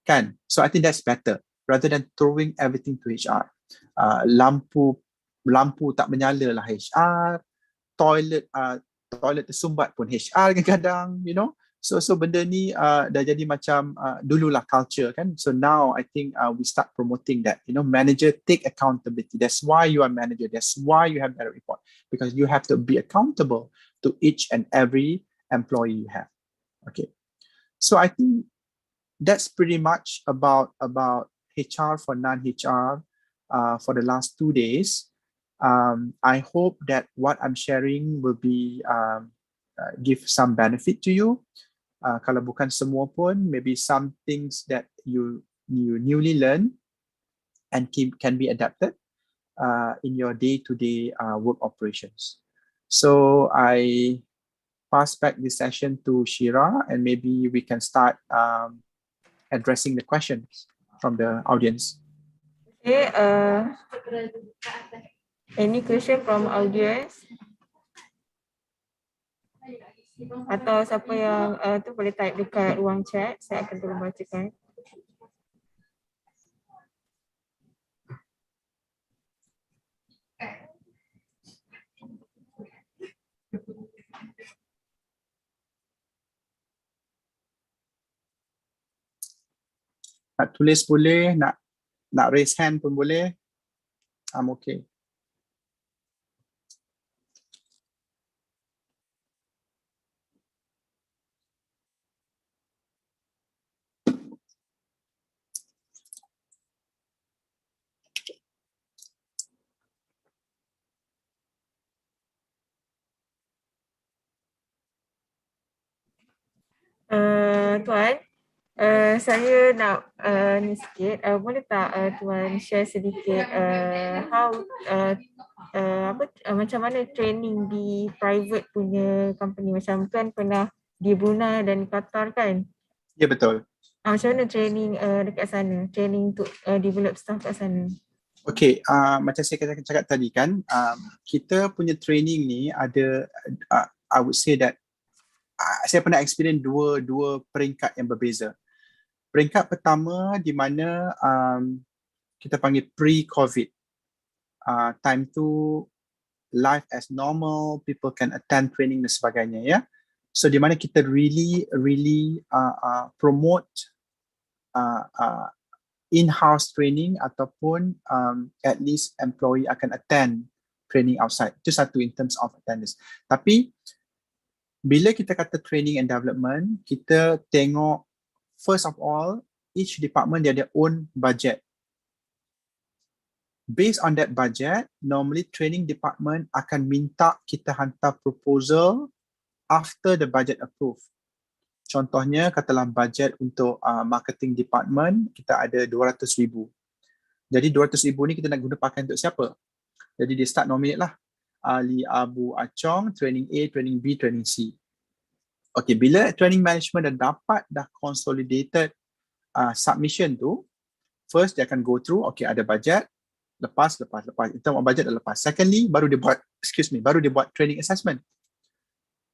Kan? So I think that's better rather than throwing everything to HR. Lampu tak menyala lah HR. Toilet tersumbat pun HR kadang-kadang, you know. So benda ni dah jadi macam dululah culture kan. So now I think we start promoting that, you know, manager take accountability. That's why you are manager. That's why you have direct report, because you have to be accountable to each and every employee you have. Okay. So I think that's pretty much about HR for non-HR for the last 2 days. I hope that what I'm sharing will be give some benefit to you. Kalau bukan semua pun, maybe some things that you newly learn and can be adapted in your day-to-day work operations. So I pass back this session to Shira, and maybe we can start addressing the questions from the audience. Okay. Any question from audience? Atau siapa yang tu boleh type dekat ruang chat, saya akan tolong bacakan. tulis boleh, nak raise hand pun boleh. I'm okay. Tuan, saya nak ni sikit, boleh tak Tuan share sedikit how macam mana training di private punya company, macam Tuan pernah di Brunei dan Qatar kan? Ya, betul. Macam mana training dekat sana, training untuk develop staff kat sana? Okay, macam saya cakap tadi kan, kita punya training ni ada, I would say that saya pernah experience dua peringkat yang berbeza. Peringkat pertama di mana kita panggil pre-COVID. Time tu life as normal, people can attend training dan sebagainya, ya. So di mana kita really promote in-house training ataupun at least employee akan attend training outside. Itu satu in terms of attendance. Tapi bila kita kata training and development, kita tengok first of all, each department dia ada own budget. Based on that budget, normally training department akan minta kita hantar proposal after the budget approved. Contohnya, katalah budget untuk marketing department, kita ada 200,000. Jadi 200,000 ni kita nak guna pakai untuk siapa? Jadi dia start nominate lah. Ali, Abu, Acong, training A, training B, training C. Okay, bila training management dah consolidated submission tu, first dia akan go through, okay, ada budget, lepas. In terms of budget dah lepas. Secondly, baru dia buat training assessment.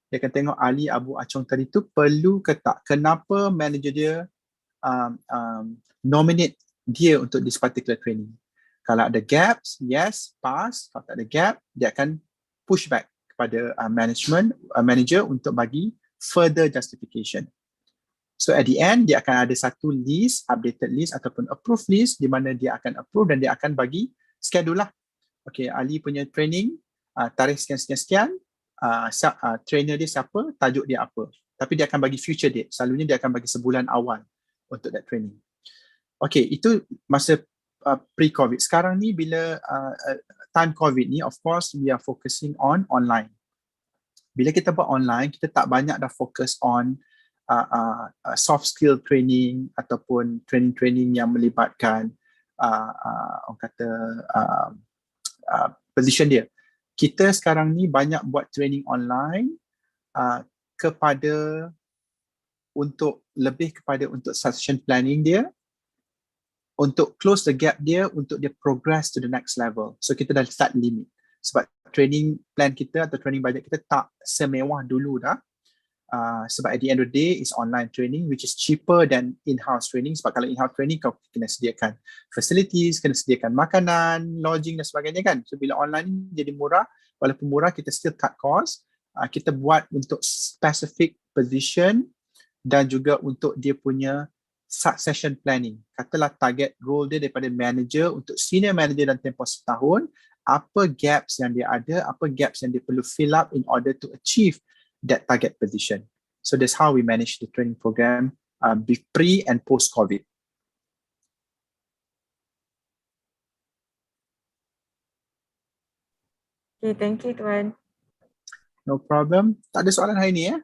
Dia akan tengok Ali, Abu, Acong tadi tu perlu ke tak, kenapa manager dia nominate dia untuk this particular training. Kalau ada gaps, yes, pass. Kalau tak ada gap, dia akan push back kepada manager untuk bagi further justification. So at the end, dia akan ada satu list, updated list ataupun approved list di mana dia akan approve dan dia akan bagi schedule lah. Okay, Ali punya training, tarikh sekian-sekian, trainer dia siapa, tajuk dia apa. Tapi dia akan bagi future date. Selalunya dia akan bagi sebulan awal untuk that training. Okay, itu masa pre-COVID. Sekarang ni bila time COVID ni, of course we are focusing on online. Bila kita buat online, kita tak banyak dah fokus on soft skill training ataupun training-training yang melibatkan orang kata position dia. Kita sekarang ni banyak buat training online lebih kepada untuk succession planning dia, untuk close the gap dia, untuk dia progress to the next level. So kita dah start limit. Sebab training plan kita atau training budget kita tak semewah dulu dah. Sebab at the end of the day is online training which is cheaper than in-house training. Sebab kalau in-house training kau kena sediakan facilities, kena sediakan makanan, lodging dan sebagainya kan. So bila online ni jadi murah, walaupun murah kita still cut cost. Kita buat untuk specific position dan juga untuk dia punya succession planning. Katalah target role dia daripada manager untuk senior manager dalam tempoh setahun, apa gaps yang dia ada, apa gaps yang dia perlu fill up in order to achieve that target position. So that's how we manage the training program pre and post COVID. Okay, thank you Tuan. No problem. Tak ada soalan hari ni ya?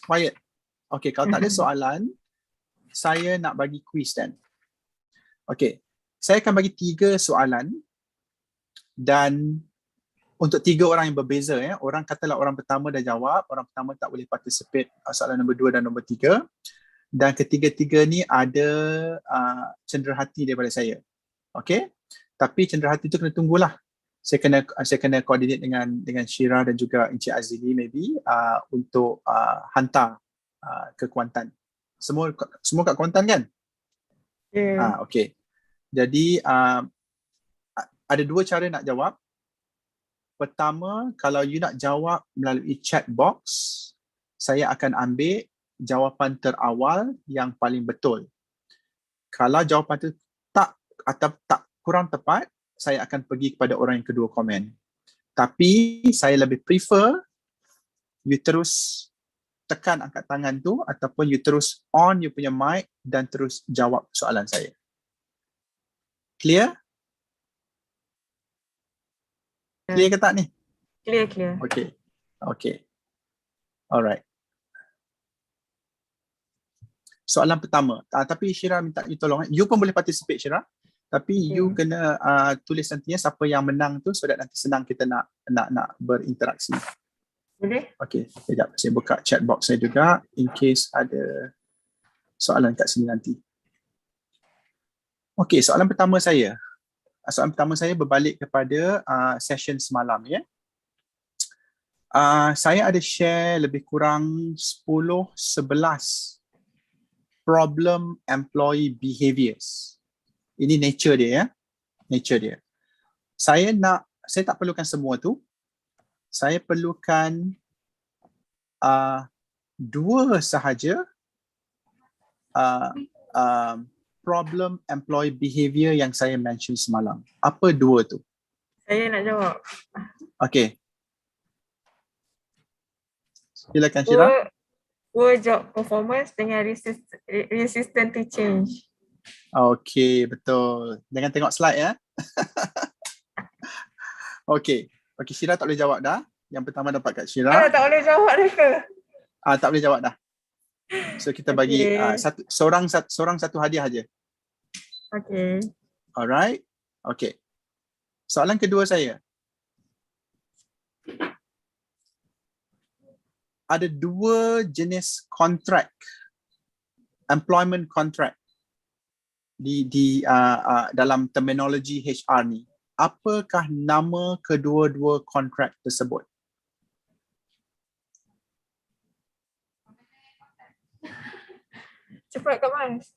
Quiet. Okay, kalau tak ada soalan, saya nak bagi quiz dan. Okay, saya akan bagi 3 soalan dan untuk 3 orang yang berbeza ya. Orang katalah orang pertama dah jawab, orang pertama tak boleh participate soalan nombor 2 dan nombor 3. Dan ketiga-tiga ni ada cenderahati daripada saya. Okay? Tapi cenderahati tu kena tunggulah. Saya kena coordinate dengan Syira dan juga Encik Azili maybe untuk hantar ke Kuantan. Semua kat Kuantan kan? Yeah. Okay. Jadi ada 2 cara nak jawab. Pertama, kalau you nak jawab melalui chat box, saya akan ambil jawapan terawal yang paling betul. Kalau jawapan tu tak atau tak kurang tepat, saya akan pergi kepada orang yang kedua komen. Tapi saya lebih prefer you terus tekan angkat tangan tu ataupun you terus on you punya mic dan terus jawab soalan saya. Clear? Clear ke tak ni? Clear. Okay. Alright. Soalan pertama. Tapi Syira minta you tolong. You pun boleh participate Syira. Tapi you kena tulis nantinya siapa yang menang tu so that nanti senang kita nak berinteraksi. Boleh? Okay. Sekejap. Saya buka chat box saya juga in case ada soalan kat sini nanti. Okay. Soalan pertama saya berbalik kepada session semalam ya. Saya ada share lebih kurang 10-11 problem employee behaviors. Ini nature dia ya. Nature dia. Saya tak perlukan semua tu. Saya perlukan 2 sahaja problem employee behavior yang saya mention semalam. Apa 2 tu? Saya nak jawab. Okay. Silakan Syira. Poor job performance dengan resistant to change. Okay, betul. Jangan tengok slide ya. Okay, Syira tak boleh jawab dah. Yang pertama dapat kat Syira. Tak boleh jawab dah ke? Tak boleh jawab dah. So kita bagi seorang satu hadiah aja. Okay. Alright. Okay. Soalan kedua saya. Ada 2 jenis kontrak, employment contract di dalam terminologi HR ni. Apakah nama kedua-dua kontrak tersebut? Cepat Kak Mas.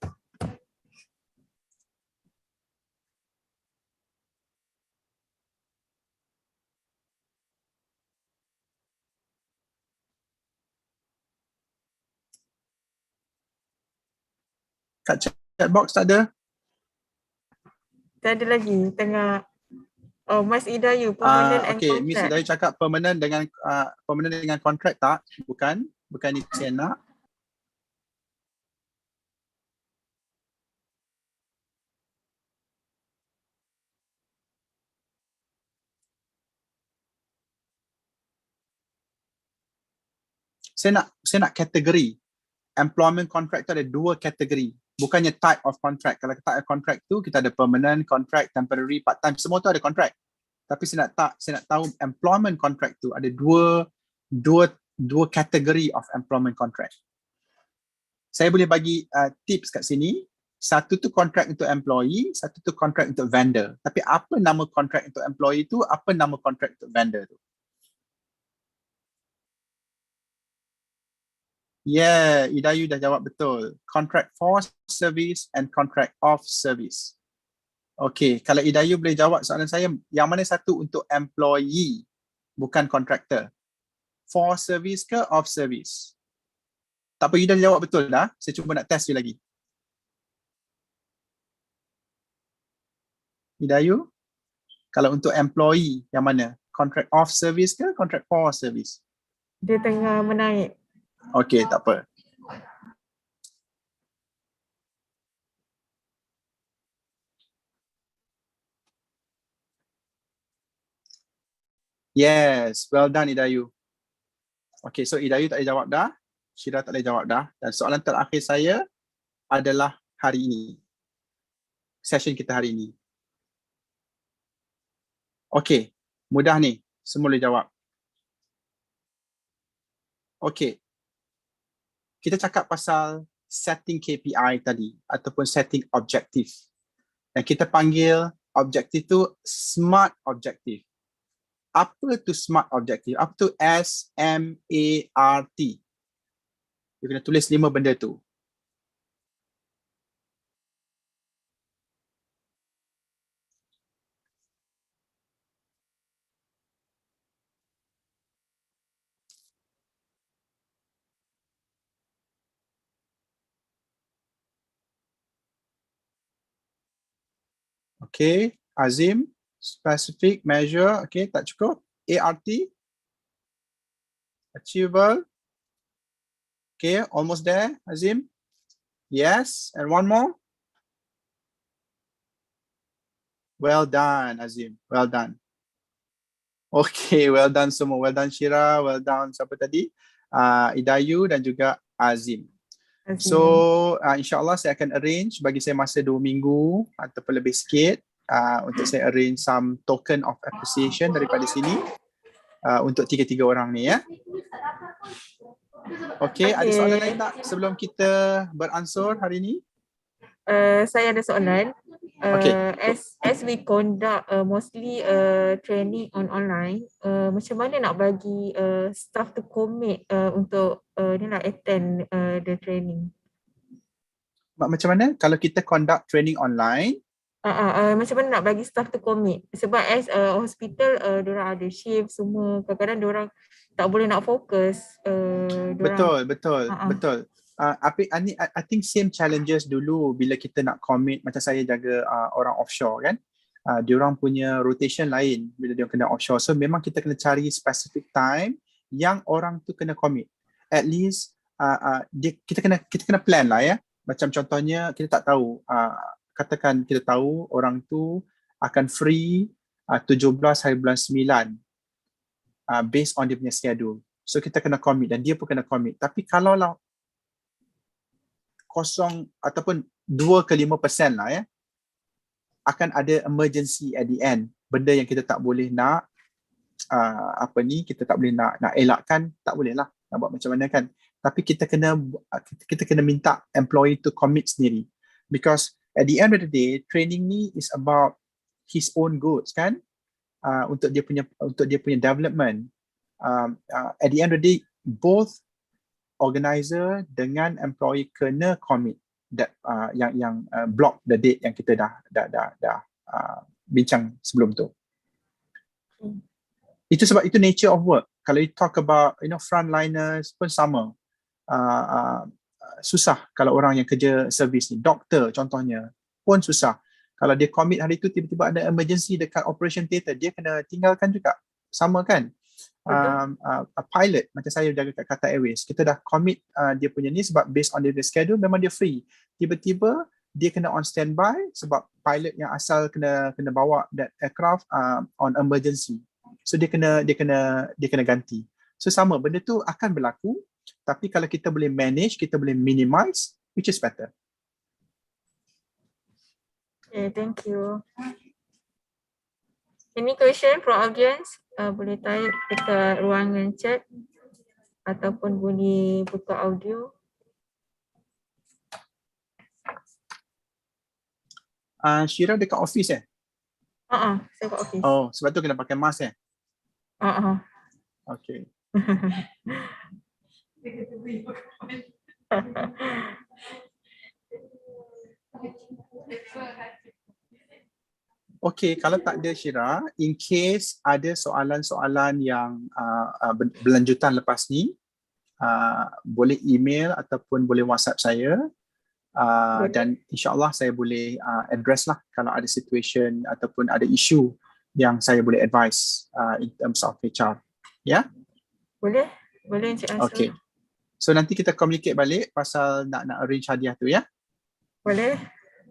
Kat chat box tak ada? Tak ada lagi. Tengah Mas Idayu, permanent and Okay, contract. Miss Idayu cakap permanent dengan kontrak tak? Bukan itu saya nak. Saya nak kategori. Employment contract tu ada 2 kategori. Bukannya type of contract. Kalau type of contract tu kita ada permanent, contract, temporary, part time, semua tu ada contract. Tapi saya nak tahu employment contract tu ada dua kategori of employment contract. Saya boleh bagi tips kat sini. Satu tu contract untuk employee, satu tu contract untuk vendor. Tapi apa nama contract untuk employee tu, apa nama contract untuk vendor tu? Yeah, Idayu dah jawab betul. Contract for service and contract of service. Okay, kalau Idayu boleh jawab soalan saya, yang mana satu untuk employee, bukan contractor? For service ke of service? Tak apa, you dah jawab betul dah. Saya cuba nak test you lagi. Idayu, kalau untuk employee, yang mana? Contract of service ke contract for service? Dia tengah menaik. Okay, tak apa. Yes, well done Idayu. Okay, so Idayu tak boleh jawab dah. Syira tak boleh jawab dah. Dan soalan terakhir saya adalah hari ini. Session kita hari ini. Okay, mudah ni. Semua boleh jawab. Okay. Kita cakap pasal setting KPI tadi ataupun setting objektif. Dan kita panggil objektif tu SMART objektif. Apa tu SMART objektif? Apa tu SMART? You kena tulis 5 benda tu. Okay, Azim, specific measure, okay, tak cukup. ART, achievable. Okay, almost there, Azim. Yes, and one more. Well done, Azim. Well done. Okay, well done semua. Well done Shira, well done siapa tadi? Idayu dan juga Azim. So, insyaAllah saya akan arrange, bagi saya masa 2 minggu ataupun lebih sikit untuk saya arrange some token of appreciation daripada sini untuk 3 orang ni ya. Okay, ada soalan lain tak sebelum kita beransur hari ni? Saya ada soalan. Okay. As we conduct mostly training on online, macam mana nak bagi staff to commit untuk ni lah attend the training? Macam mana kalau kita conduct training online? Macam mana nak bagi staff to commit? Sebab as a hospital, diorang ada shift semua. Kadang-kadang diorang tak boleh nak fokus. Betul. I think same challenges dulu bila kita nak commit, macam saya jaga orang offshore kan. Diorang punya rotation lain bila dia kena offshore. So memang kita kena cari specific time yang orang tu kena commit. At least kita kena plan lah ya. Macam contohnya kita tak tahu, katakan kita tahu orang tu akan free 17 hari bulan 9 based on dia punya schedule. So kita kena commit dan dia pun kena commit. Tapi kalau lah kosong ataupun 2 ke 5% lah ya, akan ada emergency at the end. Benda yang kita tak boleh nak kita tak boleh nak elakkan, tak boleh lah nak buat macam mana kan. Tapi kita kena minta employee to commit sendiri, because at the end of the day training ni is about his own goods kan, untuk dia punya development. At the end of the day both organizer dengan employee kena commit that yang block the date yang kita dah bincang sebelum tu. Itu sebab itu nature of work. Kalau you talk about frontliners pun sama. Susah kalau orang yang kerja servis ni, doktor contohnya pun susah. Kalau dia commit hari tu, tiba-tiba ada emergency dekat operation theatre, dia kena tinggalkan juga. Sama kan? A pilot macam saya jaga kat Qatar Airways, kita dah commit dia punya ni sebab based on dia schedule memang dia free. Tiba-tiba dia kena on standby sebab pilot yang asal kena bawa that aircraft on emergency. So dia kena ganti. So sama benda tu akan berlaku, tapi kalau kita boleh manage, kita boleh minimize, which is better. Okay, thank you. Any question from audience? Boleh type dekat ruangan chat ataupun boleh buka audio. Shira dekat office Saya kat office. Oh, sebab tu kena pakai mask Okay. Okay, kalau tak ada Shira, in case ada soalan-soalan yang berlanjutan lepas ni, boleh email ataupun boleh WhatsApp saya, dan insyaAllah saya boleh address lah kalau ada situation ataupun ada isu yang saya boleh advise in terms of HR. Ya? Boleh Encik Ansel. Okay. So nanti kita communicate balik pasal nak arrange hadiah tu ya? Boleh.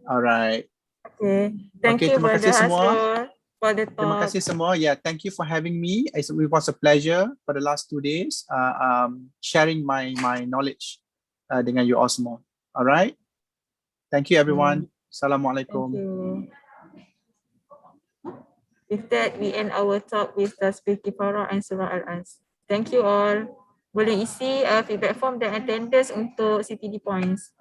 Alright. Okay. Thank you terima kasih semua. For the talk. Terima kasih semua. Yeah, thank you for having me. It was a pleasure for the last 2 days sharing my knowledge dengan you all semua. Alright. Thank you everyone. Assalamualaikum. Thank you. With that, we end our talk with Tasbih Kifarah and Surah Al-As. Thank you all. Boleh isi feedback form dan attendance untuk CPD points.